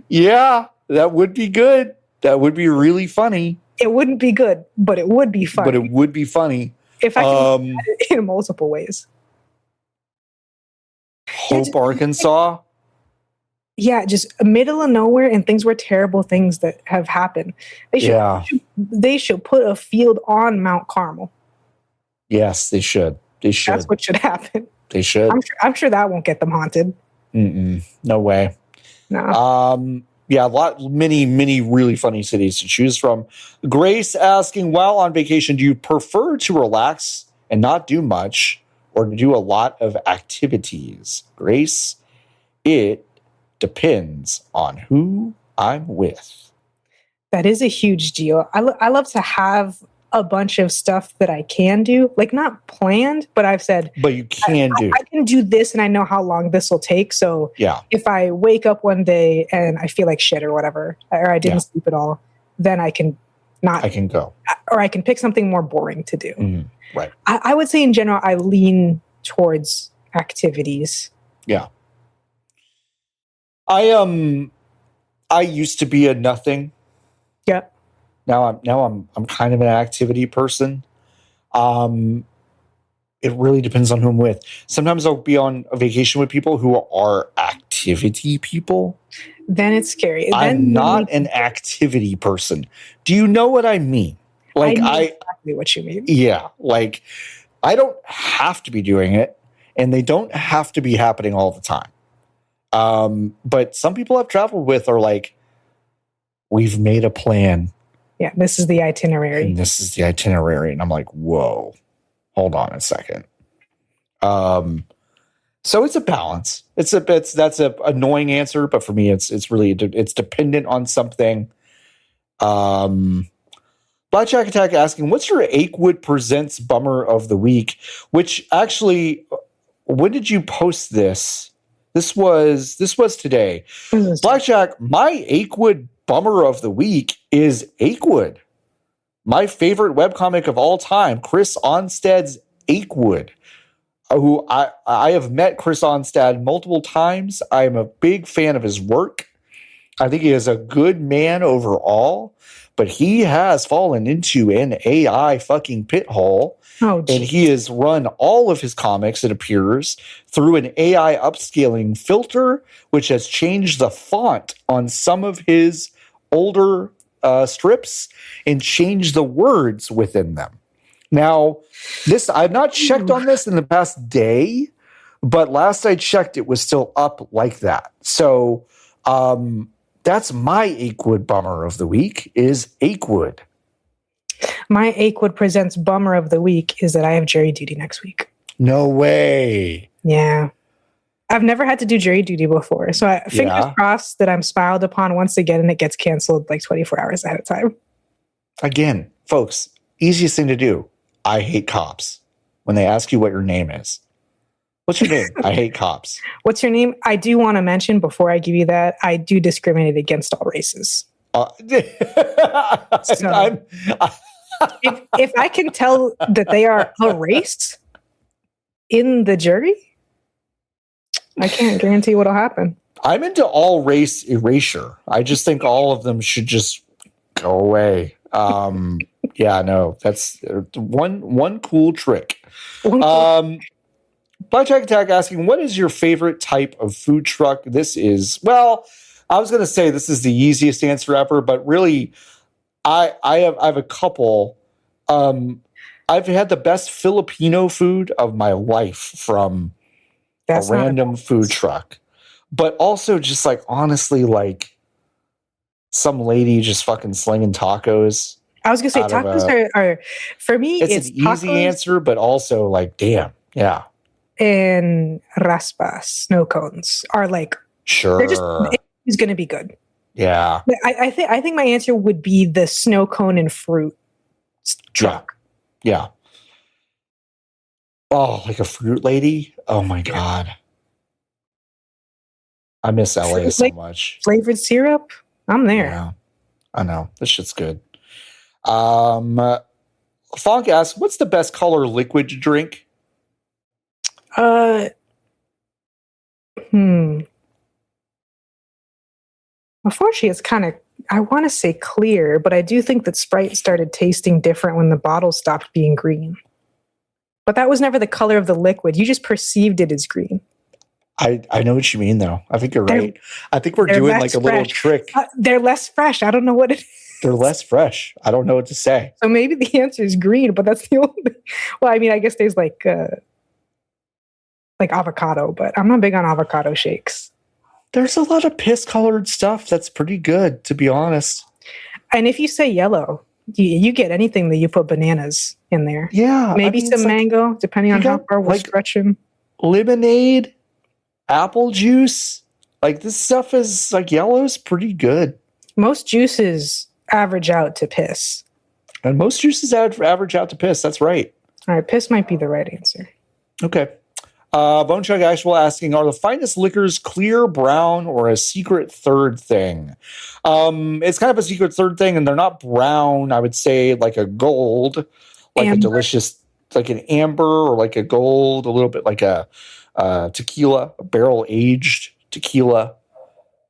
Yeah, that would be good. That would be really funny. It wouldn't be good, but it would be funny. If I can it in multiple ways. Hope, Arkansas. Yeah, just middle of nowhere, and things were terrible things that have happened. They should put a field on Mount Carmel. Yes, they should. That's what should happen. They should. I'm sure that won't get them haunted. No way. No. Many really funny cities to choose from. Grace asking, while on vacation, do you prefer to relax and not do much, or to do a lot of activities? Grace, it depends on who I'm with. That is a huge deal. I love to have a bunch of stuff that I can do, like not planned, but I've said, but you can do. I can do this, and I know how long this will take. So if I wake up one day and I feel like shit or whatever, or I didn't sleep at all, then I can go, or I can pick something more boring to do. Mm-hmm. Right. I would say in general, I lean towards activities. Yeah. I used to be a nothing. Yeah. Now I'm kind of an activity person. It really depends on who I'm with. Sometimes I'll be on a vacation with people who are activity people. Then it's scary. I'm not an activity person. Do you know what I mean? Like, I know exactly what you mean. Yeah. Like, I don't have to be doing it, and they don't have to be happening all the time. But some people I've traveled with are like, we've made a plan. Yeah, this is the itinerary. And this is the itinerary. And I'm like, whoa, hold on a second. So it's a balance. That's an annoying answer, but for me, it's really, it's dependent on something. Blackjack Attack asking, what's your Achewood Presents Bummer of the Week? Which actually, when did you post this? This was today. Blackjack, my Achewood Bummer of the Week is Achewood. My favorite webcomic of all time, Chris Onstad's Achewood, who I have met Chris Onstad multiple times. I am a big fan of his work. I think he is a good man overall, but he has fallen into an AI fucking pit hole. Oh, and he has run all of his comics, it appears, through an AI upscaling filter, which has changed the font on some of his older strips and changed the words within them. Now, I've not checked on this in the past day, but last I checked, it was still up like that. So that's my Achewood Bummer of the Week, is Achewood. My Achewood Presents Bummer of the Week is that I have jury duty next week. No way. Yeah. I've never had to do jury duty before. So fingers crossed that I'm smiled upon once again and it gets canceled like 24 hours ahead of time. Again, folks, easiest thing to do. I hate cops. When they ask you what your name is. What's your name? I hate cops. What's your name? I do want to mention before I give you that, I do discriminate against all races. So, if I can tell that they are a race in the jury, I can't guarantee what'll happen. I'm into all race erasure. I just think all of them should just go away. Yeah, no, that's one cool trick. Blackjack Attack asking, what is your favorite type of food truck? This is, well, I was going to say this is the easiest answer ever, but really, I have a couple. I've had the best Filipino food of my life from a random food truck, but also just like, honestly, like some lady just fucking slinging tacos. I was going to say tacos are for me, it's an easy answer, but also like, damn. Yeah. And raspas, snow cones are like, sure. It's going to be good. Yeah. I think my answer would be the snow cone and fruit truck. Yeah. Oh, like a fruit lady? Oh my God. I miss LA so much. Flavored syrup? I'm there. Yeah. I know. This shit's good. Fonk asks, what's the best color liquid to drink? Unfortunately, it's kind of, I want to say clear, but I do think that Sprite started tasting different when the bottle stopped being green. But that was never the color of the liquid. You just perceived it as green. I know what you mean, though. I think you're right. I think we're doing like a little trick. They're less fresh. I don't know what it is. They're less fresh. I don't know what to say. So maybe the answer is green, but that's the only. Well, I mean, I guess there's like avocado, but I'm not big on avocado shakes. There's a lot of piss-colored stuff that's pretty good, to be honest. And if you say yellow, you get anything that you put bananas in there. Yeah. Maybe some mango, depending on how far we're stretching. Lemonade, apple juice. Like, this stuff is, like, yellow's pretty good. Most juices average out to piss. And most juices average out to piss. That's right. All right, piss might be the right answer. Okay. Bone Chug Actual asking, are the finest liquors clear, brown, or a secret third thing? It's kind of a secret third thing, and they're not brown. I would say like a gold, like amber. A delicious, like an amber or like a gold, a little bit like a tequila, a barrel-aged tequila,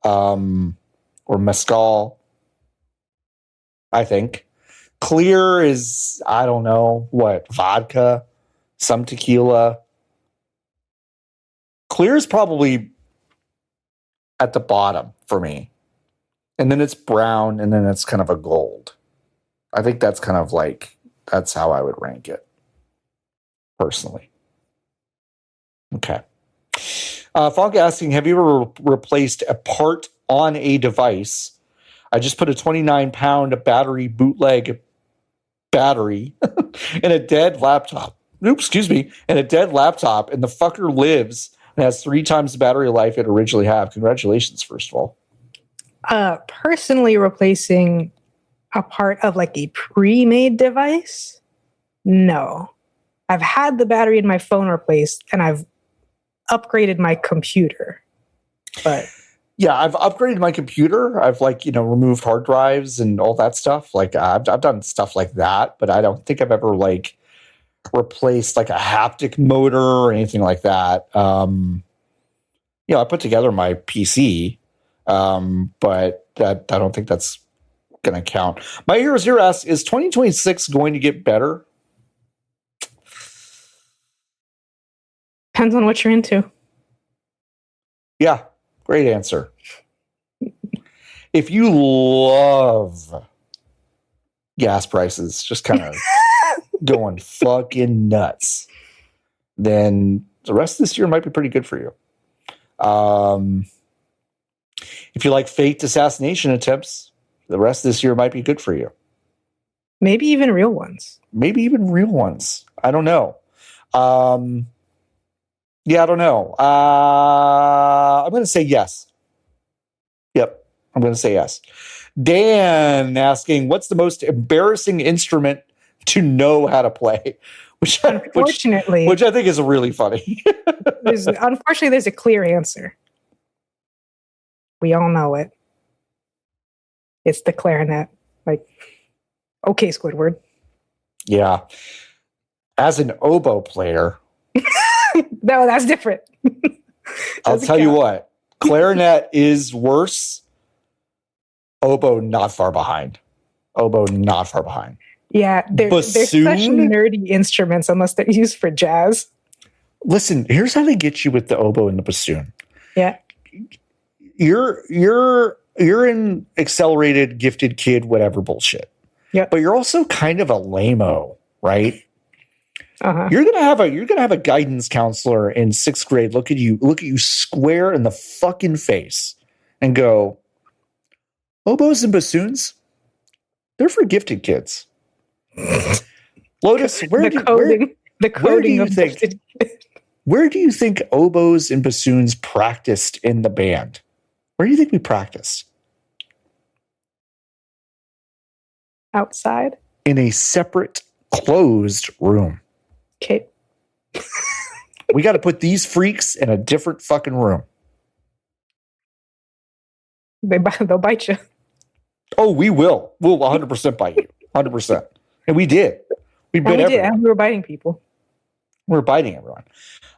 or mezcal, I think. Clear is, I don't know, what, vodka, some tequila. Clear is probably at the bottom for me. And then it's brown, and then it's kind of a gold. I think that's kind of like, that's how I would rank it, personally. Okay. Funk asking, have you ever replaced a part on a device? I just put a 29-pound battery bootleg battery in a dead laptop. Oops, excuse me. In a dead laptop, and the fucker lives and has 3 times the battery life it originally had. Congratulations, first of all. Personally, replacing a part of like a pre-made device? No. I've had the battery in my phone replaced, and I've upgraded my computer. But yeah, I've upgraded my computer. I've removed hard drives and all that stuff. Like I've done stuff like that, but I don't think I've ever replaced like a haptic motor or anything like that. I put together my PC, but I don't think that's going to count. My Hero Zero asks, is 2026 going to get better? Depends on what you're into. Yeah, great answer. If you love gas prices just kind of going fucking nuts, then the rest of this year might be pretty good for you. If you like faked assassination attempts, the rest of this year might be good for you. Maybe even real ones. I don't know. Yeah, I don't know. I'm going to say yes. Yep, I'm going to say yes. Dan asking, what's the most embarrassing instrument to know how to play? Which I think is really funny. Unfortunately, there's a clear answer. We all know it. It's the clarinet. Okay, Squidward. Yeah. As an oboe player... No, that's different. I'll tell you what, clarinet is worse. Oboe not far behind. Yeah, they're such nerdy instruments unless they're used for jazz. Listen, here's how they get you with the oboe and the bassoon. Yeah. You're an accelerated, gifted kid, whatever bullshit. Yeah. But you're also kind of a lame-o, right? Uh-huh. You're gonna have a guidance counselor in 6th grade look at you square in the fucking face and go, oboes and bassoons, they're for gifted kids. Lotus, where do you think oboes and bassoons practiced in the band? Where do you think we practiced? Outside? In a separate, closed room. Okay. We got to put these freaks in a different fucking room. They'll bite you. Oh, we will. We'll 100% bite you. 100%. And we did. We bit everyone. And we were biting people. We're biting everyone.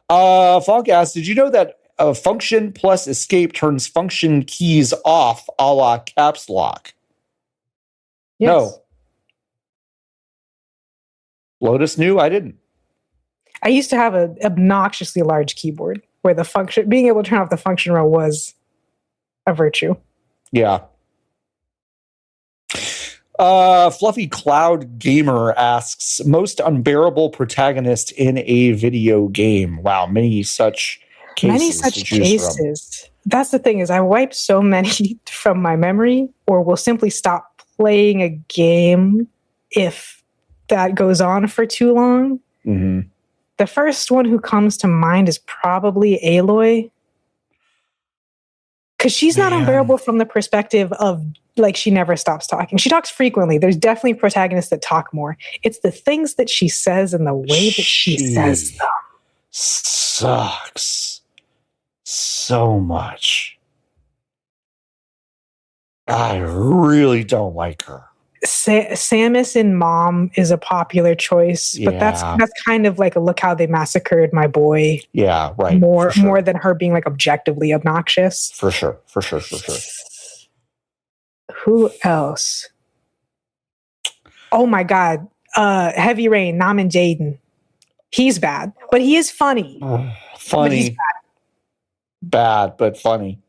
Funk asks, did you know that function plus escape turns function keys off a la caps lock? Yes. No. Lotus knew, I didn't. I used to have an obnoxiously large keyboard where being able to turn off the function row was a virtue. Yeah. Fluffy Cloud Gamer asks, most unbearable protagonist in a video game. Wow, many such cases. That's the thing, is I wipe so many from my memory, or will simply stop playing a game if that goes on for too long. Mm-hmm. The first one who comes to mind is probably Aloy. Because she's not unbearable from the perspective of, like, she never stops talking. She talks frequently. There's definitely protagonists that talk more. It's the things that she says and the way that she says them. Sucks so much. I really don't like her. Samus in Mom is a popular choice, but that's kind of like a look how they massacred my boy. Yeah, right. More than her being like objectively obnoxious. For sure. Who else? Oh my God. Heavy Rain, Nam and Jaden. He's bad, but he is funny. Funny. Bad, but funny.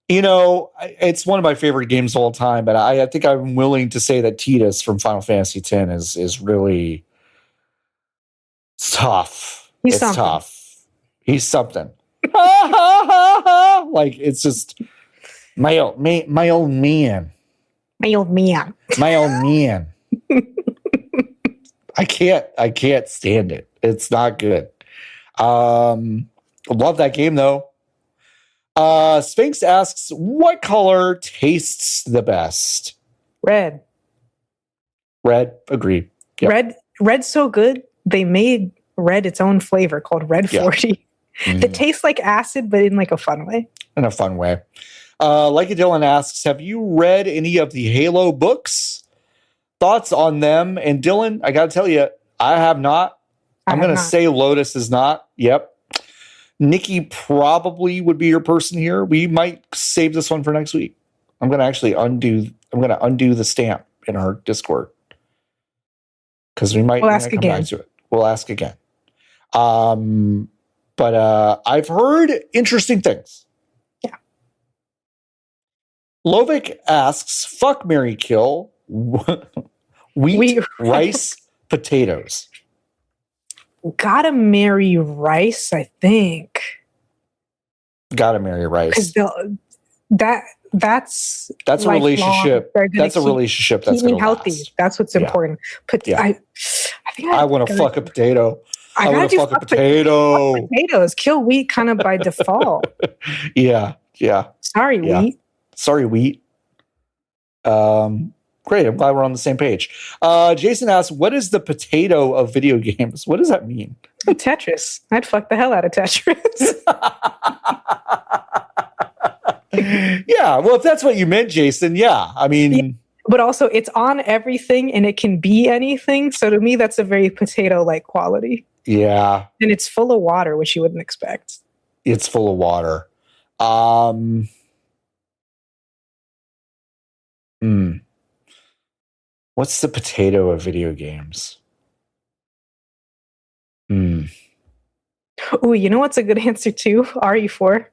You know, it's one of my favorite games of all time, but I think I'm willing to say that Tidus from Final Fantasy X is really tough. It's tough. He's something. Like, it's just my old man. My old man. I can't stand it. It's not good. Love that game though. Sphinx asks, what color tastes the best? Red. Agreed. Yep. Red's so good. They made red its own flavor called Red 40 that tastes like acid, but in like a fun way. In a fun way. Like Dylan asks, have you read any of the Halo books? Thoughts on them? And Dylan, I got to tell you, I have not. I'm going to say Lotus is not. Yep. Niki probably would be your person here. We might save this one for next week. I'm going to actually undo the stamp in our Discord because we might come back to it. We'll ask again. But I've heard interesting things. Yeah. Lovic asks, fuck, marry, kill, wheat, rice, potatoes. Gotta marry rice, I think. Gotta marry rice. Because that's a relationship. That's a relationship that's going to healthy. Last. That's what's important. I want to fuck a potato. I want to fuck a potato. Fuck potatoes. Kill wheat kind of by default. Yeah. Sorry, wheat. Sorry, wheat. Great. I'm glad we're on the same page. Jason asks, what is the potato of video games? What does that mean? Tetris. I'd fuck the hell out of Tetris. Yeah. Well, if that's what you meant, Jason, yeah. I mean... Yeah, but also, it's on everything and it can be anything. So to me, that's a very potato-like quality. Yeah. And it's full of water, which you wouldn't expect. It's full of water. What's the potato of video games? Ooh, you know what's a good answer too? RE4.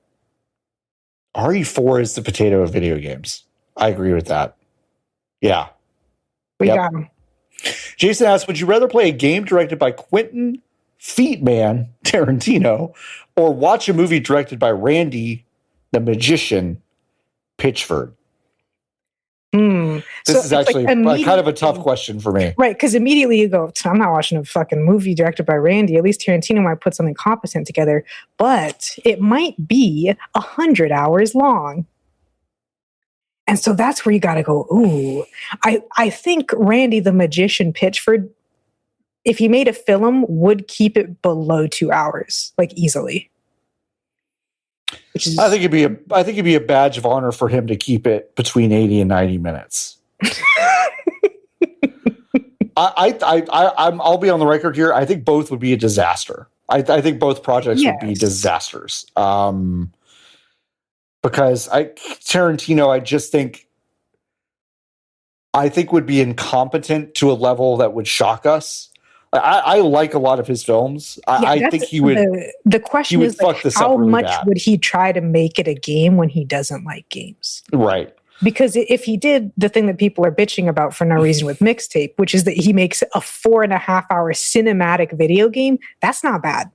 RE4 is the potato of video games. I agree with that. Yeah. We got him. Jason asks, would you rather play a game directed by Quentin Feetman Tarantino or watch a movie directed by Randy the Magician Pitchford? This is actually like kind of a tough question for me. Right, because immediately you go, I'm not watching a fucking movie directed by Randy. At least Tarantino might put something competent together, but it might be 100 hours long. And so that's where you got to go, ooh. I think Randy the Magician Pitchford, if he made a film, would keep it below 2 hours, like easily. I think it'd be a badge of honor for him to keep it between 80 and 90 minutes. I'll be on the record here. I think both would be a disaster. I think both projects would be disasters. Because Tarantino, I think would be incompetent to a level that would shock us. I like a lot of his films. I think he would. The question is, like, how much would he try to make it a game when he doesn't like games? Right. Because if he did the thing that people are bitching about for no reason with Mixtape, which is that he makes a 4.5-hour cinematic video game, that's not bad.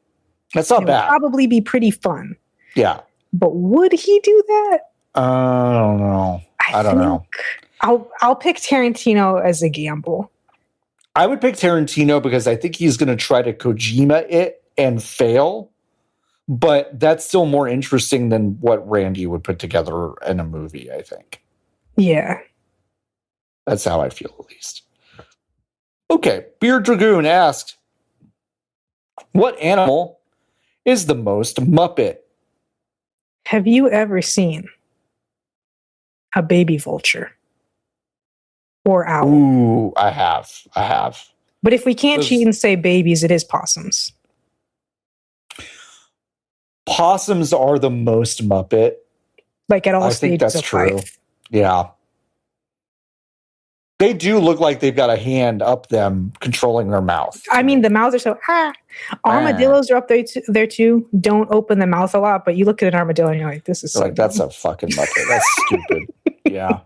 That's not bad. It would probably be pretty fun. Yeah. But would he do that? I don't know. I don't know. I'll pick Tarantino as a gamble. I would pick Tarantino because I think he's going to try to Kojima it and fail. but that's still more interesting than what Randy would put together in a movie, I think. Yeah. That's how I feel, at least. Okay, Beard Dragoon asked, what animal is the most Muppet? Have you ever seen a baby vulture or owl? Ooh, I have. But if we can't cheat and say babies, it is possums. Possums are the most Muppet. Like at all I stages think that's of true. life. Yeah. They do look like they've got a hand up them controlling their mouth. I mean, the mouths are so Armadillos are up there too. Don't open the mouth a lot, but you look at an armadillo and you're like, this is so like, that's a fucking Muppet. That's stupid. Yeah.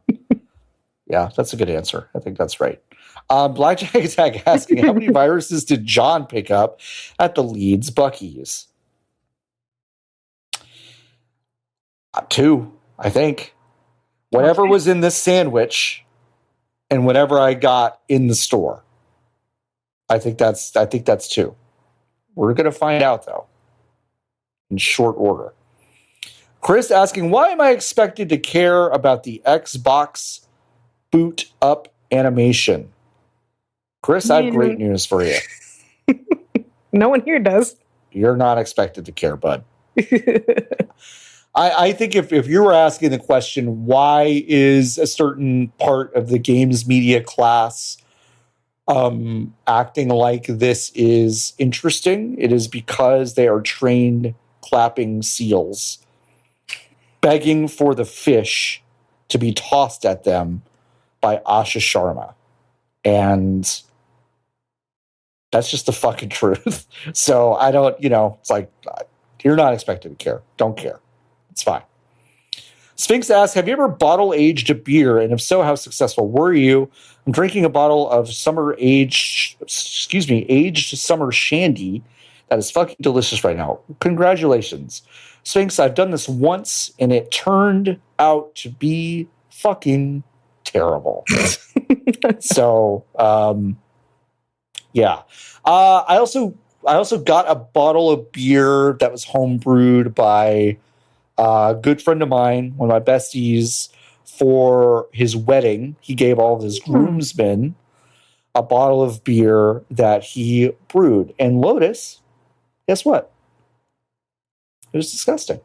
Yeah, that's a good answer. I think that's right. Blackjack Attack asking, how many viruses did John pick up at the Leeds Buc-ees? 2, I think. Whatever was in this sandwich and whatever I got in the store. I think that's 2. We're going to find out, though, in short order. Chris asking, why am I expected to care about the Xbox boot up animation? Chris, I have great news for you. No one here does. You're not expected to care, bud. I think if you were asking the question, why is a certain part of the games media class acting like this is interesting, it is because they are trained clapping seals, begging for the fish to be tossed at them by Asha Sharma. And that's just the fucking truth. So I don't, it's like, you're not expected to care. Don't care. It's fine. Sphinx asks, have you ever bottle aged a beer? And if so, how successful were you? I'm drinking a bottle of aged summer shandy that is fucking delicious right now. Congratulations. Sphinx, I've done this once and it turned out to be fucking terrible. So, yeah. I also got a bottle of beer that was home brewed by a good friend of mine, one of my besties, for his wedding. He gave all of his groomsmen a bottle of beer that he brewed. And Lotus, guess what? It was disgusting.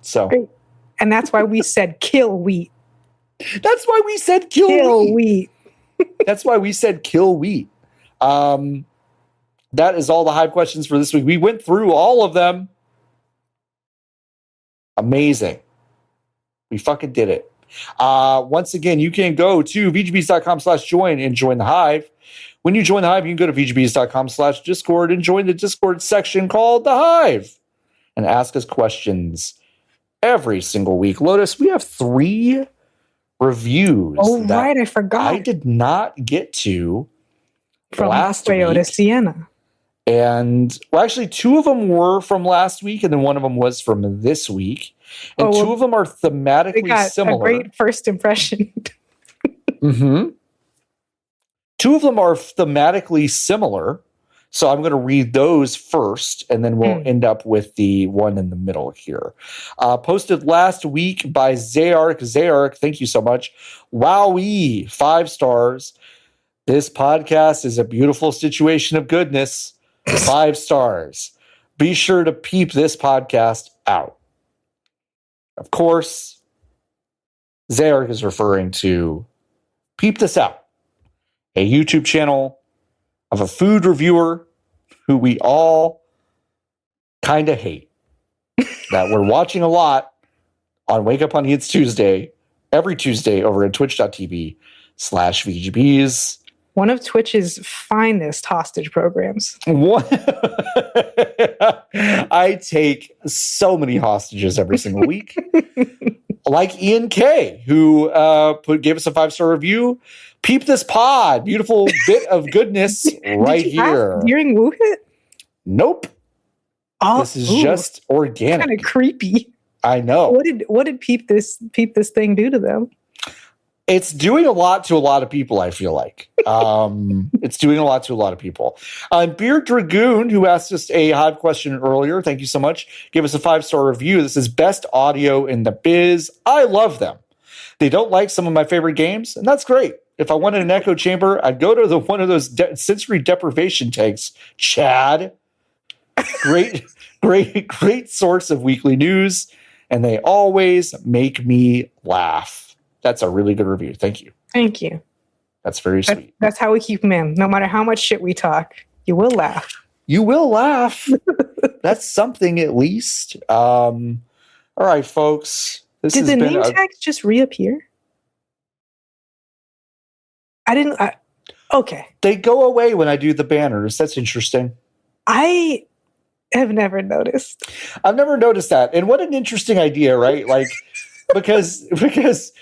So, and that's why we said kill wheat. That's why we said kill wheat. That's why we said kill wheat. That is all the Hive questions for this week. We went through all of them. Amazing. We fucking did it. Once again, you can go to VGBees.com/join and join the Hive. When you join the Hive, you can go to VGBees.com/Discord and join the Discord section called the Hive and ask us questions every single week. Lotus, we have 3 reviews. Oh, right. I forgot. I did not get to from last Toyota week. Sienna. And well, actually, 2 of them were from last week, and then one of them was from this week. And 2 of them are thematically similar. A great first impression. Mm-hmm. 2 of them are thematically similar. So I'm going to read those first, and then we'll end up with the one in the middle here. Posted last week by Zayark. Zayark, thank you so much. Wowee, 5 stars. This podcast is a beautiful situation of goodness. 5 stars. Be sure to peep this podcast out. Of course, Zayark is referring to Peep This Out, a YouTube channel of a food reviewer who we all kind of hate. That we're watching a lot on Wake Up Honey, It's Tuesday, every Tuesday over at twitch.tv/VGBees. One of Twitch's finest hostage programs. I take so many hostages every single week. Like Ian K, who gave us a 5-star review. Peep this pod. Beautiful bit of goodness right here. During Woohit? Nope. Oh, this is just organic. Kind of creepy. I know. What did peep this thing do to them? It's doing a lot to a lot of people, I feel like. It's doing a lot to a lot of people. Beard Dragoon, who asked us a HIVE question earlier, thank you so much, gave us a 5-star review. This is best audio in the biz. I love them. They don't like some of my favorite games, and that's great. If I wanted an echo chamber, I'd go to one of those sensory deprivation tanks. Chad. Great source of weekly news, and they always make me laugh. That's a really good review. Thank you. Thank you. That's very sweet. That's how we keep them in. No matter how much shit we talk, you will laugh. You will laugh. That's something at least. All right, folks. Did the name tags just reappear? I didn't. Okay. They go away when I do the banners. That's interesting. I have never noticed. I've never noticed that. And what an interesting idea, right? Like, because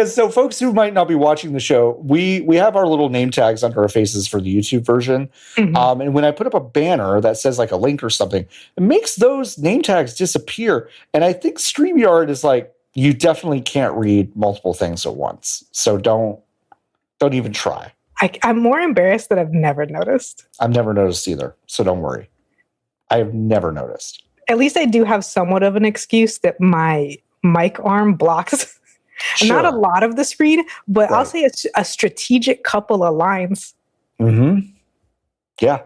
so folks who might not be watching the show, we have our little name tags under our faces for the YouTube version. Mm-hmm. And when I put up a banner that says like a link or something, it makes those name tags disappear. And I think StreamYard is like, you definitely can't read multiple things at once. So don't even try. I'm more embarrassed that I've never noticed. I've never noticed either. So don't worry. I have never noticed. At least I do have somewhat of an excuse that my mic arm blocks sure. Not a lot of the screen, but right. I'll say a strategic couple of lines. Mm-hmm. Yeah.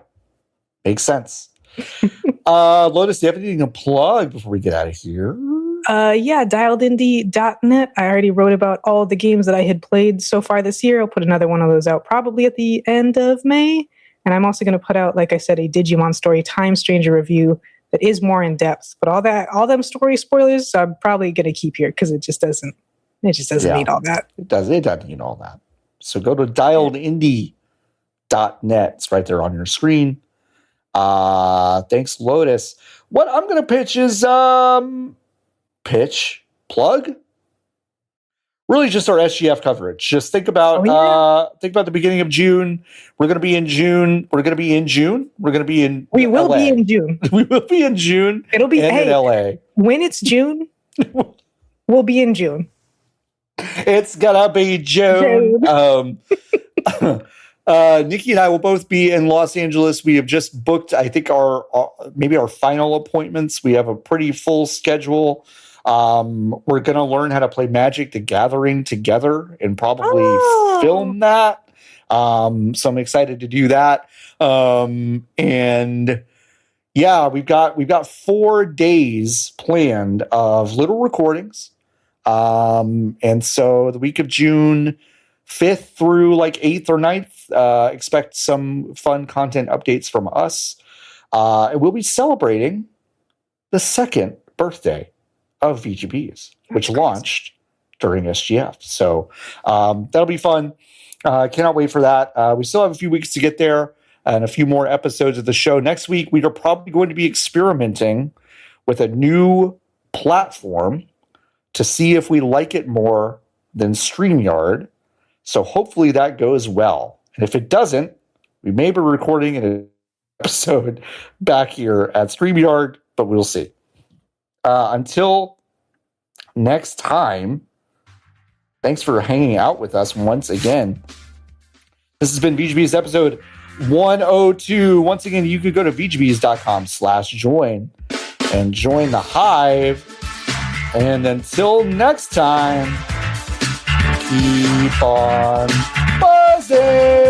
Makes sense. Lotus, do you have anything to plug before we get out of here? Yeah, dialedindie.net. I already wrote about all the games that I had played so far this year. I'll put another one of those out probably at the end of May. And I'm also going to put out, like I said, a Digimon Story Time Stranger review that is more in depth. But all them story spoilers, I'm probably going to keep here because it just doesn't need all that. It doesn't need all that. So go to dialedindie.net. It's right there on your screen. Thanks, Lotus. What I'm going to pitch is plug. Really, just our SGF coverage. Just think about the beginning of June. We're going to be in June. We will be in June. We will be in June. It'll be in LA. When it's June, we'll be in June. It's gonna be June. Niki and I will both be in Los Angeles. We have just booked, I think, our final appointments. We have a pretty full schedule. We're going to learn how to play Magic the Gathering together and probably film that. So I'm excited to do that. And yeah, we've got 4 days planned of little recordings. And so the week of June 5th through like 8th or 9th, expect some fun content updates from us. And we'll be celebrating the second birthday of VGBees, which launched during SGF. So that'll be fun. Cannot wait for that. We still have a few weeks to get there and a few more episodes of the show. Next week, we are probably going to be experimenting with a new platform to see if we like it more than StreamYard. So hopefully that goes well. And if it doesn't, we may be recording an episode back here at StreamYard, but we'll see. Until next time, thanks for hanging out with us once again. This has been VGBees episode 102. Once again, you could go to vgbees.com/join and join the Hive. And until next time, keep on buzzing.